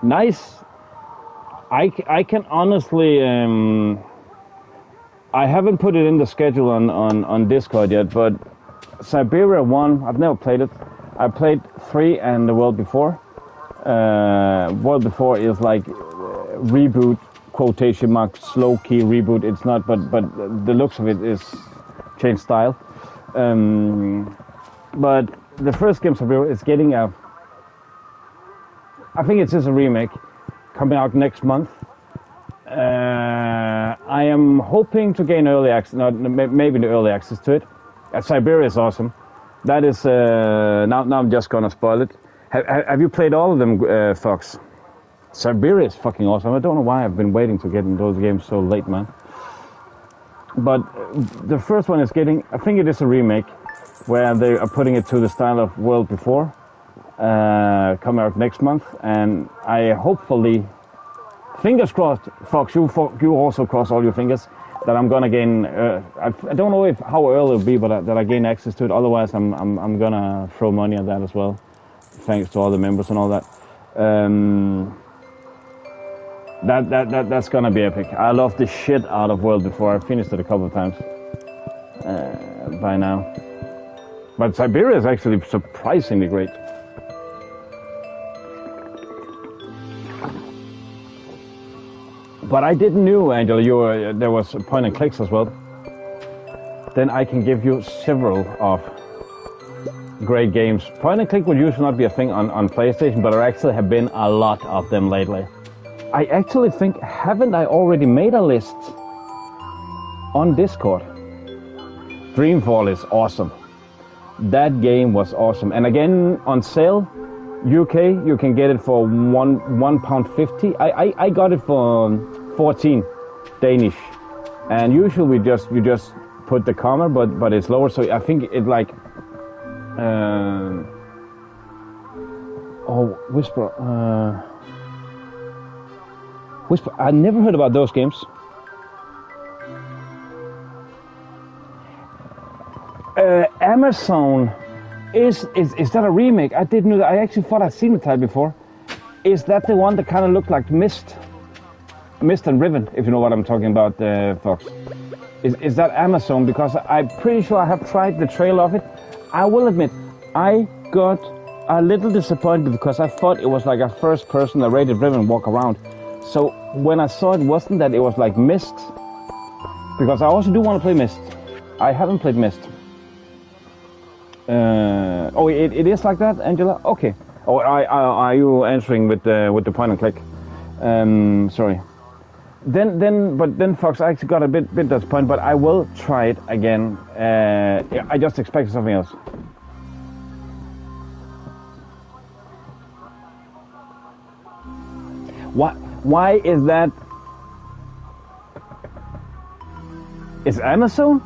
Nice. I can honestly, I haven't put it in the schedule on Discord yet, but Siberia 1, I've never played it. I played 3 and the World Before. World Before is like reboot, quotation mark, slow key reboot. It's not, but the looks of it is changed style. But the first game, Siberia, is getting a, I think it's just a remake, coming out next month. I am hoping to gain early access, maybe the early access to it. Siberia is awesome. That is, now I'm just gonna spoil it. Have you played all of them, Fox? Siberia is fucking awesome. I don't know why I've been waiting to get in those games so late, man. But the first one is getting, I think it is a remake, where they are putting it to the style of World Before, coming out next month, and I hopefully, fingers crossed, Fox, you also cross all your fingers, that I'm gonna gain, I don't know how early it'll be, but that I gain access to it. Otherwise, I'm gonna throw money at that as well. Thanks to all the members and all that. That's gonna be epic. I love the shit out of World Before. I've finished it a couple of times by now. But Siberia is actually surprisingly great. But I didn't know, Angela, there was point and clicks as well. Then I can give you several of great games. Point and click would usually not be a thing on PlayStation, but there actually have been a lot of them lately. I actually think, haven't I already made a list on Discord? Dreamfall is awesome. That game was awesome. And again, on sale, UK, you can get it for £1.50. I got it for 14 Danish. And usually you just put the comma, but it's lower. So I think it like, Whisper. I never heard about those games. Amazon, is that a remake? I didn't know that. I actually thought I'd seen the title before. Is that the one that kind of looked like Mist and Riven, if you know what I'm talking about, Fox? Is that Amazon? Because I'm pretty sure I have tried the trailer of it. I will admit, I got a little disappointed because I thought it was like a first-person narrative-driven walk around. So when I saw it wasn't that, it was like Myst. Because I also do want to play Myst. I haven't played Myst. Oh, it is like that, Angela? Okay. Oh, are you answering with the point and click? Sorry. Then Fox, I actually got a bit disappointed, but I will try it again. I just expected something else. Why is that? Is Amazon?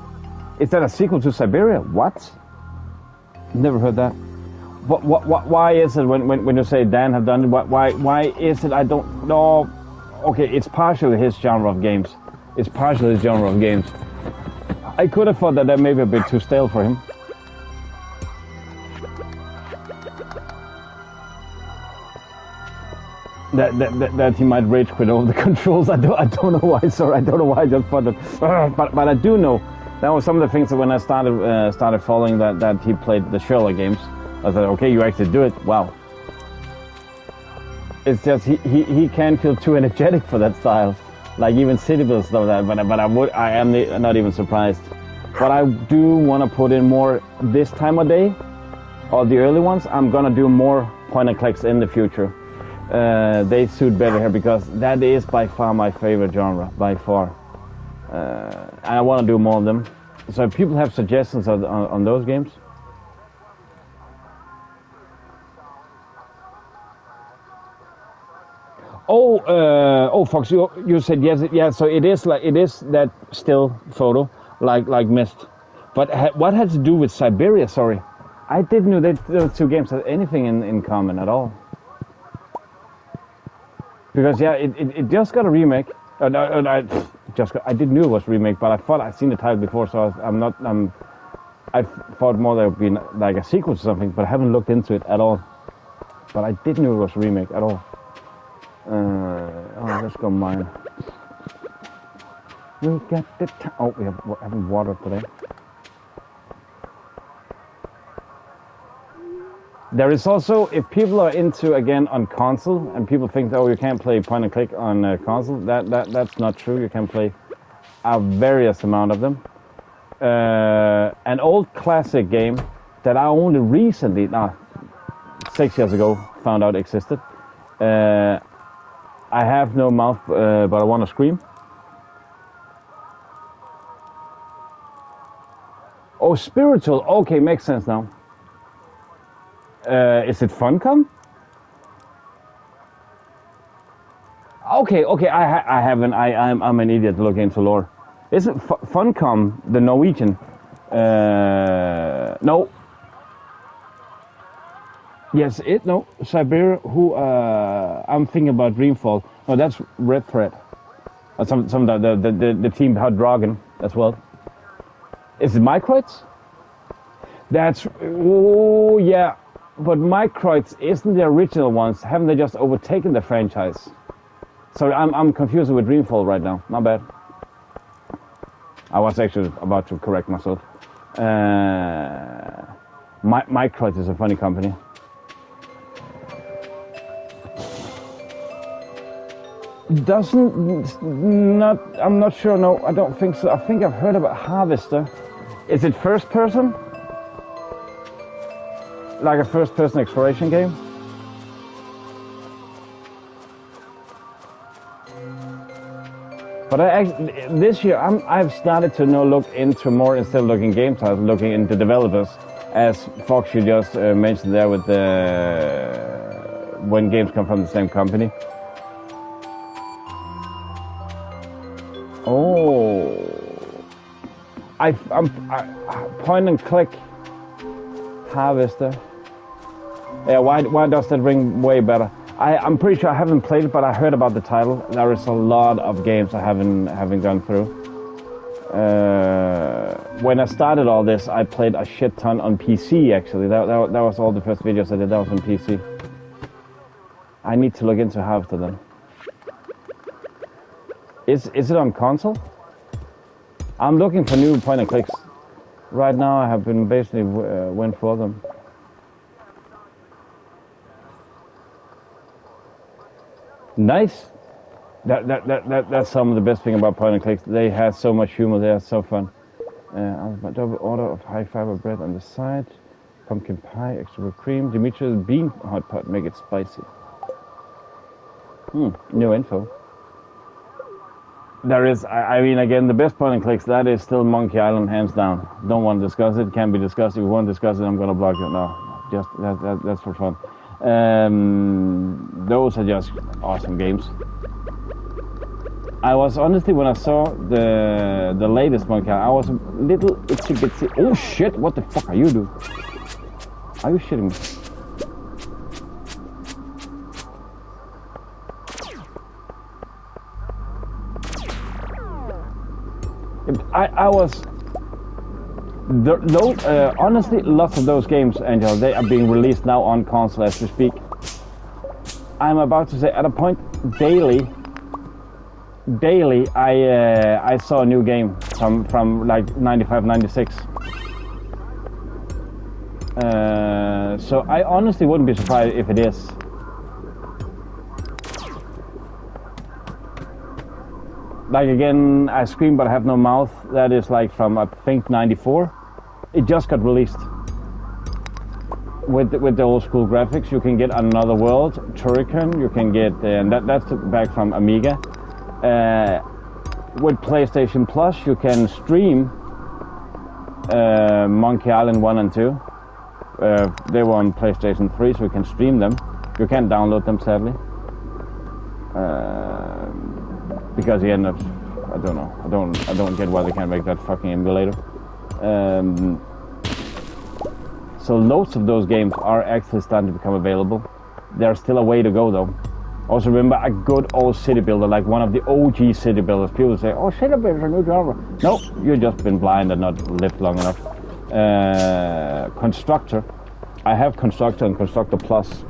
Is that a sequel to Siberia? What? Never heard that. Why is it when you say Dan have done it? Why is it? I don't know. Okay, it's partially his genre of games. It's partially his genre of games. I could have thought that may be a bit too stale for him. That he might rage quit over the controls. I don't know why. Sorry, I don't know why. I just thought that. But I do know that was some of the things that when I started following that he played the Sherlock games. I thought, okay, you actually do it. Wow. It's just he can feel too energetic for that style, like even City Build stuff like that. But I am not even surprised. But I do want to put in more this time of day, or the early ones. I'm gonna do more point and clicks in the future. They suit better here because that is by far my favorite genre, by far. And I want to do more of them. So if people have suggestions on those games. Oh, Fox, you said yes, yeah. So it is that still photo, like Myst. But what had to do with Siberia? Sorry, I didn't know that those two games had anything in common at all. Because yeah, it just got a remake. I didn't know it was a remake, but I thought I'd seen the title before, so I thought more that it would be like a sequel to something, but I haven't looked into it at all. But I didn't know it was a remake at all. Let's go mine. We got the we haven't watered today. There is also, if people are into, again, on console, and people think, oh, you can't play point and click on console, that's not true. You can play a various amount of them. An old classic game that I only recently, 6 years ago, found out existed. I have no mouth, but I want to scream. Oh, spiritual. Okay, makes sense now. Is it Funcom? Okay. I haven't. I'm an idiot looking into lore. Isn't Funcom the Norwegian? No. Yes, no. Siberia. Who? I'm thinking about Dreamfall. No, that's Red Thread. Some the team behind Dragon as well. Is it Microids? That's. Oh yeah. But Microids isn't the original ones. Haven't they just overtaken the franchise? Sorry, I'm confused with Dreamfall right now. My bad. I was actually about to correct myself. Microids is a funny company. I'm not sure. No, I don't think so. I think I've heard about Harvester. Is it first person? Like a first-person exploration game? But this year I've started to look into more, instead of looking games, I was looking into developers, as Fox you just mentioned there with when games come from the same company. Oh, I'm point and click Harvester. Yeah, why does that ring way better? I'm pretty sure I haven't played it, but I heard about the title. There is a lot of games I haven't gone through. When I started all this, I played a shit ton on PC. Actually, that was all the first videos I did. That was on PC. I need to look into Harvester then. Is it on console? I'm looking for new point and clicks. Right now I have been basically went for them. Nice. That's some of the best thing about point and clicks. They have so much humor. They are so fun. A double order of high fiber bread on the side. Pumpkin pie, extra whipped cream. Dimitri's bean hot pot, make it spicy. New info. There is, I mean, again, the best point and clicks, that is still Monkey Island, hands down. Don't want to discuss it, can be discussed. If you want to discuss it, I'm going to block it. No, just, that's for fun. Those are just awesome games. I was, honestly, when I saw the latest Monkey Island, I was a little itsy bitsy. Oh shit, what the fuck are you doing? Are you shitting me? I was... honestly, lots of those games, Angel, they are being released now on console as we speak. I'm about to say, at a point, daily, I saw a new game from like 95, 96. So I honestly wouldn't be surprised if it is. Like again, I scream but I have no mouth. That is like from I think 94. It just got released. With the old school graphics, you can get Another World, Turrican. You can get and that's back from Amiga. With PlayStation Plus, you can stream Monkey Island 1 and 2. They were on PlayStation 3, so you can stream them. You can't download them, sadly. Because the end of, I don't know, I don't get why they can't make that fucking emulator. So loads of those games are actually starting to become available. There's still a way to go though. Also remember a good old city builder, like one of the OG city builders. People say, oh, city builders are new genre. No, you've just been blind and not lived long enough. Constructor. I have Constructor and Constructor Plus.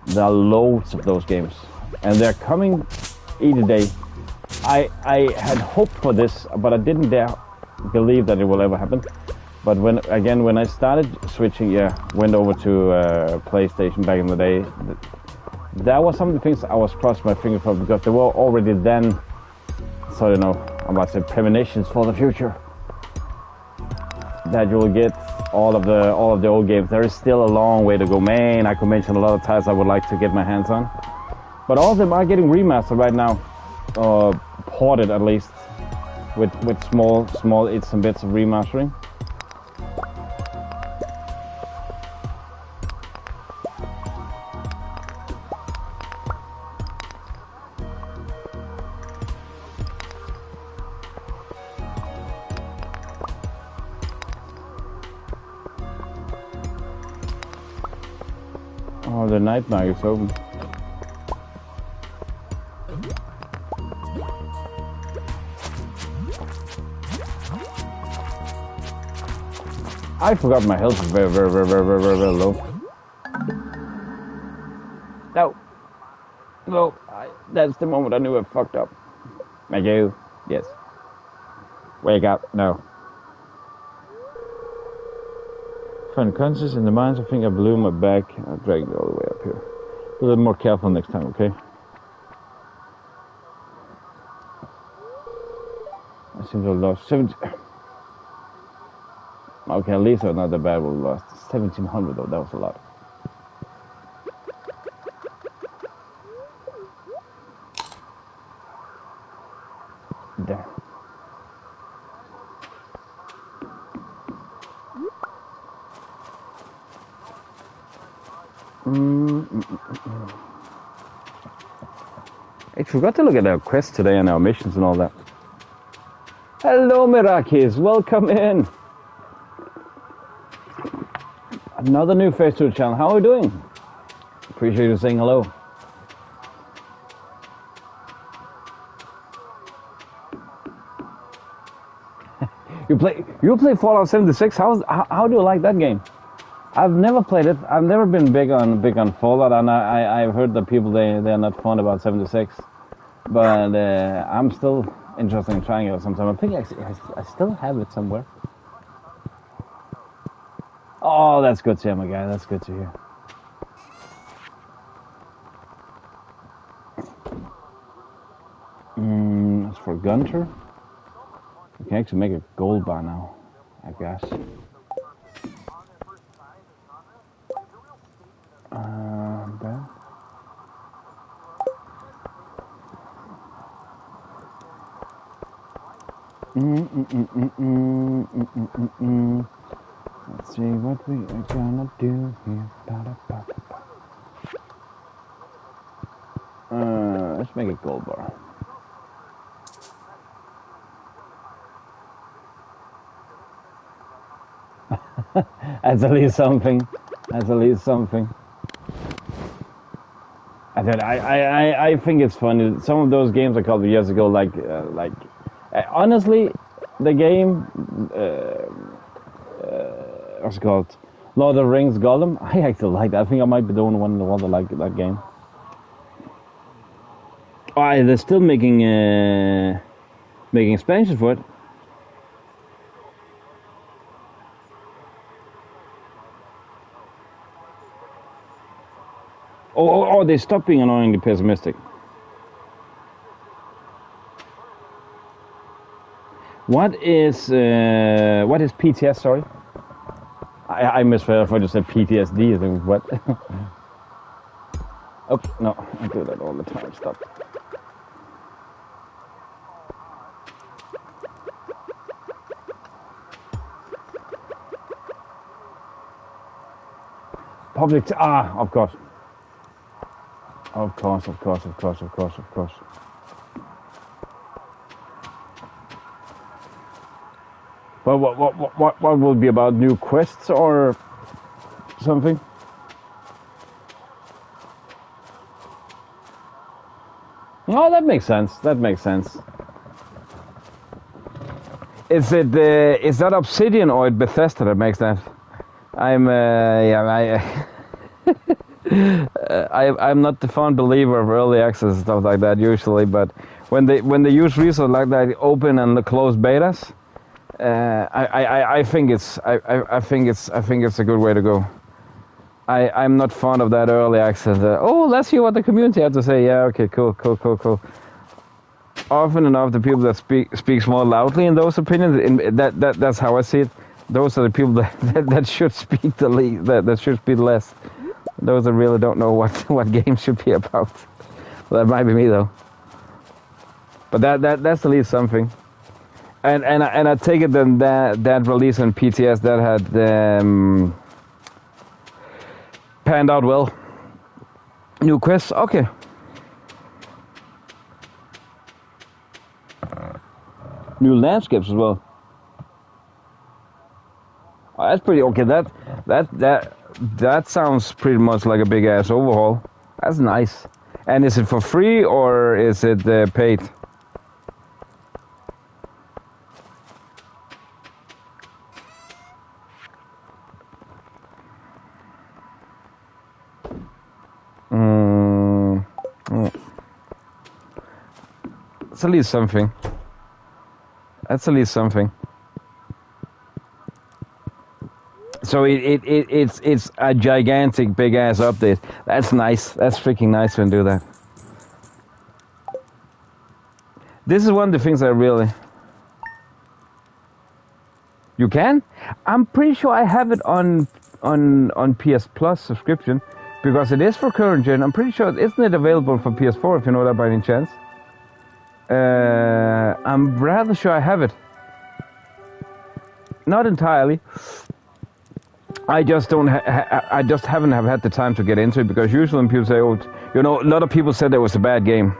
There are loads of those games. And they're coming either day. I had hoped for this, but I didn't dare believe that it will ever happen. But when I started switching, went over to PlayStation back in the day, that was some of the things I was crossing my fingers for, because there were already then, so you know, I'm about to say premonitions for the future. That you will get all of the old games. There is still a long way to go. Man, I could mention a lot of titles I would like to get my hands on. But all of them are getting remastered right now, or ported at least, with small bits and bits of remastering. Oh, the night market is open. I forgot my health is very low. No, that's the moment I knew I fucked up. I do, yes. Wake up, no. Find conscious in the mines. I think I blew my back. I dragged it all the way up here. Be a little more careful next time, okay? I seem to have lost 70. Okay, at least it's not that bad. We lost 1,700 though. That was a lot. There. I forgot to look at our quests today and our missions and all that. Hello, Mirakis. Welcome in. Another new face to the channel. How are we doing? Appreciate you saying hello. You play Fallout 76. How do you like that game? I've never played it. I've never been big on Fallout, and I've heard that people they're not fond about 76. But I'm still interesting triangle sometime. I think I still have it somewhere. Oh, that's good to hear, my guy. That's good to hear. As for Gunter, we can actually make a gold bar now, I guess. There. Let's see what we are gonna do here. Let's make a gold bar. That's at least something. That's at least something. I think it's funny. Some of those games I called years ago, honestly, the game, what's it called? Lord of the Rings Gollum. I actually like that. I think I might be the only one in the world that like that game. Oh, they're still making expansions for it. Oh, they stopped being annoyingly pessimistic. What is PTS? Sorry, I misheard. I just said PTSD. I think what? Oops, no, I do that all the time. Stop. Public. Of course. Of course. But what will be about new quests or something? Oh, that makes sense. That makes sense. Is that Obsidian or Bethesda that makes that? I'm not the fond believer of early access and stuff like that usually, but when they use resources like that, open and the closed betas, I think it's a good way to go. I'm not fond of that early access. Let's hear what the community has to say. Yeah, okay, cool. Often enough, the people that speaks more loudly in those opinions, that's how I see it. Those are the people that should speak the least, that should speak less. Those that really don't know what games should be about. Well, that might be me though. But that's at least something. And I take it then that release on PTS that had panned out well. New quests, okay. New landscapes as well. Oh, that's pretty okay. That sounds pretty much like a big ass overhaul. That's nice. And is it for free or is it paid? It's at least something. That's at least something. So it's a gigantic big ass update. That's nice. That's freaking nice when do that. This is one of the things I really. You can? I'm pretty sure I have it on PS Plus subscription because it is for current gen. I'm pretty sure isn't it available for PS4 if you know that by any chance. I'm rather sure I have it. Not entirely. I just don't. I just haven't have had the time to get into it because usually when people say, "Oh, you know," a lot of people said it was a bad game.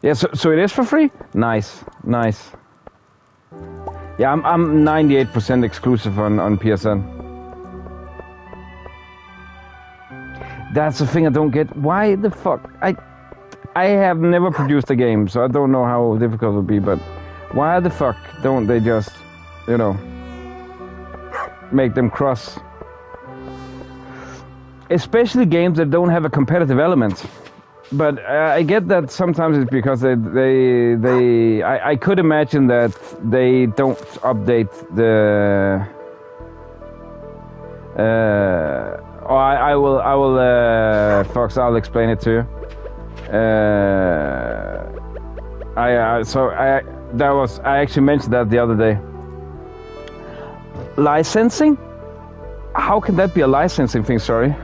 Yeah, so it is for free. Nice. Yeah, I'm 98% exclusive on PSN. That's the thing I don't get. Why the fuck? I have never produced a game, so I don't know how difficult it would be. But why the fuck don't they just, make them cross? Especially games that don't have a competitive element. But I get that sometimes it's because I could imagine that they don't update the. Or I will Fox. I'll explain it to you. I actually mentioned that the other day. Licensing? How can that be a licensing thing? Sorry.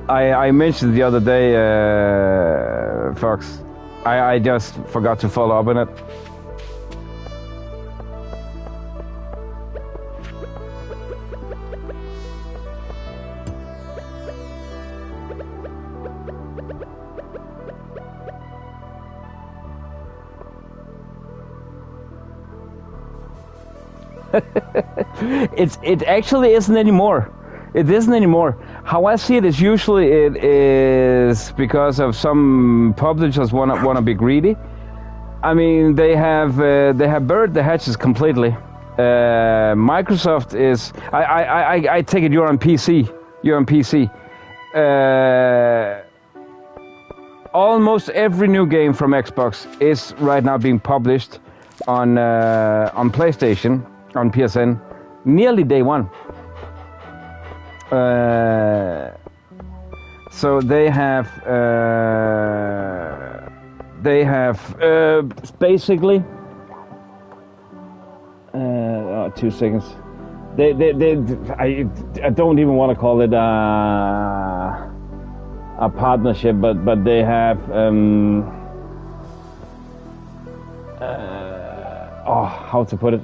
I mentioned the other day, Fox. I just forgot to follow up on it. It actually isn't anymore. It isn't anymore. How I see it is usually it is because of some publishers wanna be greedy. I mean they have buried the hatches completely. Microsoft is I take it you're on PC. You're on PC. Almost every new game from Xbox is right now being published on PlayStation, on PSN, nearly day one. So they have basically 2 seconds. I don't even want to call it a partnership, but they have how to put it.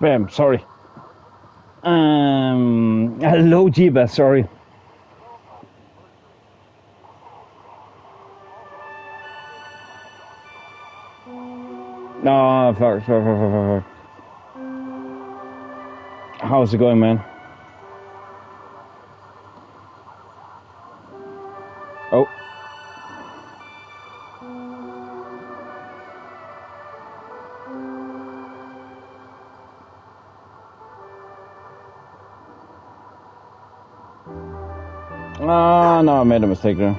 Bam, sorry. Hello, Jiba, sorry. No, fuck. How's it going, man? Oh. No, I made a mistake there.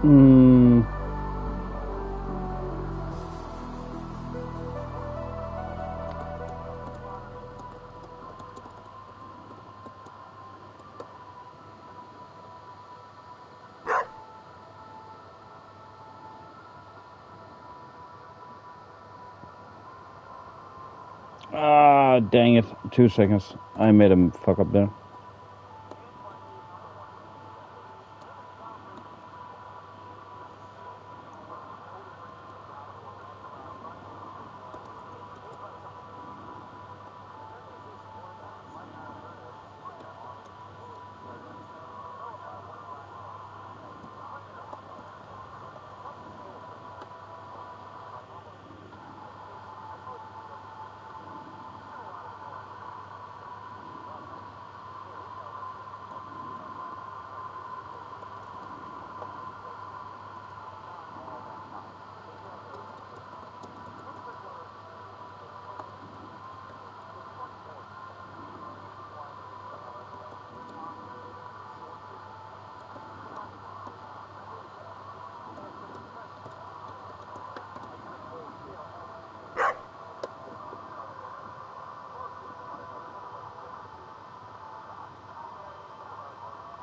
Hmm. Ah, dang it. 2 seconds. I made him fuck up there.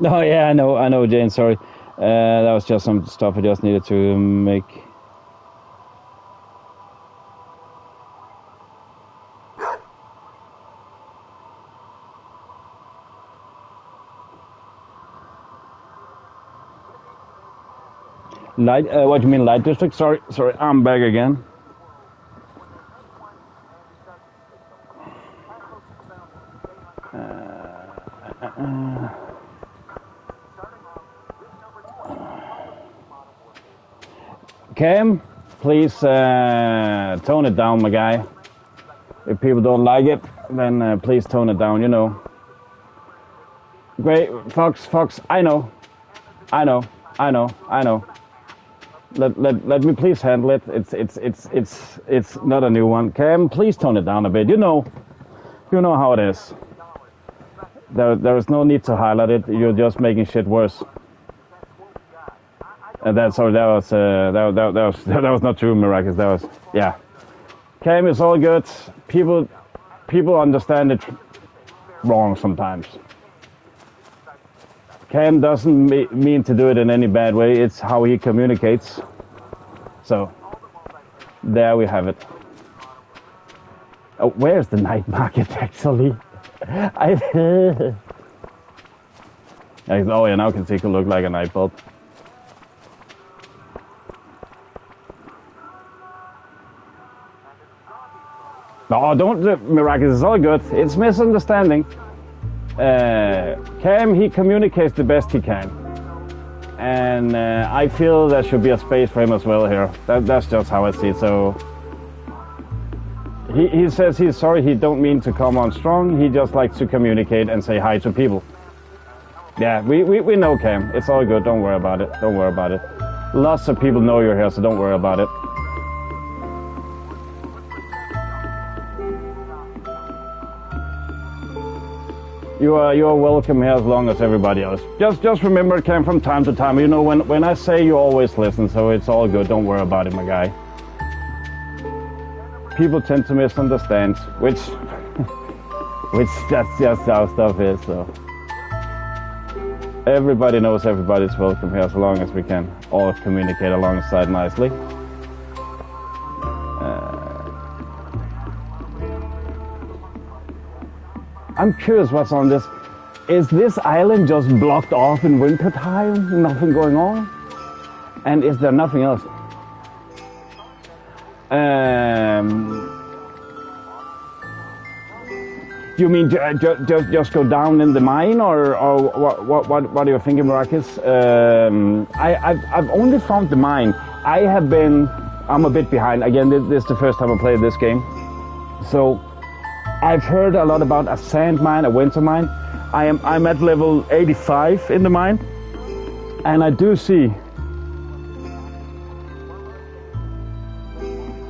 Oh yeah, I know, Jane. Sorry, that was just some stuff I just needed to make. Light? What do you mean, light district? Sorry, I'm back again. Cam, please tone it down, my guy. If people don't like it, then please tone it down, you know. Great, Fox, I know. Let me please handle it. It's not a new one. Cam, please tone it down a bit. You know how it is. There is no need to highlight it. You're just making shit worse. And that was not true, Miraculous. That was, yeah. Cam, it's all good. People understand it wrong sometimes. Cam doesn't mean to do it in any bad way. It's how he communicates. So, there we have it. Oh, where's the night market actually? Oh yeah, now can take a look like a night bulb. No, don't, Miraculous, it's all good. It's misunderstanding. Cam, he communicates the best he can. And I feel there should be a space for him as well here. That's just how I see it. So he says he's sorry, he don't mean to come on strong. He just likes to communicate and say hi to people. Yeah, we know, Cam. It's all good. Don't worry about it. Don't worry about it. Lots of people know you're here, so don't worry about it. You are welcome here as long as everybody else. Just remember, Cam, from time to time. You know, when I say, you always listen, so it's all good. Don't worry about it, my guy. People tend to misunderstand, which that's just how stuff is. So everybody knows everybody's welcome here as long as we can all communicate alongside nicely. I'm curious what's on this. Is this island just blocked off in winter time? Nothing going on? And is there nothing else? You mean just go down in the mine, or what are you thinking, Miraculous? I've only found the mine. I'm a bit behind. Again, this is the first time I played this game. So I've heard a lot about a sand mine, a winter mine. I'm at level 85 in the mine, and I do see.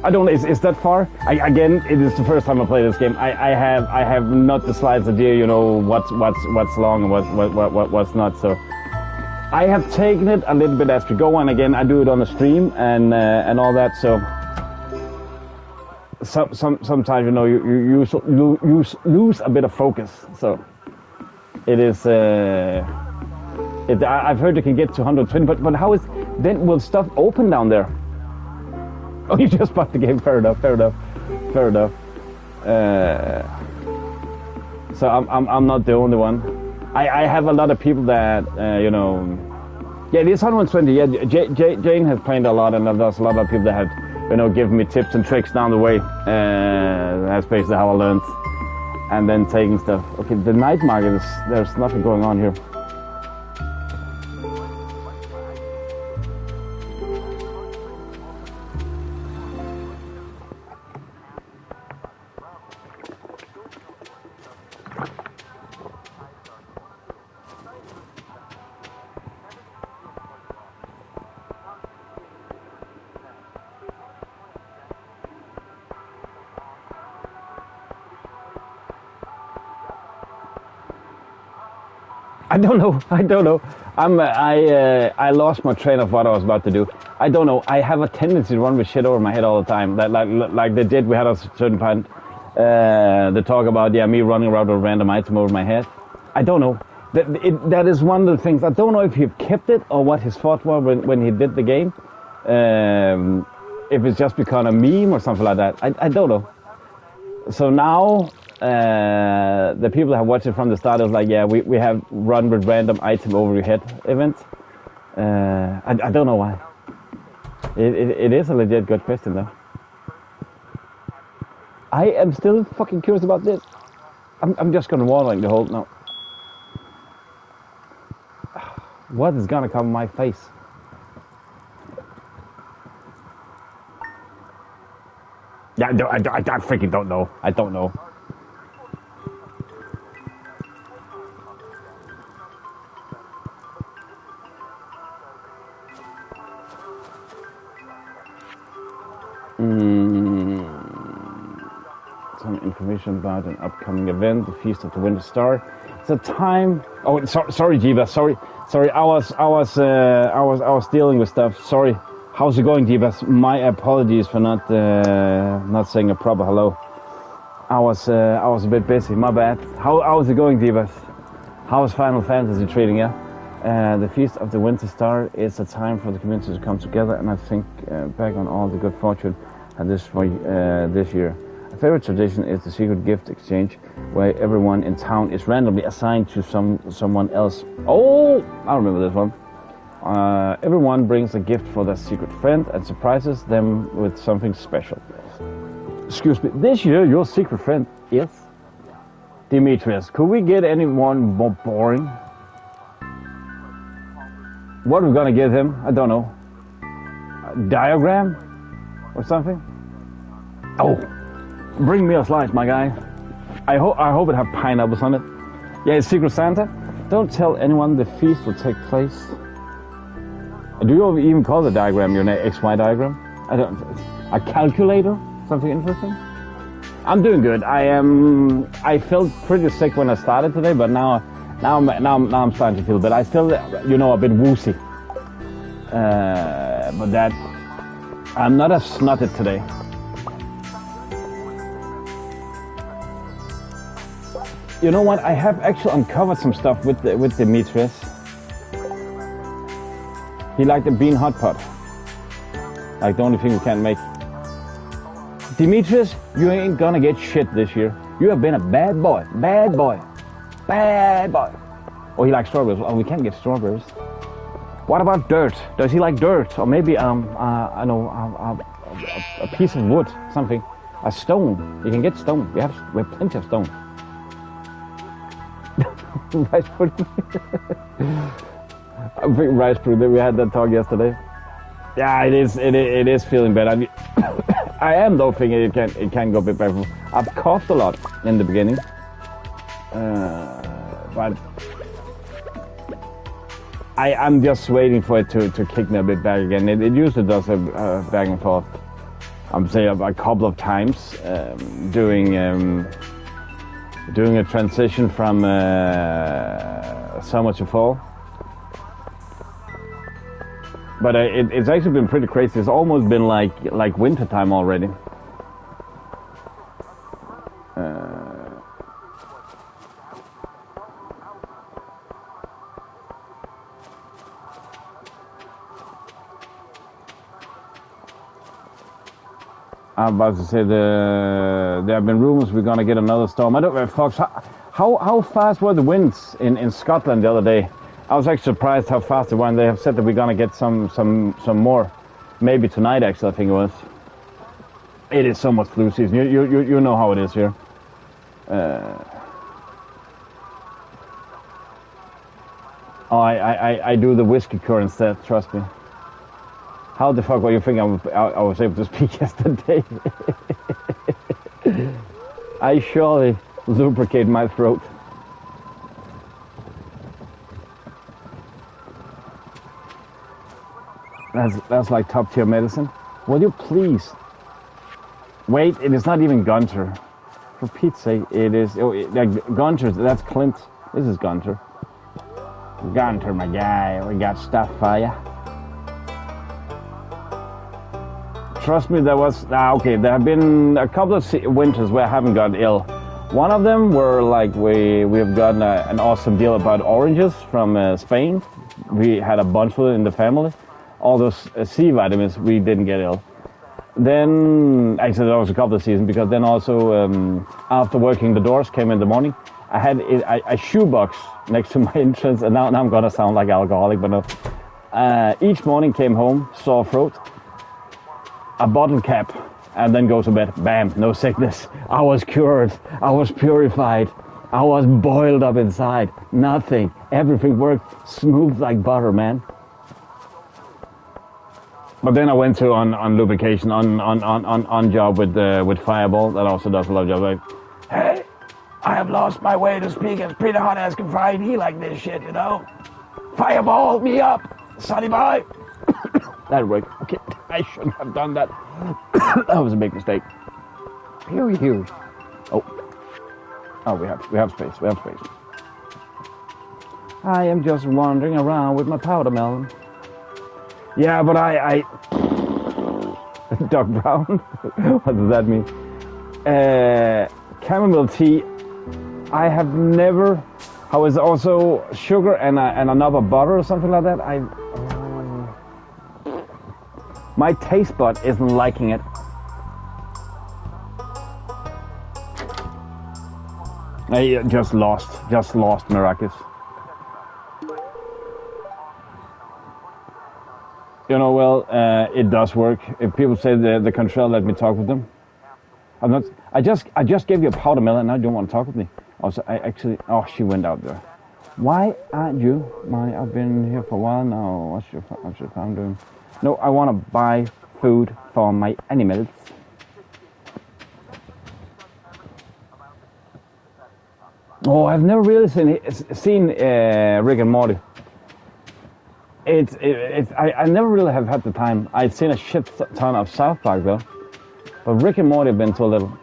I don't know. Is that far? Again, it is the first time I play this game. I have not the slightest idea. You know what's long and what's not. So I have taken it a little bit as we go, and again I do it on the stream and all that. So sometimes, you know, you lose a bit of focus. So it is. I've heard you can get to 120, but how is then? Will stuff open down there? Oh, you just bought the game. Fair enough. So I'm not the only one. I have a lot of people that you know. Yeah, it is 120. Yeah, Jane has played a lot, and there's a lot of people that have, you know, given me tips and tricks down the way. That's basically how I learned. And then taking stuff. Okay, the night market is, there's nothing going on here. I don't know. I lost my train of what I was about to do. I don't know. I have a tendency to run with shit over my head all the time. That like they did. We had a certain point. They talk about me running around with a random item over my head. I don't know. That is one of the things. I don't know if he kept it or what his thought was when he did the game. If it's just become a meme or something like that. I don't know. So now. The people that have watched it from the start is like, yeah, we have run with random item over your head event. I don't know why. It is a legit good question though. I am still fucking curious about this. I'm just gonna watering the whole no. What is gonna come on my face? Yeah, I freaking don't know. I don't know. Some information about an upcoming event, the Feast of the Winter Star. It's a time. Oh, sorry, Jiva. Sorry. I was dealing with stuff. Sorry. How's it going, Jiva? My apologies for not saying a proper hello. I was a bit busy. My bad. How's it going, Jiva? How's Final Fantasy treating you? The Feast of the Winter Star is a time for the community to come together, and I think back on all the good fortune and this year. A favorite tradition is the secret gift exchange, where everyone in town is randomly assigned to someone else. Oh, I remember this one. Everyone brings a gift for their secret friend and surprises them with something special. Excuse me, this year your secret friend is Demetrius. Could we get anyone more boring? What are we gonna give him? I don't know. A diagram or something? Oh, bring me a slice, my guy. I hope it have pineapples on it. Yeah, it's Secret Santa. Don't tell anyone the feast will take place. Do you even call the diagram your XY diagram? I don't. A calculator? Something interesting? I'm doing good. I felt pretty sick when I started today, but now I'm starting to feel better. I still, a bit woozy. But that I'm not as snotted today. You know what? I have actually uncovered some stuff with Demetrius. He liked the bean hot pot. Like the only thing we can't make. Demetrius, you ain't gonna get shit this year. You have been a bad boy. Bad boy. Bad boy. Oh, he likes strawberries. Oh, we can't get strawberries. What about dirt? Does he like dirt? Or maybe a piece of wood, something. A stone. You can get stone. We have plenty of stone. Rice pudding. I think rice pudding. We had that talk yesterday. Yeah, it is feeling better. I am though thinking it can go a bit better. I've coughed a lot in the beginning, but I'm just waiting for it to kick me a bit back again. It usually does a back and forth. I'm saying a couple of times doing a transition from summer to fall. But it's actually been pretty crazy. It's almost been like winter time already. I'm about to say there have been rumors we're gonna get another storm. I don't know, Fox. How fast were the winds in Scotland the other day? I was actually surprised how fast they were. And they have said that we're gonna get some more, maybe tonight. Actually, I think it was. It is so much flu season. You know how it is here. I do the whiskey cure instead. Trust me. How the fuck were you thinking I was able to speak yesterday? I surely lubricate my throat. That's like top tier medicine. Will you please wait? It is not even Gunter. For Pete's sake, it is. Like Gunter, that's Clint. This is Gunter. Gunter, my guy. We got stuff for you. Trust me, there was okay. There have been a couple of winters where I haven't gotten ill. One of them were like we have gotten an awesome deal about oranges from Spain. We had a bunch of it in the family. All those C vitamins, we didn't get ill. Then actually there was a couple of seasons because then also after working the doors came in the morning. I had a shoebox next to my entrance, and now I'm gonna sound like an alcoholic, but no. Each morning came home, sore throat. A bottle cap, and then go to bed. Bam, no sickness. I was cured. I was purified. I was boiled up inside. Nothing. Everything worked smooth like butter, man. But then I went to on lubrication on job with Fireball. That also does a lot of jobs. Like, hey, I have lost my way to speak as pretty hot as can find. He like this shit, you know. Fireball me up, sonny boy. That worked. Okay, I shouldn't have done that. That was a big mistake. Here. Oh, we have space. We have space. I am just wandering around with my powder melon. Yeah, but I Doc Brown. What does that mean? Chamomile tea. I have never. How is also sugar and another butter or something like that? My taste bud isn't liking it. I just lost Maracas. You know, well, it does work. If people say the control, let me talk with them. I'm not. I just gave you a powder melon. Now you don't want to talk with me. Also, oh, she went out there. Why aren't you? I've been here for a while now. What's your farm doing? No, I want to buy food for my animals. Oh, I've never really seen Rick and Morty. I never really have had the time. I've seen a shit ton of South Park though, but Rick and Morty have been too little.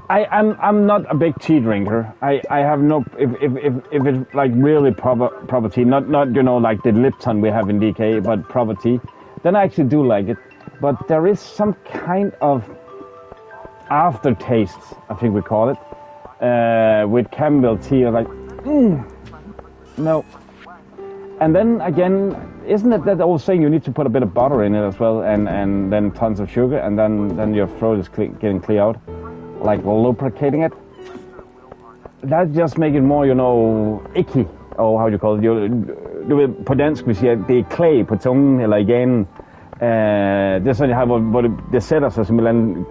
I'm not a big tea drinker. I have no if it's like really proper tea, not you know like the Lipton we have in DK, but proper tea, then I actually do like it. But there is some kind of aftertaste, I think we call it, with chamomile tea. Like, no. And then again, isn't it that old saying you need to put a bit of butter in it as well, and then tons of sugar, and then your throat is getting clear out, like lubricating it? That just make it more, you know, icky, or how do you call it? Du ved, på dansk, vi siger, det er klæ på tungen, eller igen, det er sådan, jeg har, hvor det sætter sig som en eller anden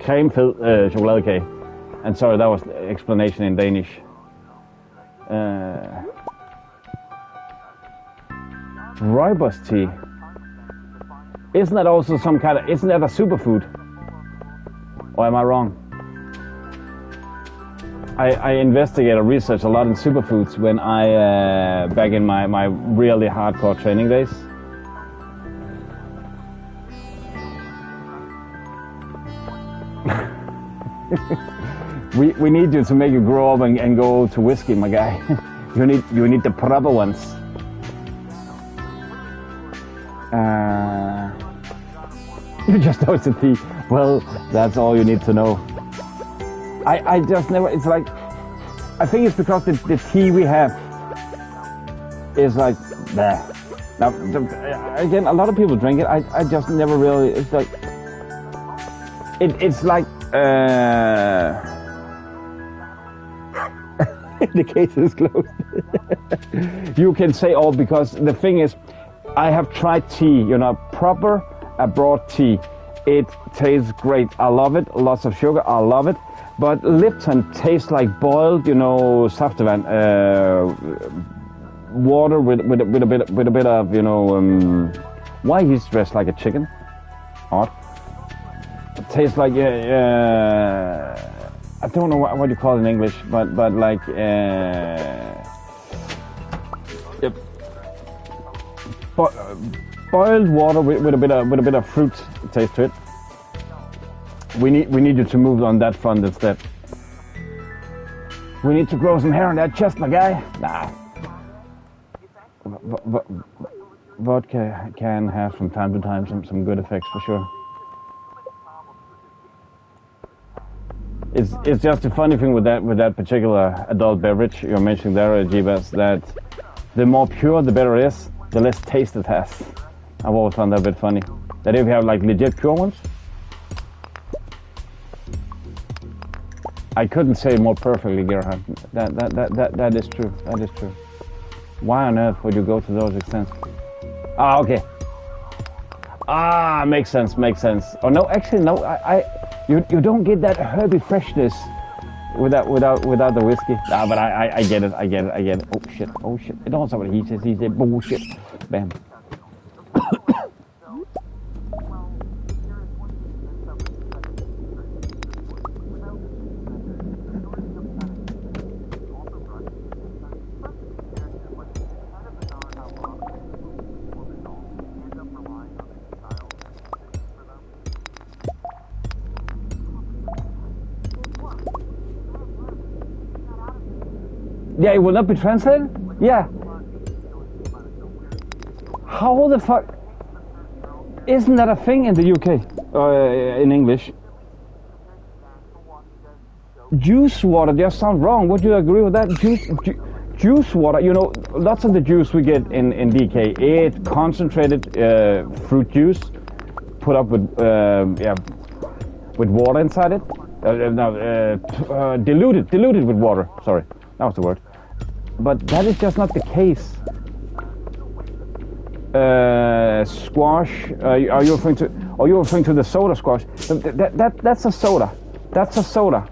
cremefed chokoladekage. And sorry, that was explanation in Danish. Rooibos tea. Isn't that also some kind of, isn't that a superfood? Or am I wrong? I investigate or research a lot in superfoods when I, back in my really hardcore training days. We need you to make it grow up and go to whiskey, my guy. you need the proper ones. You just know it's a tea. Well, that's all you need to know. I just never. It's like, I think it's because the tea we have is like, bleh. Now, again, a lot of people drink it. I just never really. It's like, it's like. The case is closed. You can say all, because the thing is, I have tried tea, proper abroad tea. It tastes great. I love it. Lots of sugar. I love it. But Lipton tastes like boiled, saftavan, water with a bit of, why he's dressed like a chicken? Odd. It tastes like I don't know what you call it in English, but like boiled water with a bit of fruit taste to it. We need you to move on that front instead. We need to grow some hair on that chest, my guy. Nah. Vodka can have from time to time some good effects for sure. It's just a funny thing with that particular adult beverage you're mentioning there, Jeebas, that the more pure the better it is, the less taste it has. I've always found that a bit funny. That if you have like legit pure ones, I couldn't say it more perfectly, Gerhard. That is true. That is true. Why on earth would you go to those extents? Ah, okay. Ah, makes sense. Oh no, actually no. You don't get that herby freshness without the whiskey. Ah, but I get it. Oh shit. It also what he says. He said bullshit. Bam. Yeah, it will not be translated? Yeah. How the fuck? Isn't that a thing in the UK? In English? Juice water just sounds wrong. Would you agree with that? Juice water, lots of the juice we get in DK, it's concentrated fruit juice, put up with water inside it. Diluted with water. Sorry, that was the word. But that is just not the case. Squash. Are you referring to? Are you referring to the soda squash? That's a soda. That's a soda.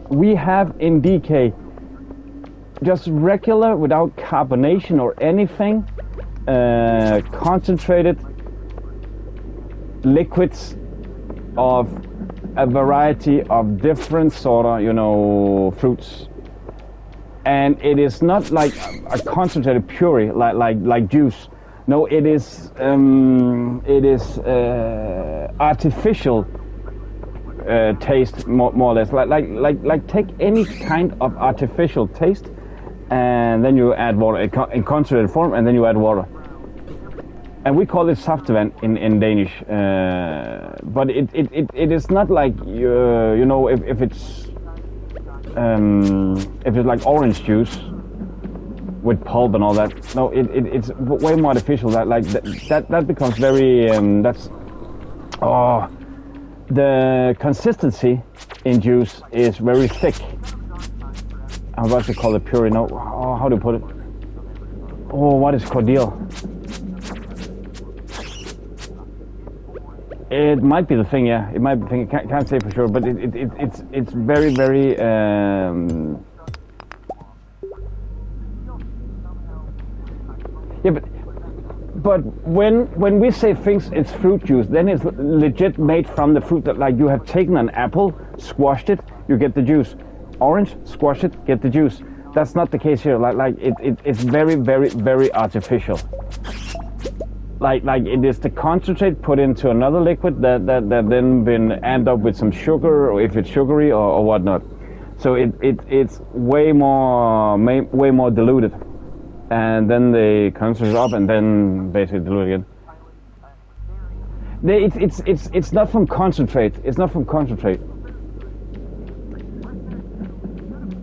We have in DK just regular, without carbonation or anything, concentrated liquids of a variety of different sort of, fruits. And it is not like a concentrated puree, like juice. No, it is artificial taste, more or less. Like take any kind of artificial taste, and then you add water in concentrated form, and then you add water. And we call it saftavan in Danish. But it is not like if it's like orange juice with pulp and all that. No, it's way more artificial. That becomes very the consistency in juice is very thick. I'm about to call it puree. No, how do you put it? Oh, what is cordial? It might be the thing, yeah. It might be the thing. Can't say for sure, but it's very, very. Yeah, but when we say things, it's fruit juice, then it's legit made from the fruit. That like you have taken an apple, squashed it, you get the juice. Orange, squash it, get the juice. That's not the case here. Like it's very, very, very artificial. Like it is the concentrate put into another liquid that then been end up with some sugar, or if it's sugary or whatnot. So it's way more diluted, and then they concentrate up and then basically dilute again. It's not from concentrate. It's not from concentrate.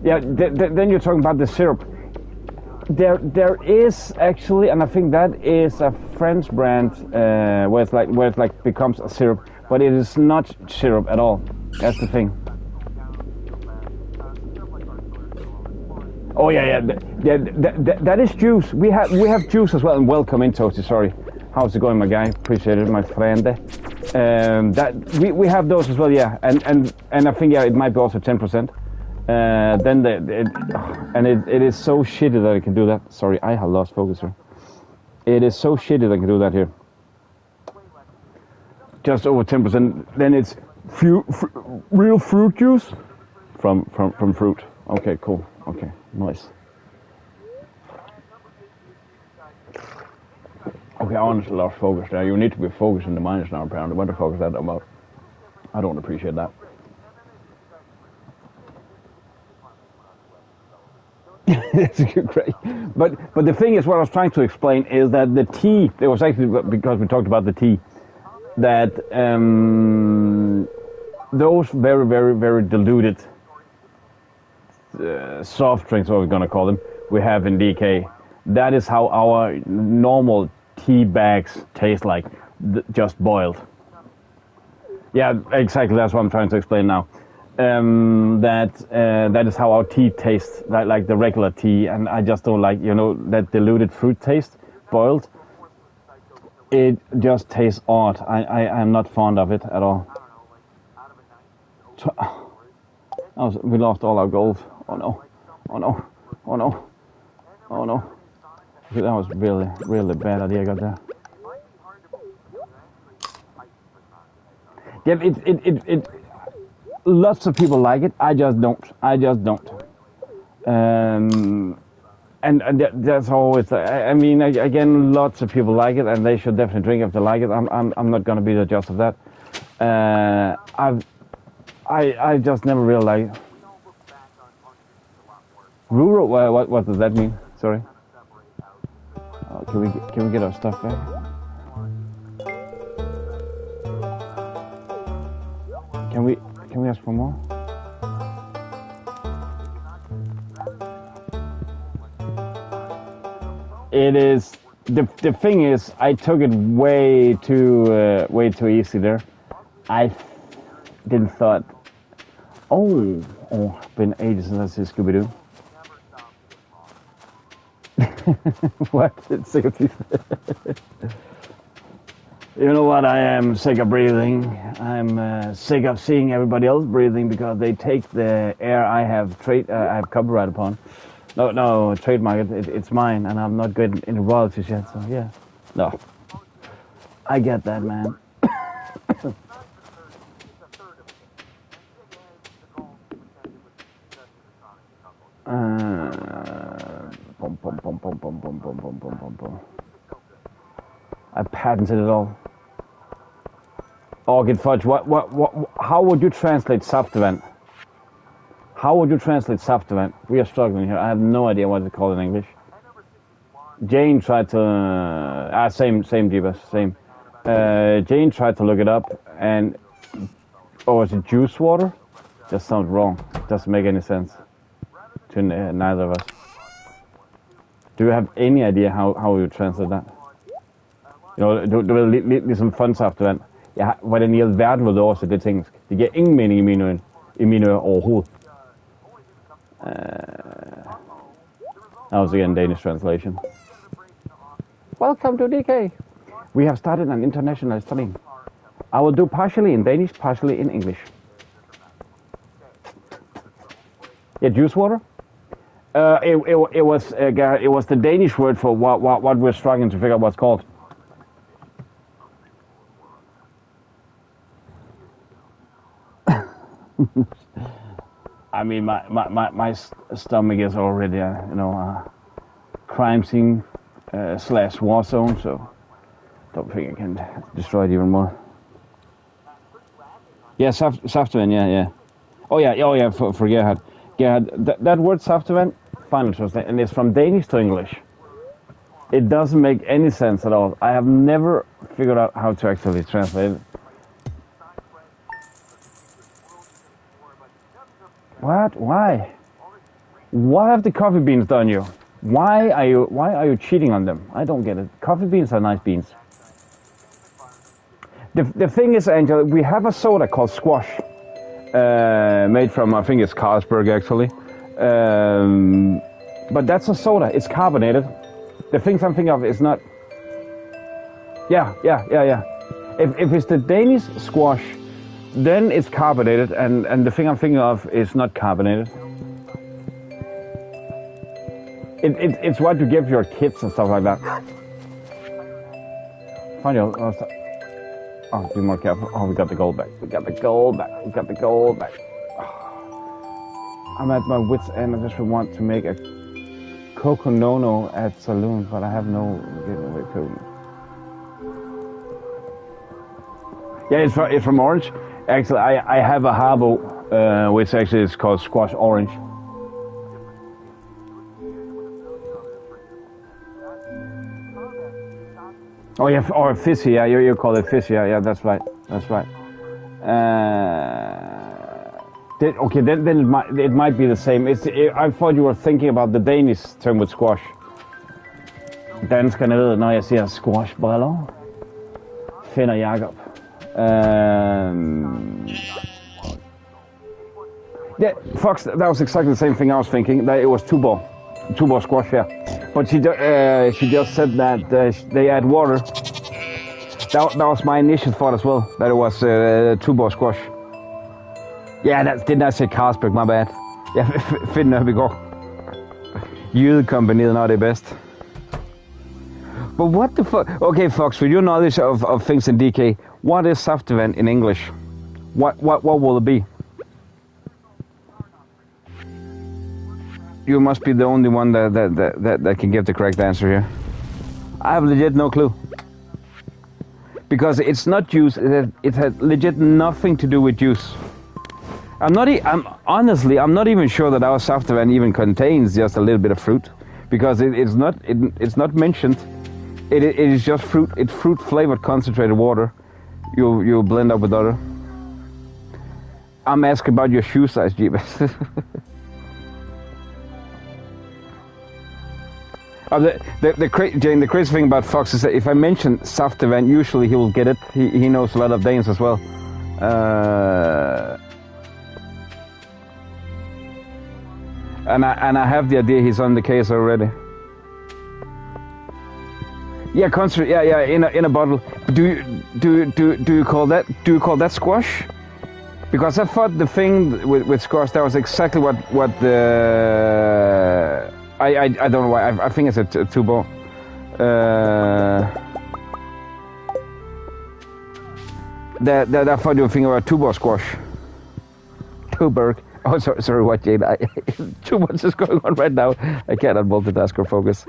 Yeah, then you're talking about the syrup. There is actually, and I think that is a French brand where it's like becomes a syrup, but it is not syrup at all. That's the thing. Oh yeah. That is juice. We have juice as well. And welcome in, Toasty. Sorry, how's it going, my guy? Appreciate it, my friend. That we have those as well. Yeah, and I think it might be also 10%. Then it is so shitty that I can do that. Sorry, I have lost focus here. It is so shitty that I can do that here. Just over 10%. Then it's real fruit juice from fruit. Okay, cool. Okay, nice. Okay, I honestly lost focus there. You need to be focused in the minus now, apparently. What the fuck is that about? I don't appreciate that. It's great, but the thing is, what I was trying to explain is that the tea. It was actually because we talked about the tea, that those very diluted soft drinks, what we're gonna call them, we have in DK. That is how our normal tea bags taste like, just boiled. Yeah, exactly. That's what I'm trying to explain now. That is how our tea tastes, like the regular tea, and I just don't like, that diluted fruit taste, boiled. It just tastes odd. I'm not fond of it at all. We lost all our gold. Oh no. That was really bad idea I got there. Yeah, it lots of people like it. I just don't. And that's always. I mean, again, lots of people like it, and they should definitely drink if they like it. I'm not going to be the judge of that. I just never really like. Rural. What does that mean? Sorry. Can we get our stuff back? Can we ask for more? It is the thing is, I took it way too easy there. I didn't thought. Oh, been ages since I see Scooby-Doo. What? It's sick of teeth. You know what? I am sick of breathing. I'm sick of seeing everybody else breathing because they take the air I have copyright upon. No, trademark it. It's mine, and I'm not good in the royalties yet. So yeah, no, I get that, man. I patented it all. Orchid fudge. What? How would you translate soft event? How would you translate soft event? We are struggling here. I have no idea what it's called in English. Jane tried to. Same, Jeebus, same. Jane tried to look it up, and is it juice water? Just sounds wrong. Doesn't make any sense to neither of us. Do you have any idea how you translate that? Du vil ligesom fondsaftevand. Hvordan i alverden vil du oversætte det til engelsk? Det giver ingen mening i mine ører overhovedet. That was again Danish translation. Welcome to DK. We have started an international study. I will do partially in Danish, partially in English. Yeah, juice water. It was the Danish word for what we're struggling to figure out what's called. I mean, my stomach is already a crime scene / war zone, so don't think I can destroy it even more. Yeah, Saftoin, yeah. Oh yeah, for Gerhard. Yeah, that word Saftevan, final translation, and it's from Danish to English. It doesn't make any sense at all. I have never figured out how to actually translate it. What? Why? What have the coffee beans done you? Why are you cheating on them? I don't get it. Coffee beans are nice beans. The thing is, Angela, we have a soda called Squash, made from, I think it's Carlsberg actually. But that's a soda. It's carbonated. The thing I'm thinking of is not. Yeah. If it's the Danish Squash, then it's carbonated, and the thing I'm thinking of is not carbonated. It's what you give your kids and stuff like that. Find your. Oh, be more careful. Oh, we got the gold back. We got the gold back. Oh. I'm at my wit's end. I just want to make a Coco Nono at saloon, but I have no giveaway code. Yeah, it's from Orange. Actually, I have a Harbo, which actually is called Squash Orange. Oh yeah, or fizzy. Yeah, you call it fizzy. Yeah, that's right. Okay, then it might be the same. I thought you were thinking about the Danish term with squash. Danskerne ved, når jeg siger squashbriller, finder Jakob. Yeah, Fox, that was exactly the same thing I was thinking. That it was two-ball squash, yeah. But she just said that they add water. That was my initial thought as well, that it was two-ball squash. Yeah, didn't I say Carlsberg, my bad. Yeah, Finn Nørbegaard. Jydekompaniet not the best. But what the fuck? Okay, Fox, with your knowledge of things in DK, what is Saftevan in English? What will it be? You must be the only one that can give the correct answer here. I have legit no clue. Because it's not juice, it has legit nothing to do with juice. I'm not even sure that our Saftevan even contains just a little bit of fruit, because it's not mentioned. It is just fruit. It's fruit flavored concentrated water. You blend up with other. I'm asking about your shoe size, Jeebus. Jane, the crazy thing about Fox is that if I mention Saftevan, usually he will get it. He knows a lot of Danes as well. And I have the idea he's on the case already. Yeah, yeah, in a bottle. Do you call that squash? Because I thought the thing with squash, that was exactly what the I don't know why. I think it's a two-ball. That I thought you were thinking about two-ball squash. Tuberg. Oh, sorry, what, Jade? Too much is going on right now. I cannot multitask or focus.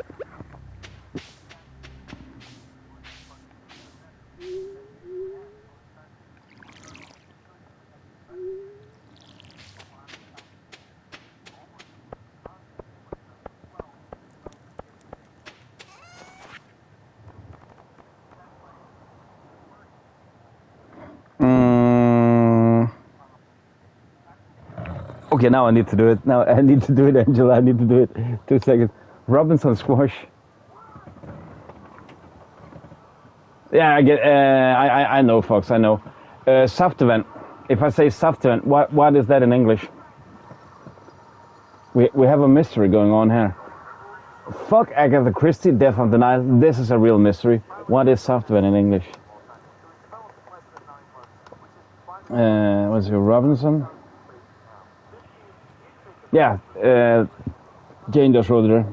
Okay, now I need to do it. Now I need to do it, Angela. I need to do it. 2 seconds. Robinson squash. Yeah, I get. I know, Fox. I know. Saftevan. If I say Saftevan, what is that in English? We have a mystery going on here. Fuck Agatha Christie, Death of the Nile. This is a real mystery. What is Saftevan in English? What's your Robinson? Yeah, Jane just wrote it there.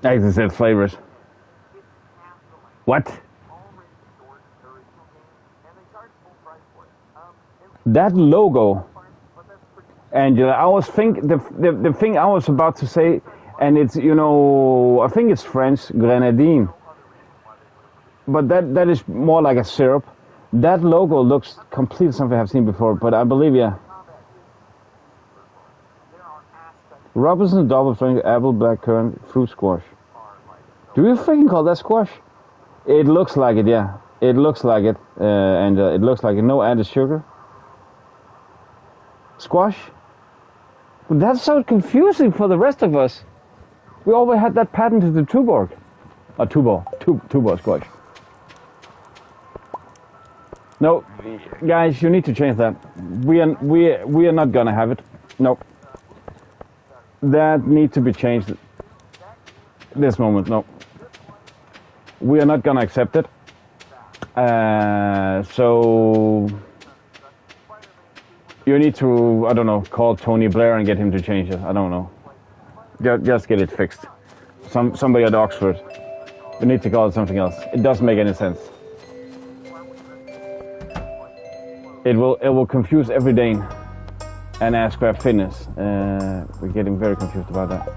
I said flavors. What? That logo, Angela, I was the thing I was about to say, and it's, you know, I think it's French grenadine, but that is more like a syrup. That logo looks completely something I've seen before, but I believe, yeah. Robinson double drink apple blackcurrant fruit squash. Do you freaking call that squash? It looks like it, yeah. It looks like it, and it looks like it. No added sugar. Squash? But that's so confusing for the rest of us. We always had that patented to Tuborg. Or Tuborg squash. No, guys, you need to change that. We are not gonna have it. No. That needs to be changed. This moment, no. We are not gonna accept it. So you need to, I don't know, call Tony Blair and get him to change it. I don't know. Just get it fixed. Somebody at Oxford. We need to call it something else. It doesn't make any sense. It will confuse every Dane and ask where Finn is. We're getting very confused about that.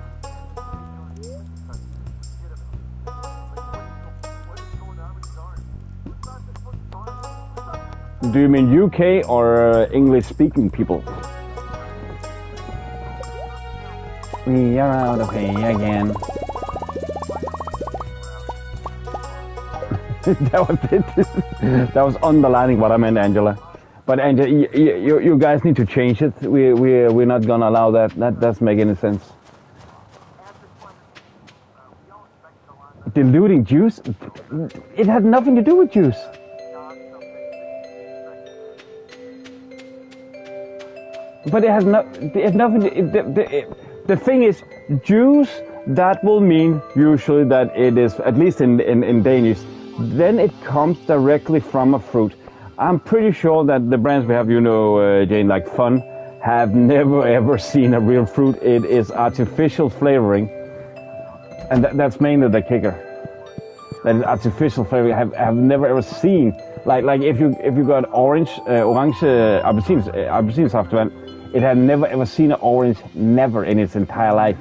Do you mean UK or English-speaking people? We are out of here again. That was it. That was underlining what I meant, Angela. But Angela, you guys need to change it. We're not gonna allow that. That doesn't make any sense. Diluting juice? It had nothing to do with juice. But it has nothing. The thing is, juice. That will mean usually that it is, at least in Danish, then it comes directly from a fruit. I'm pretty sure that the brands we have, you know, Jane, like Fun, have never ever seen a real fruit. It is artificial flavoring, and that's mainly the kicker. That is artificial flavoring. I have never ever seen like if you got orange appelsinsaft, it had never ever seen an orange, never in its entire life.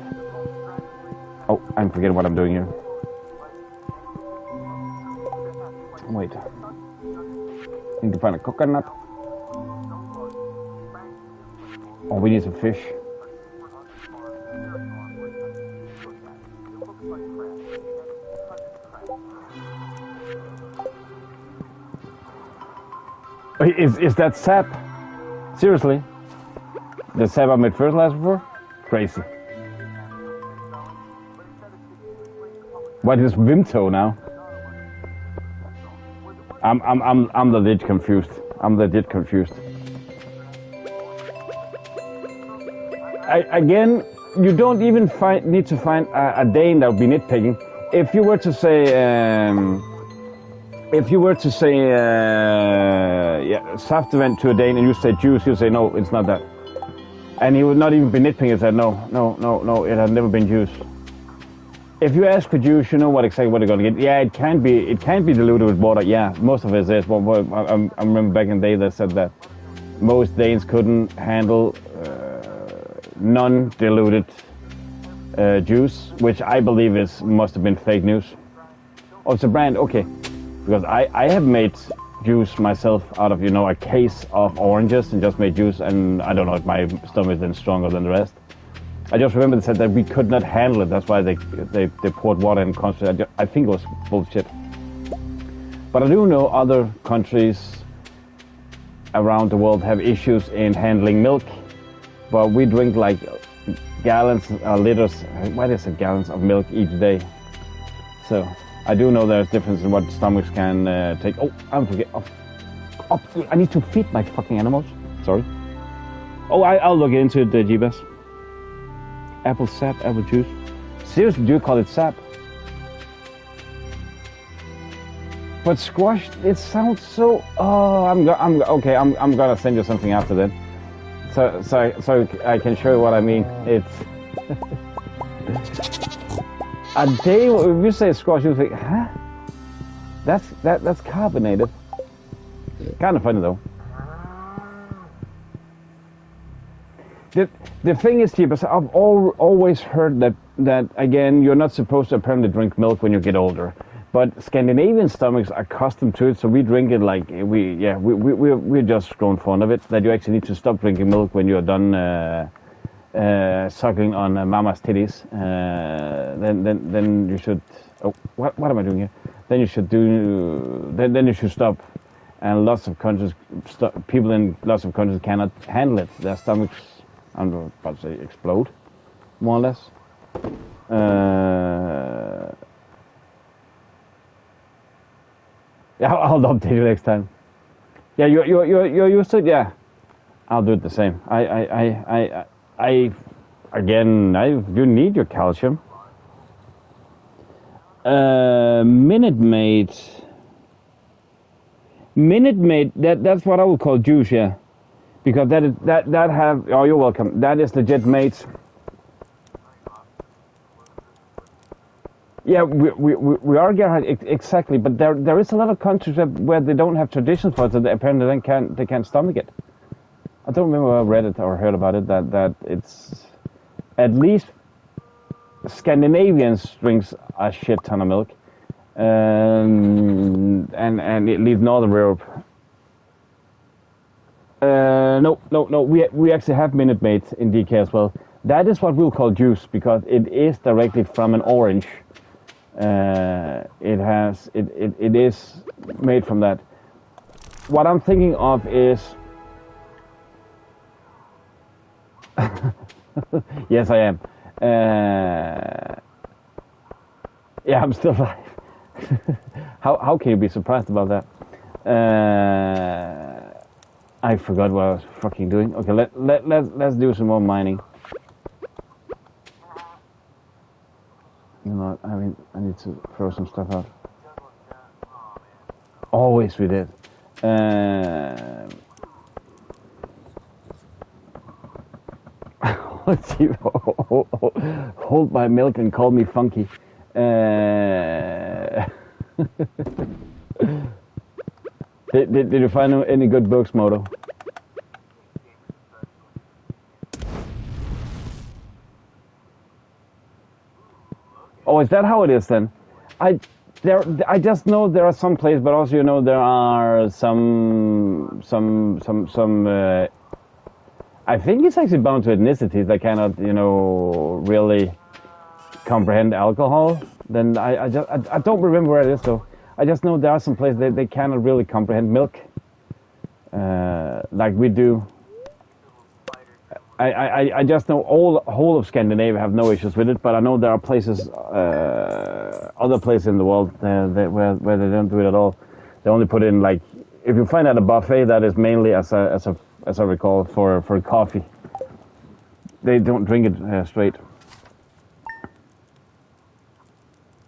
Oh, I'm forgetting what I'm doing here. Wait. I need to find a coconut. Oh, we need some fish. Is that sap? Seriously? The sap I made fertilizer for? Crazy. What is Vimto now? I'm legit confused. Again, you don't even need to find a Dane that would be nitpicking. If you were to say, saftevent to a Dane and you say juice, he'll say no, it's not that. And he would not even be nitpicking and say no, it has never been juice. If you ask for juice, you know exactly what you're gonna get. Yeah, it can be diluted with water. Yeah, most of it is. I remember back in the day they said that most Danes couldn't handle non-diluted juice, which I believe must have been fake news. Oh, it's a brand, okay. Because I have made juice myself out of, you know, a case of oranges and just made juice, and I don't know if my stomach is then stronger than the rest. I just remember they said that we could not handle it. That's why they poured water in constantly. I think it was bullshit. But I do know other countries around the world have issues in handling milk. But we drink like gallons, liters, why is it gallons of milk each day? So I do know there's difference in what stomachs can take. Oh, I'm forgetting. Oh, I need to feed my fucking animals. Sorry. Oh, I'll look into it, Jeebus. Apple sap, apple juice. Seriously, do you call it sap? But squash, it sounds so. Oh, I'm gonna send you something after that, so I can show you what I mean. It's a day. If you say squash, you think, huh? That's carbonated. Kind of funny though. The thing is, I've always heard that that again, you're not supposed to apparently drink milk when you get older, but Scandinavian stomachs are accustomed to it, so we drink it like we're just grown fond of it. That you actually need to stop drinking milk when you're done suckling on mama's titties. Then you should. Oh, what am I doing here? Then you should do. Then you should stop. And lots of countries, people in lots of countries cannot handle it. Their stomachs, I'm about to say, explode, more or less. Yeah, I'll update you next time. Yeah, you're used to it. Yeah, I'll do it the same. You need your calcium. Minute Maid, that's what I would call juice, yeah, because that have. Oh, you're welcome. That is legit mates. Yeah, we are exactly, but there is a lot of countries where they don't have traditions for it, so they apparently they can't stomach it. I don't remember where I read it or heard about it that it's at least Scandinavians drinks a shit ton of milk. And it leaves Northern Europe. No. We actually have Minute Maid in DK as well. That is what we'll call juice because it is directly from an orange. It is made from that. What I'm thinking of is. Yes, I am. Yeah, I'm still alive. How can you be surprised about that? I forgot what I was fucking doing. Okay, let's do some more mining. You know, I need to throw some stuff out. Always we did. Let's see. Hold my milk and call me funky. Did you find any good books, Moto? Oh, is that how it is then? I just know there are some places, but also there are some. I think it's actually bound to ethnicities that cannot really comprehend alcohol. Then I don't remember where it is though. I just know there are some places they cannot really comprehend milk, like we do. I just know whole of Scandinavia have no issues with it, but I know there are places, other places in the world where they don't do it at all. They only put in like if you find at a buffet that is mainly as I recall for coffee. They don't drink it straight.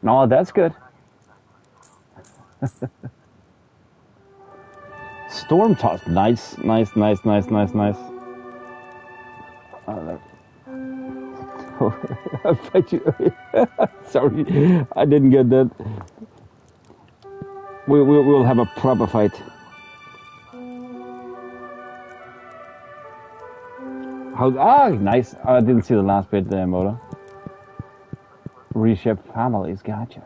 No, that's good. Storm toss, nice. I bet you. Sorry, I didn't get that. We'll have a proper fight. Nice. I didn't see the last bit there, Moto. Reshape families, gotcha.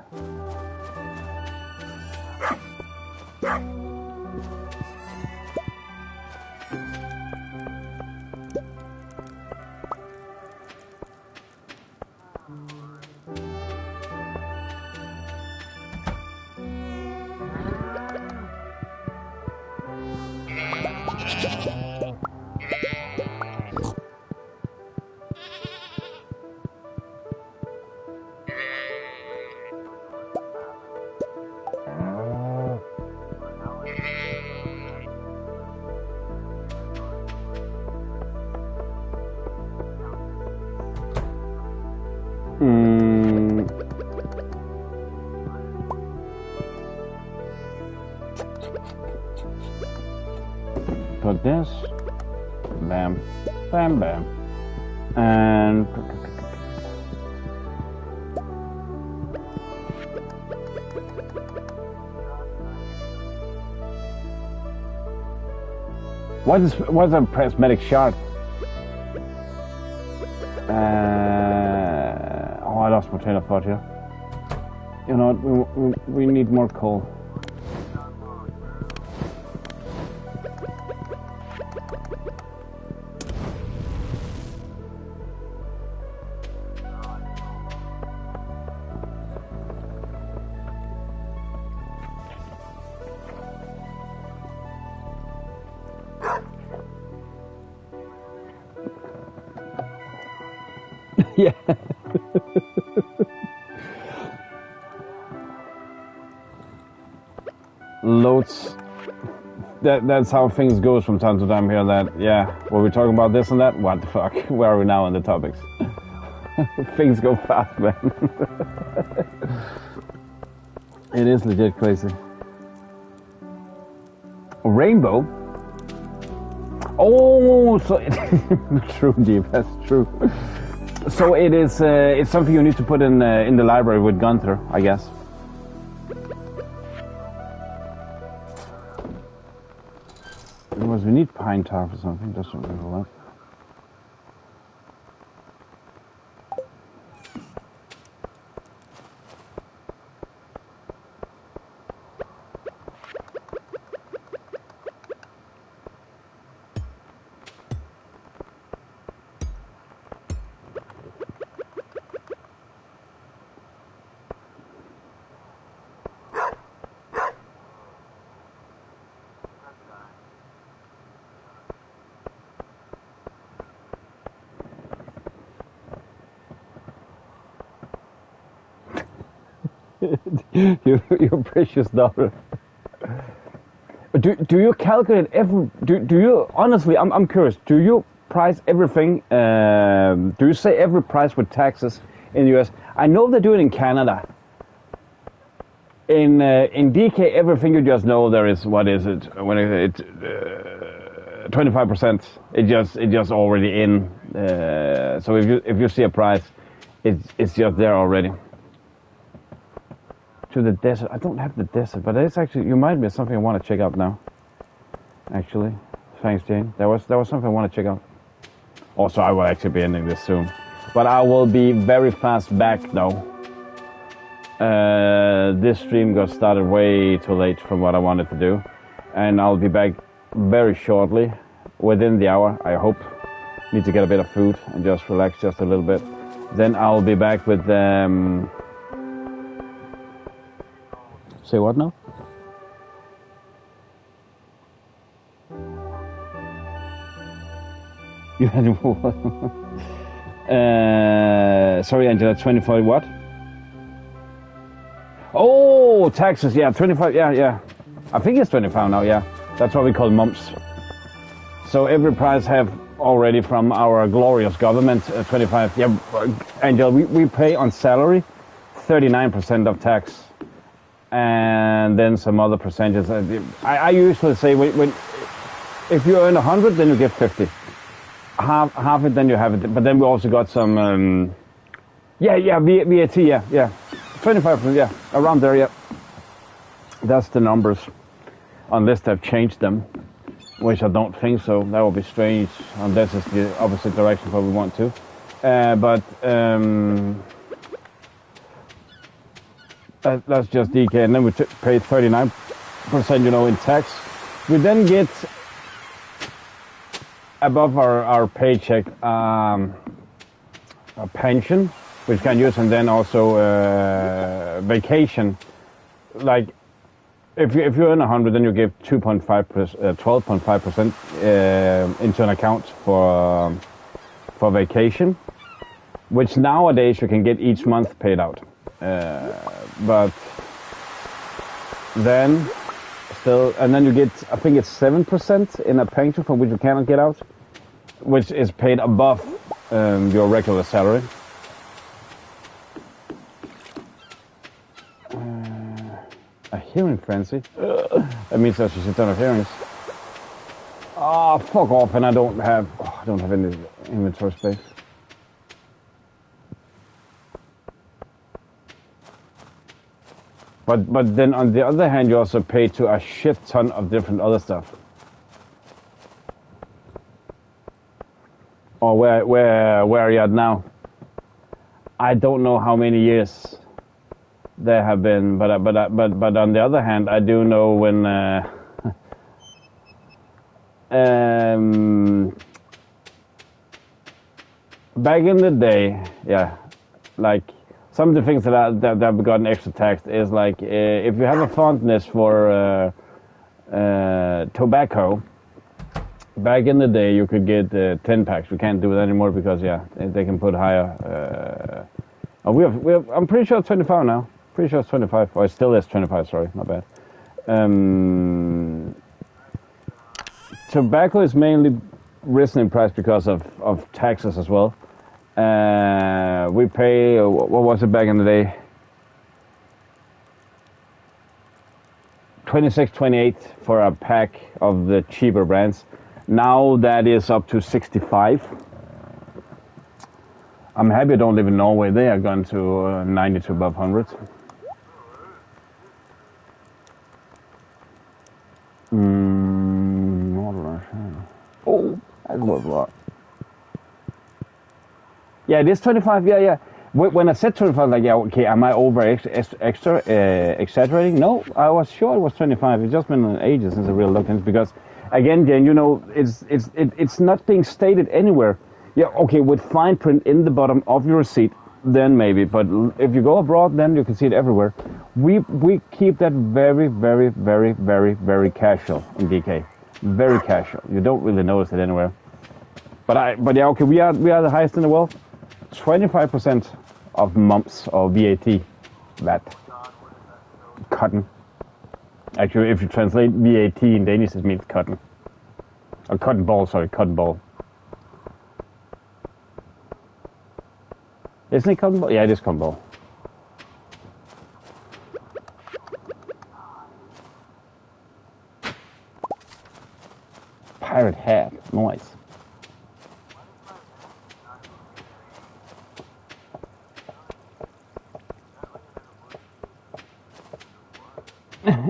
Put this, bam, bam, bam, and what's a prismatic shard? Oh, my train of thought here. You know what? We need more coal. Yeah. Loads. That's how things goes from time to time here. That yeah, were we talking about this and that? What the fuck? Where are we now on the topics? Things go fast, man. It is legit crazy. Rainbow. Oh, so true, Deep. That's true. So it is. It's something you need to put in the library with Gunther, I guess. Otherwise, we need pine tar for something. Doesn't remember that. your precious daughter. Do you calculate every? Do you honestly? I'm curious. Do you price everything? Do you say every price with taxes in the US? I know they do it in Canada. In DK, everything you just know there is what is it when it 25%. It just already in. So if you see a price, it's just there already. To the desert. I don't have the desert, but it's actually, you remind me of something I want to check out now. Actually, thanks, Jane. There was something I want to check out. Also, I will actually be ending this soon, but I will be very fast back though. This stream got started way too late from what I wanted to do, and I'll be back very shortly, within the hour, I hope. Need to get a bit of food and just relax just a little bit. Then I'll be back with Say what now? You had sorry, Angela. 25 what? Oh, taxes. Yeah, 25. Yeah. I think it's 25 now. Yeah, that's what we call mumps. So every price have already from our glorious government 25. Yeah, Angela. We pay on salary 39% of tax. And then some other percentages. I usually say if you earn 100, then you get 50. Half it, then you have it. But then we also got some, VAT, yeah, 25%, yeah, around there, yeah. That's the numbers, unless they've changed them, which I don't think so. That would be strange, unless it's the opposite direction what we want to. That's just DK, and then we pay 39%, in tax. We then get above our paycheck a pension, which can use, and then also vacation. Like if you earn 100, then you give 12.5% into an account for vacation, which nowadays you can get each month paid out. But then still, and then you get, I think it's 7% in a pension from which you cannot get out, which is paid above your regular salary. A hearing frenzy? That means there's a shit ton of hearings. Ah, fuck off! And I don't have any inventory space. But then on the other hand, you also pay to a shit ton of different other stuff. Or where are you at now? I don't know how many years there have been, but on the other hand, I do know when back in the day, yeah, like some of the things that have gotten extra taxed is like if you have a fondness for tobacco. Back in the day, you could get 10 packs. We can't do it anymore because they can put higher. I'm pretty sure it's 25 now. Pretty sure it's 25. Or it still is 25. Sorry, not bad. Tobacco is mainly risen in price because of taxes as well. We pay, what was it back in the day? 26, 28 for a pack of the cheaper brands. Now that is up to 65. I'm happy I don't live in Norway. They are going to 90 to above 100. Oh, that was a lot. Yeah, it is 25. Yeah. When I said 25, like, yeah, okay, am I exaggerating? No, I was sure it was 25. It's just been ages since I really looked into it because, again, Jen, you know, it's not being stated anywhere. Yeah, okay, with fine print in the bottom of your receipt, then maybe. But if you go abroad, then you can see it everywhere. We keep that very, very, very, very, very casual in DK. Very casual. You don't really notice it anywhere. But yeah, okay, we are the highest in the world. 25% of mumps or VAT. Cotton. Actually, if you translate VAT in Danish, it means cotton. Or cotton ball, sorry, cotton ball. Isn't it cotton ball? Yeah, it is cotton ball. Pirate hat, nice.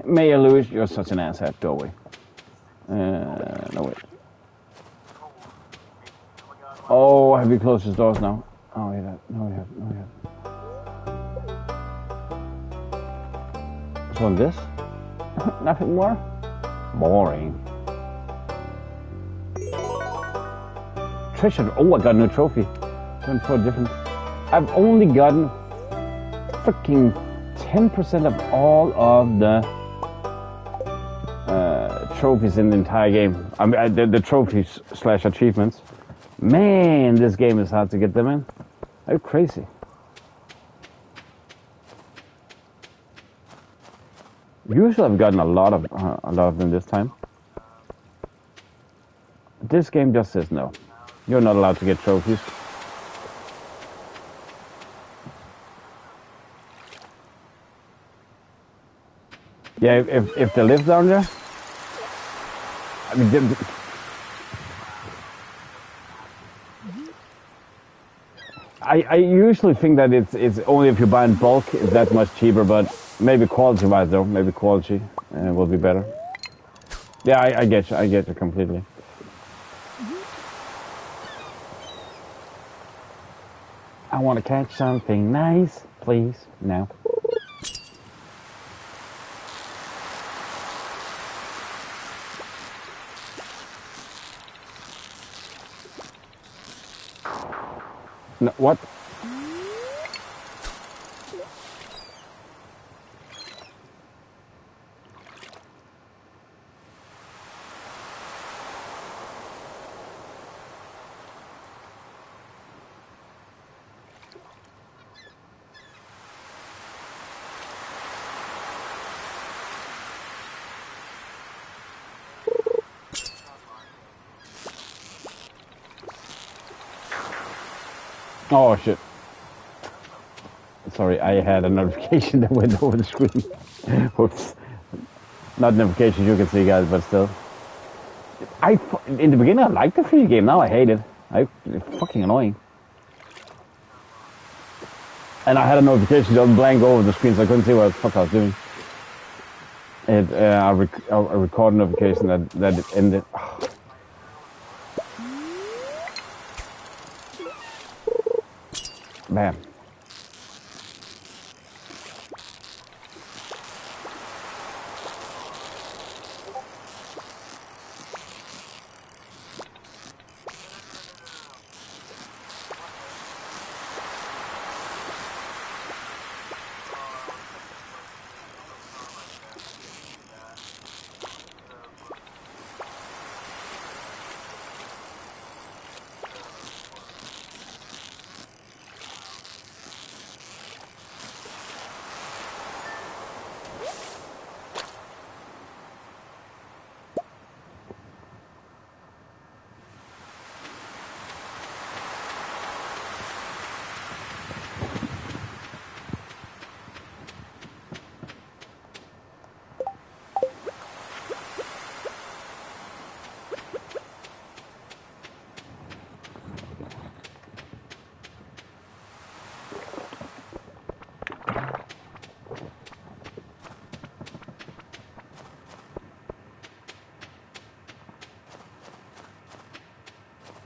Mayor Lewis, you're such an asshat. Go away. No wait. Oh, have you closed his doors now? Oh, yeah. No, we have. So on this? Nothing more? Boring. Treasure. Oh, I got a new trophy. Went for a different. I've only gotten freaking 10% of all of the trophies in the entire game. I mean, the trophies / achievements. Man, this game is hard to get them in. Are you crazy? Usually I've gotten a lot of them this time. This game just says no. You're not allowed to get trophies. Yeah, if they live down there, I mean, I usually think that it's only if you buy in bulk it's that much cheaper, but maybe quality-wise though, maybe quality will be better. Yeah, I get you completely. I want to catch something nice, please, now. No, what? Oh shit. Sorry, I had a notification that went over the screen. Whoops. Not notifications you can see, guys, but still. In the beginning I liked the free game, now I hate it. It's fucking annoying. And I had a notification that blank over the screen, so I couldn't see what the fuck I was doing. A record notification that it ended. Bam.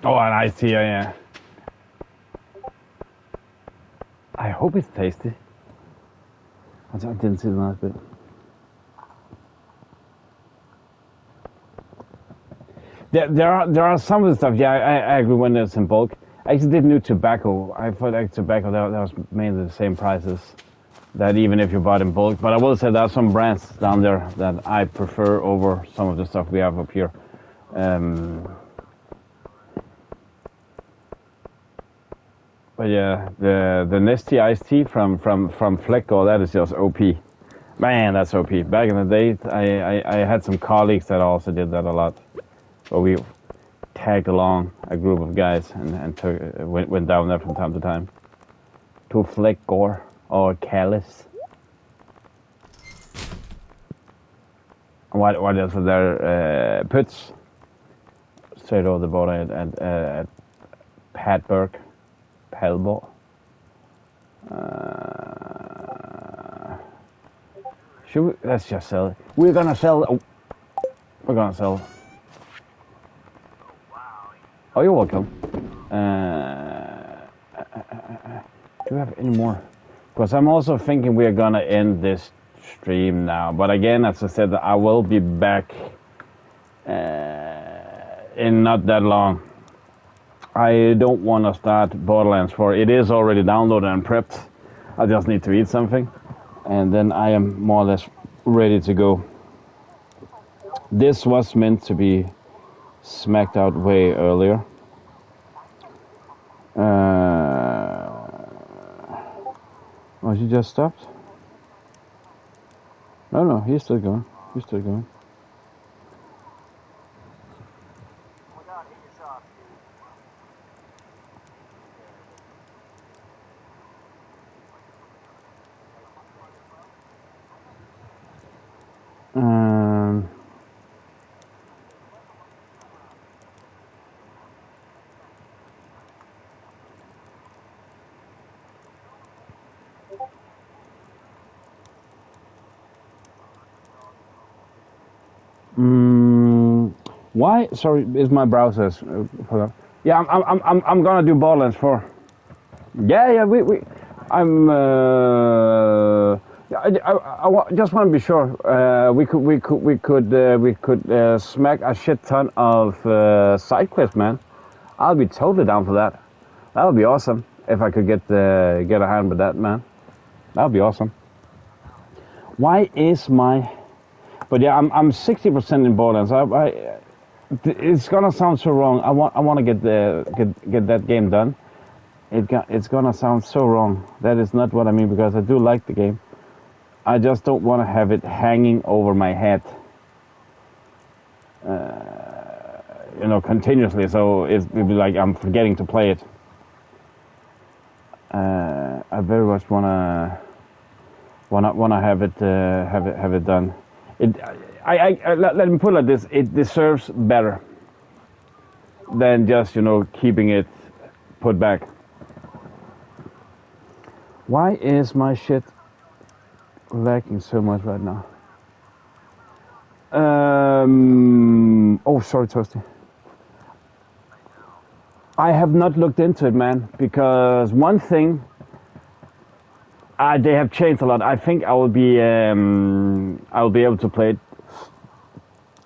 Oh, an iced tea, yeah. I hope it's tasty. I didn't see the last bit. There are some of the stuff. Yeah, I agree when it's in bulk. I actually didn't do tobacco. I thought like tobacco that was mainly the same prices. That even if you bought in bulk. But I will say there are some brands down there that I prefer over some of the stuff we have up here. But yeah, the Nestea iced tea from Flecko, that is just OP. Man, that's OP. Back in the day, I had some colleagues that also did that a lot. So we tagged along a group of guys and went down there from time to time. To Flecko or Callus. What else was there? Puts. Straight over the border at Patburg. Pelbo. Let's just sell it. We're gonna sell. Oh, we're gonna sell. Oh, you're welcome. Do we have any more? Because I'm also thinking we are gonna end this stream now. But again, as I said, I will be back in not that long. I don't want to start Borderlands 4. It is already downloaded and prepped. I just need to eat something. And then I am more or less ready to go. This was meant to be smacked out way earlier. Oh, she just stopped? No, he's still going. He's still going. Why? Sorry, is my browser? Yeah, I'm gonna do Borderlands 4. Yeah, I'm. I just want to be sure. We could smack a shit ton of side quests, man. I'll be totally down for that. That would be awesome if I could get a hand with that, man. That would be awesome. Why is my? But yeah, I'm 60% in Borderlands. It's gonna sound so wrong. I want to get that game done. It's gonna sound so wrong. That is not what I mean, because I do like the game. I just don't want to have it hanging over my head, continuously. So it'd be like I'm forgetting to play it. I very much wanna have it done. Let me put it like this: it deserves better than just keeping it put back. Why is my shit lagging so much right now? Oh, sorry, Toasty. I have not looked into it, man, because one thing, they have changed a lot. I think I will be able to play it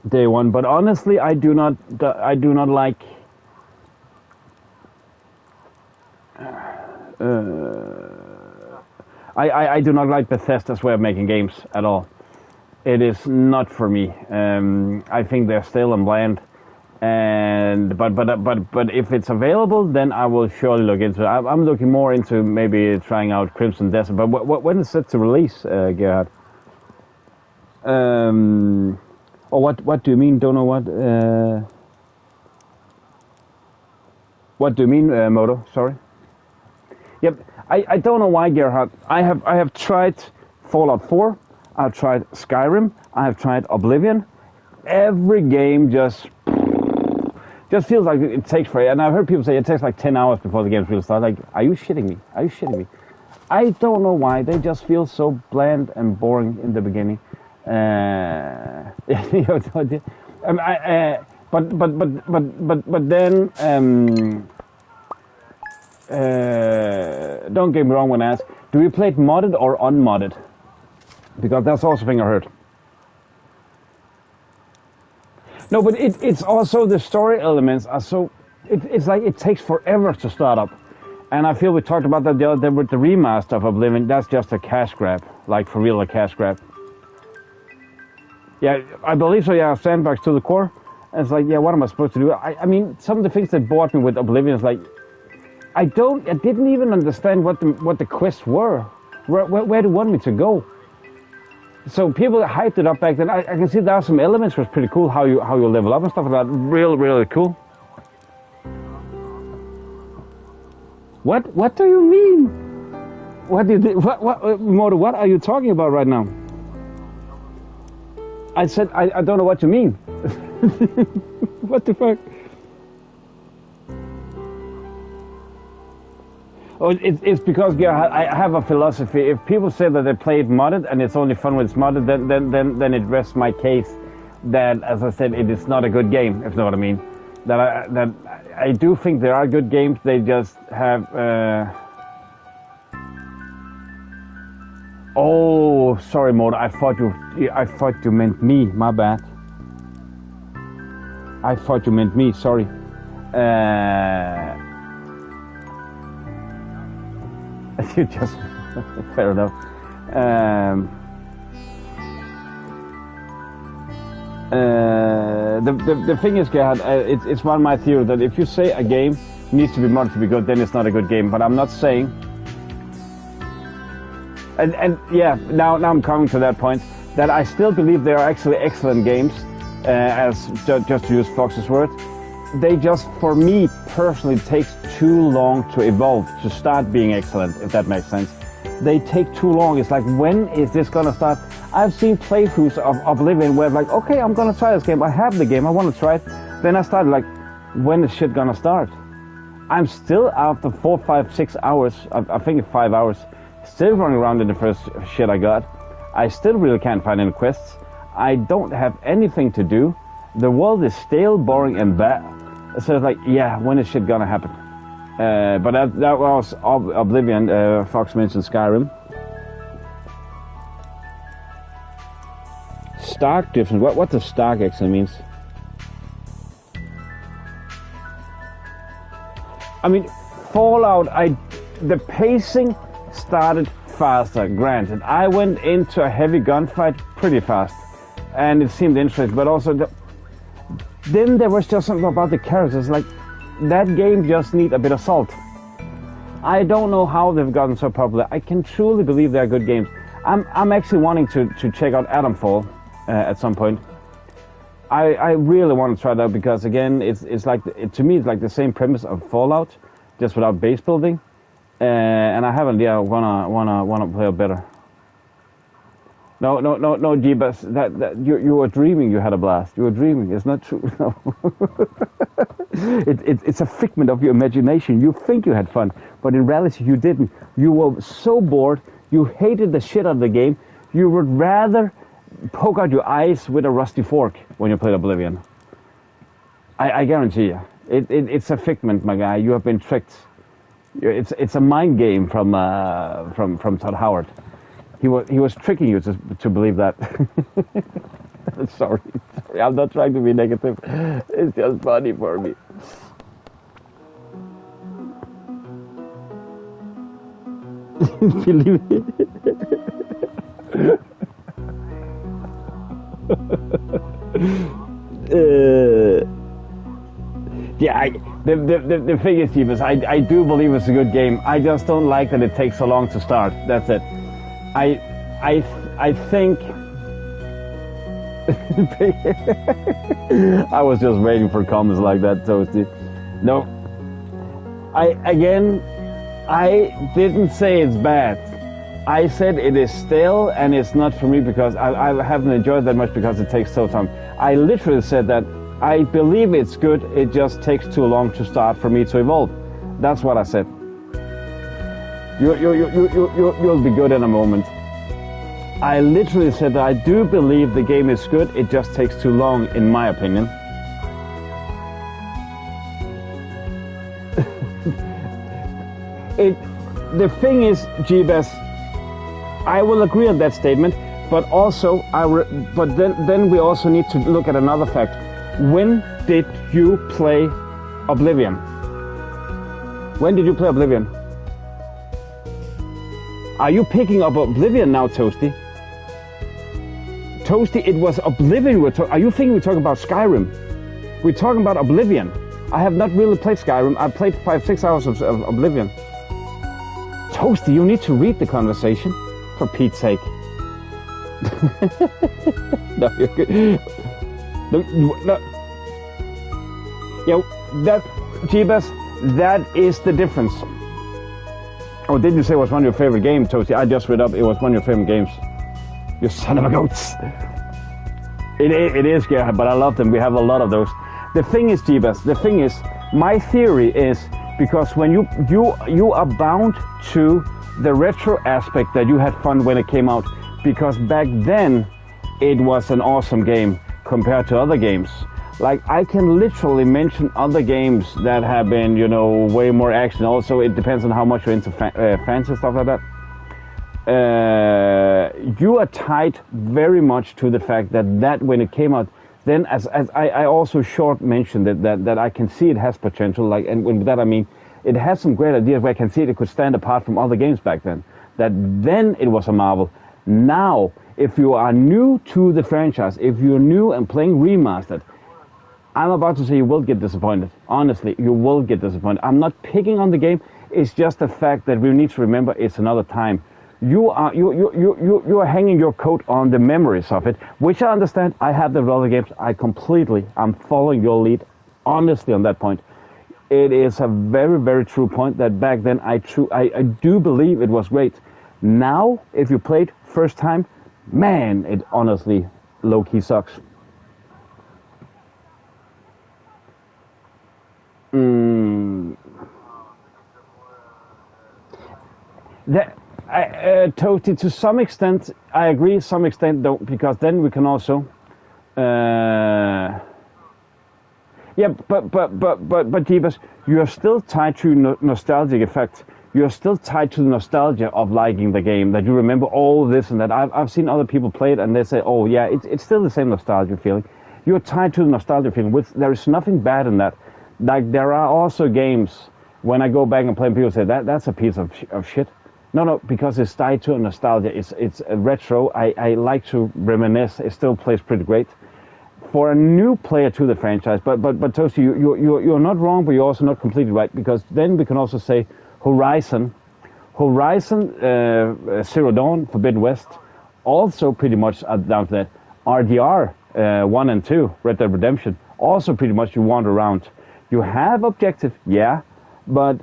day one, but honestly, I do not like. I do not like Bethesda's way of making games at all. It is not for me. I think they're stale and bland. But if it's available, then I will surely look into it. I'm looking more into maybe trying out Crimson Desert. But when is it to release, Gerhard? What do you mean? Don't know what. What do you mean, Moto? Sorry. Yep. I don't know why, Gerhard. I have tried Fallout 4. I've tried Skyrim. I have tried Oblivion. Every game just feels like it takes forever. And I've heard people say it takes like 10 hours before the games really start. Like, are you shitting me? Are you shitting me? I don't know why. They just feel so bland and boring in the beginning. But then, don't get me wrong when I ask, do we play it modded or unmodded? Because that's also a thing I heard. No, but it's also the story elements are so, it's like it takes forever to start up. And I feel we talked about that the other day with the remaster of Oblivion. That's just a cash grab, like for real a cash grab. Yeah, I believe so. Yeah, sandbox to the core. And it's like, yeah, what am I supposed to do? I mean, some of the things that bored me with Oblivion is like, I didn't even understand what the quests were. Where do you want me to go? So people hyped it up back then. I can see there are some elements which was pretty cool. How you level up and stuff like that. Really cool. What do you mean? What Moto, what are you talking about right now? I said I don't know what you mean. What the fuck? Oh, it's because I have a philosophy. If people say that they play it modded and it's only fun when it's modded, then it rests my case that, as I said, it is not a good game. If you know what I mean. That I do think there are good games. They just have. Oh, sorry, Moto. I thought you meant me. My bad. I thought you meant me. Sorry. You just fair enough. The thing is, Gerhard, it's one of my theory that if you say a game needs to be modded to be good, then it's not a good game. But I'm not saying. And yeah, now I'm coming to that point that I still believe there are actually excellent games, as just to use Fox's words. They just, for me personally, takes too long to evolve, to start being excellent, if that makes sense. They take too long. It's like, when is this gonna start? I've seen playthroughs of Oblivion where like, okay, I'm gonna try this game. I have the game, I wanna try it. Then I started like, when is shit gonna start? I'm still after 4, 5, 6 hours, I think 5 hours, still running around in the first shit I got. I still really can't find any quests. I don't have anything to do. The world is stale, boring, and bad. So it's like, yeah, when is shit gonna happen? But that was Oblivion. Fox mentioned Skyrim. Stark difference. What does Stark actually means? I mean, Fallout. The pacing started faster. Granted, I went into a heavy gunfight pretty fast, and it seemed interesting. But also, then there was just something about the characters. Like, that game just needs a bit of salt. I don't know how they've gotten so popular. I can truly believe they're good games. I'm actually wanting to check out Adamfall at some point. I really want to try that because again, it's like to me it's like the same premise of Fallout, just without base building. And I haven't wanna play it better. No, Jeebus, that you were dreaming. You had a blast. You were dreaming. It's not true. No. It's a figment of your imagination. You think you had fun, but in reality you didn't. You were so bored. You hated the shit out of the game. You would rather poke out your eyes with a rusty fork when you played Oblivion. I guarantee you. It's a figment, my guy. You have been tricked. It's a mind game from Todd Howard. He was tricking you to believe that. Sorry, I'm not trying to be negative. It's just funny for me. Believe it. Yeah, the thing is, Jeebus, I do believe it's a good game. I just don't like that it takes so long to start. That's it. I think I was just waiting for comments like that, Toasty. No, I didn't say it's bad. I said it is stale and it's not for me because I haven't enjoyed that much because it takes so time. I literally said that I believe it's good. It just takes too long to start for me to evolve. That's what I said. You'll be good in a moment. I literally said that I do believe the game is good. It just takes too long, in my opinion. The thing is, Jeebus, I will agree on that statement, but also then we also need to look at another fact. When did you play Oblivion? When did you play Oblivion? Are you picking up Oblivion now, Toasty? Toasty, it was Oblivion are you thinking we're talking about Skyrim? We're talking about Oblivion. I have not really played Skyrim. I played 5-6 hours of Oblivion. Toasty, you need to read the conversation, for Pete's sake. No, you're good. No. Jeebus, that is the difference. Oh, did you say it was one of your favorite games, Toasty? I just read up, it was one of your favorite games. You son of a goats. It is, yeah, but I love them. We have a lot of those. The thing is, Jeebus, my theory is, because when you are bound to the retro aspect that you had fun when it came out, because back then it was an awesome game compared to other games. Like, I can literally mention other games that have been, way more action. Also, it depends on how much you're into fans and stuff like that. You are tied very much to the fact that when it came out, then as I also short mentioned that I can see it has potential. Like, and with that I mean it has some great ideas where I can see it could stand apart from other games back then. That then it was a marvel. Now, if you are new to the franchise, if you're new and playing remastered, I'm about to say you will get disappointed. Honestly, you will get disappointed. I'm not picking on the game. It's just the fact that we need to remember it's another time. You are hanging your coat on the memories of it, which I understand. I have the other games. I'm following your lead, honestly, on that point. It is a very, very true point that back then I do believe it was great. Now, if you played first time, man, it honestly low-key sucks. Toasty, to some extent, I agree. Some extent, though, because then we can also, but Jeebus, you are still tied to nostalgic effect. You are still tied to the nostalgia of liking the game. That you remember all this and that. I've seen other people play it and they say, oh yeah, it's still the same nostalgia feeling. You're tied to the nostalgia feeling. There is nothing bad in that. Like, there are also games when I go back and play, and people say that's a piece of shit. No, because it's tied to nostalgia. It's a retro. I like to reminisce. It still plays pretty great for a new player to the franchise. But Toasty, you're not wrong, but you're also not completely right, because then we can also say Horizon, Zero Dawn, Forbidden West, also pretty much down to that. RDR 1 and 2, Red Dead Redemption, also pretty much you wander around. You have objective, yeah, but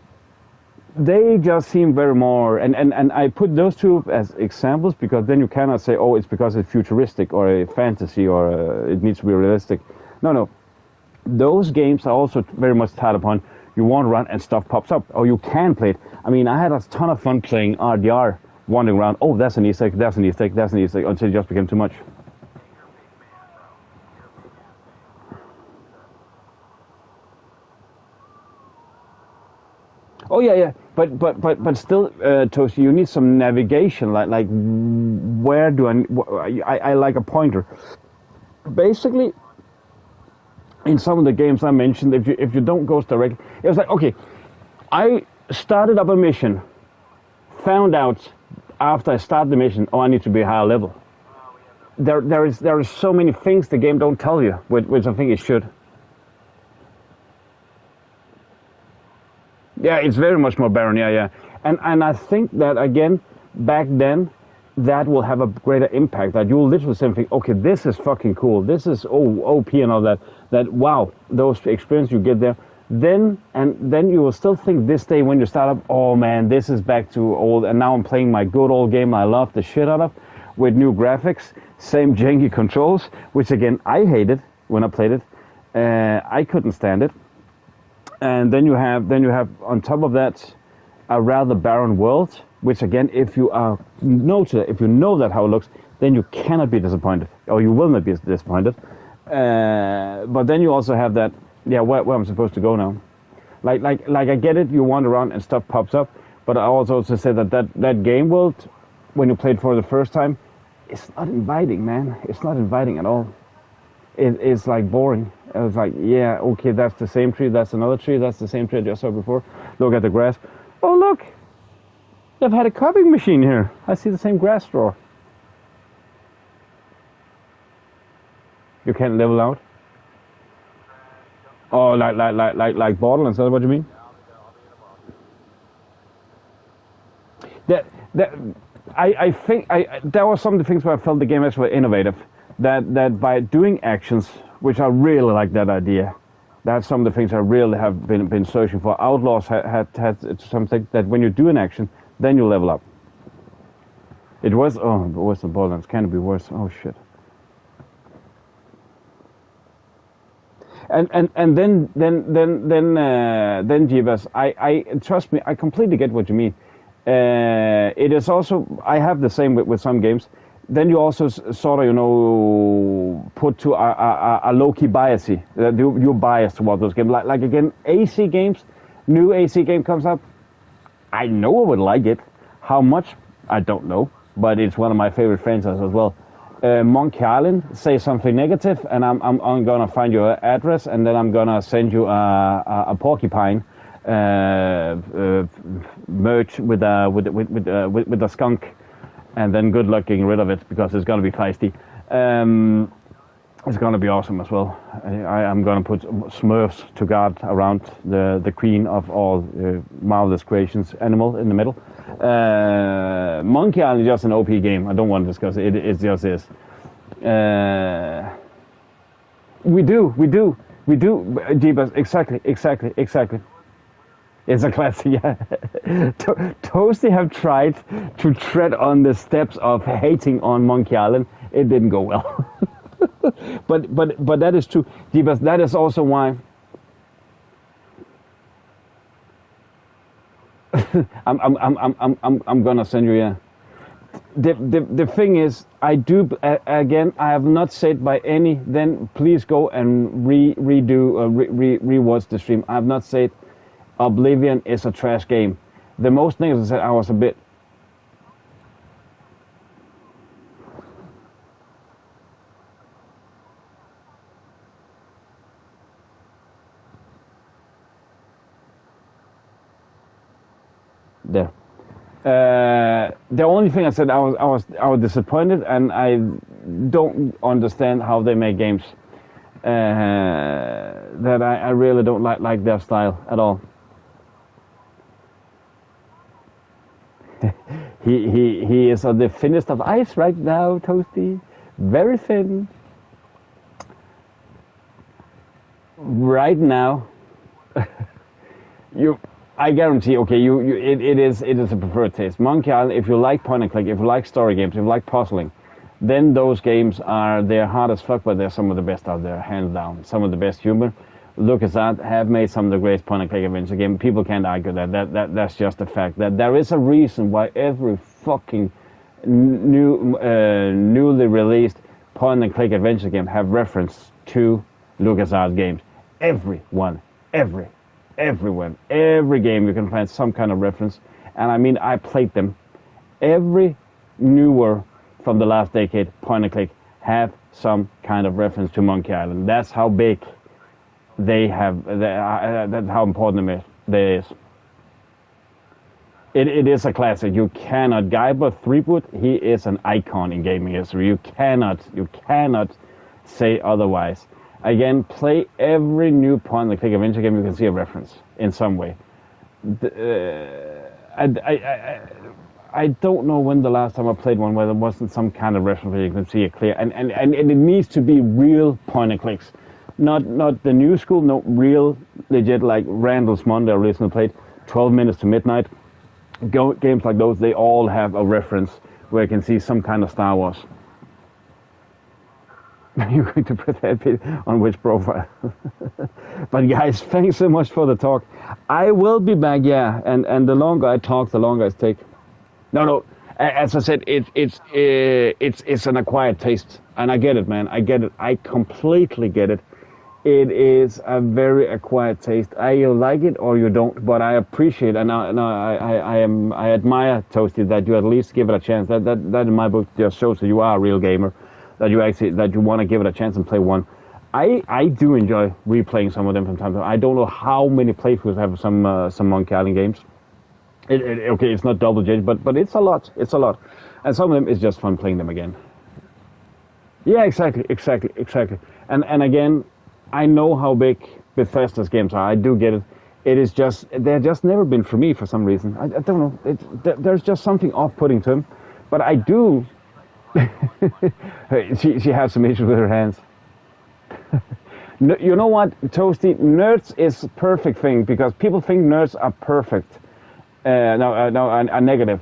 they just seem very more, and I put those two as examples because then you cannot say, oh, it's because it's futuristic or a fantasy or it needs to be realistic. No. Those games are also very much tied upon you wander around and stuff pops up, or you can play it. I mean, I had a ton of fun playing RDR, wandering around, oh, that's an Easter egg, that's an Easter egg, that's an Easter egg, until it just became too much. Oh yeah, but still, Toasty, you need some navigation. Like where do I like a pointer. Basically, in some of the games I mentioned, if you don't go directly, it was like, okay, I started up a mission, found out after I started the mission, oh, I need to be higher level. There is so many things the game don't tell you, which I think it should. Yeah, it's very much more Barone, yeah. And I think that, again, back then, that will have a greater impact. That you'll literally say, okay, this is fucking cool. This is OP and all that. That, wow, those experiences you get there. Then you will still think this day when you start up, oh man, this is back to old. And now I'm playing my good old game I love the shit out of with new graphics, same janky controls, which again, I hated when I played it. I couldn't stand it. And then you have on top of that a rather barren world, which again, if you know that how it looks, then you cannot be disappointed, or you will not be disappointed. But then you also have that, yeah, where I'm supposed to go now. Like I get it, you wander around and stuff pops up, But I also said that game world, when you play it for the first time, it's not inviting, man. It's not inviting at all. It's like boring. It's like, yeah, okay, that's the same tree, that's another tree, that's the same tree I just saw before. Look at the grass. Oh, look, they've had a copying machine here. I see the same grass straw. You can't level out. Oh, like Borderlands. Is that what you mean? I think there were some of the things where I felt the game was innovative. That by doing actions, which I really like that idea. That's some of the things I really have been searching for. Outlaws had something that when you do an action, then you level up. It was worse than Borderlands. Can it be worse? Oh shit. And then Jeebus, I trust me, I completely get what you mean. It is also, I have the same with some games. Then you also sort of, put to a low-key bias. You're biased toward those games. Like again, AC games, new AC game comes up. I know I would like it. How much? I don't know. But it's one of my favorite franchises as well. Monkey Island, say something negative, and I'm gonna find your address, and then I'm gonna send you a porcupine merch with a skunk. And then good luck getting rid of it because it's going to be feisty. It's going to be awesome as well. I'm going to put Smurfs to guard around the queen of all marvelous creations, animal in the middle. Monkey Island is just an OP game. I don't want to discuss it. It just is. We do. Jeebus, exactly. It's a classic, yeah. Toasty have tried to tread on the steps of hating on Monkey Island. It didn't go well. but that is true. Jeebus, that is also why I'm gonna send you, yeah. The thing is, I do again. I have not said by any. Then please go and rewatch the stream. I have not said Oblivion is a trash game. The most things I said, I was a bit. There. The only thing I said, I was disappointed, and I don't understand how they make games. That I really don't like their style at all. He is on the thinnest of ice right now, Toasty. Very thin. Right now, I guarantee. Okay, it is a preferred taste. Monkey Island. If you like point and click, if you like story games, if you like puzzling, then those games they're hard as fuck, but they're some of the best out there, hands down. Some of the best humor. LucasArts have made some of the greatest point and click adventure games. People can't argue that's just a fact. That there is a reason why every fucking newly released point and click adventure game have reference to LucasArts games. Everyone, everywhere, every game you can find some kind of reference. And I mean, I played them. Every newer from the last decade point and click have some kind of reference to Monkey Island. That's how big they have. That's how important it is. It is a classic. You cannot. Guyber Threepwood, he is an icon in gaming history. You cannot say otherwise. Again, play every new point and click adventure game. You can see a reference in some way. I don't know when the last time I played one where there wasn't some kind of reference where you can see it clear. And it needs to be real point and clicks. Not the new school, no, real, legit, like Randall's Monday I recently played, 12 Minutes to Midnight. Games like those, they all have a reference where you can see some kind of Star Wars. You're going to put that bit on which profile? But guys, thanks so much for the talk. I will be back, yeah, and the longer I talk, the longer it takes. No, as I said, it's an acquired taste, and I get it, man. I get it. I completely get it. It is a very acquired taste. You like it or you don't, but I appreciate and I admire Toasty that you at least give it a chance. That in my book just shows that you are a real gamer, that you want to give it a chance and play one. I do enjoy replaying some of them from time to time. I don't know how many playthroughs I have some Monkey Island games. Okay, it's not double digit, but it's a lot. It's a lot, and some of them is just fun playing them again. Yeah, exactly. And again, I know how big Bethesda's games are. I do get it. It is just they're just never been for me for some reason. I don't know. There's just something off-putting to them, but I do. she has some issues with her hands. You know what, Toasty? Nerds is a perfect thing because people think nerds are perfect. A negative.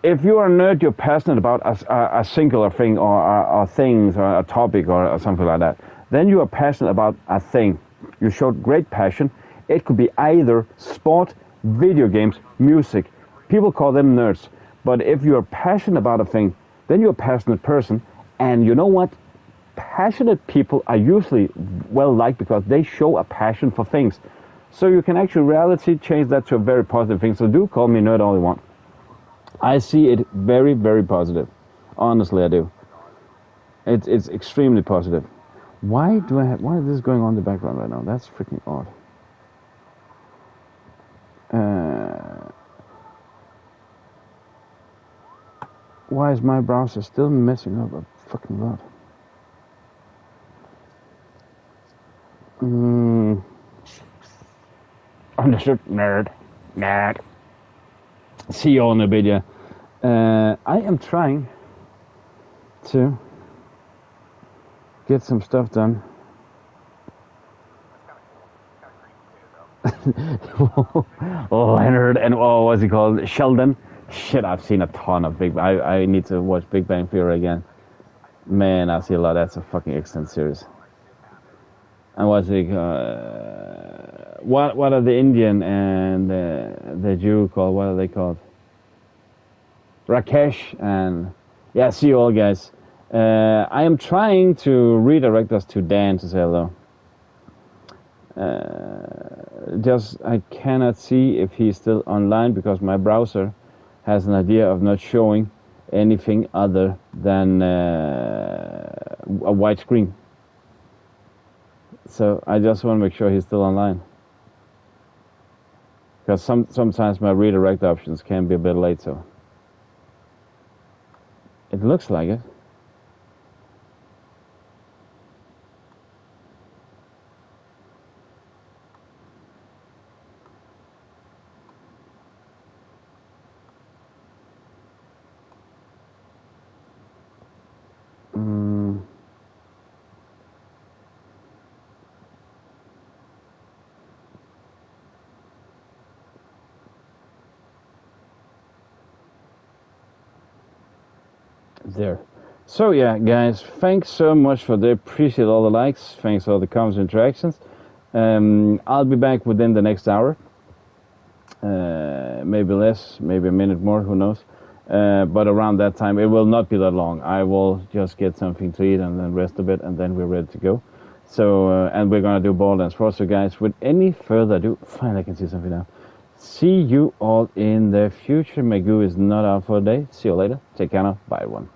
If you are a nerd, you're passionate about a singular thing or things or a topic or something like that. Then you are passionate about a thing. You showed great passion. It could be either sport, video games, music. People call them nerds. But if you are passionate about a thing, then you're a passionate person. And you know what? Passionate people are usually well liked because they show a passion for things. So you can actually reality change that to a very positive thing. So do call me nerd all you want. I see it very, very positive. Honestly, I do. It's extremely positive. Why is this going on in the background right now? That's freaking odd. Why is my browser still messing up a fucking lot? Understood, nerd. See you all in a video. I am trying to get some stuff done. Leonard and what's he called? Sheldon. Shit, I've seen a ton of I need to watch Big Bang Theory again. Man, I see a lot. That's a fucking excellent series. And what's it? What are the Indian and the Jew called? What are they called? Rakesh and yeah. See you all, guys. I am trying to redirect us to Dan to say hello. Just I cannot see if he's still online because my browser has an idea of not showing anything other than a white screen. So I just want to make sure he's still online. Because sometimes my redirect options can be a bit late, so. It looks like it. There. So yeah, guys, thanks so much for the appreciate all the likes. Thanks for all the comments and interactions. I'll be back within the next hour. Maybe less, maybe a minute more, who knows. But around that time, it will not be that long. I will just get something to eat and then rest a bit, and then we're ready to go. So, and we're gonna do ball dance for. So guys, with any further ado, finally I can see something now. See you all in the future. Magoo is not out for a day. See you later. Take care now. Bye everyone.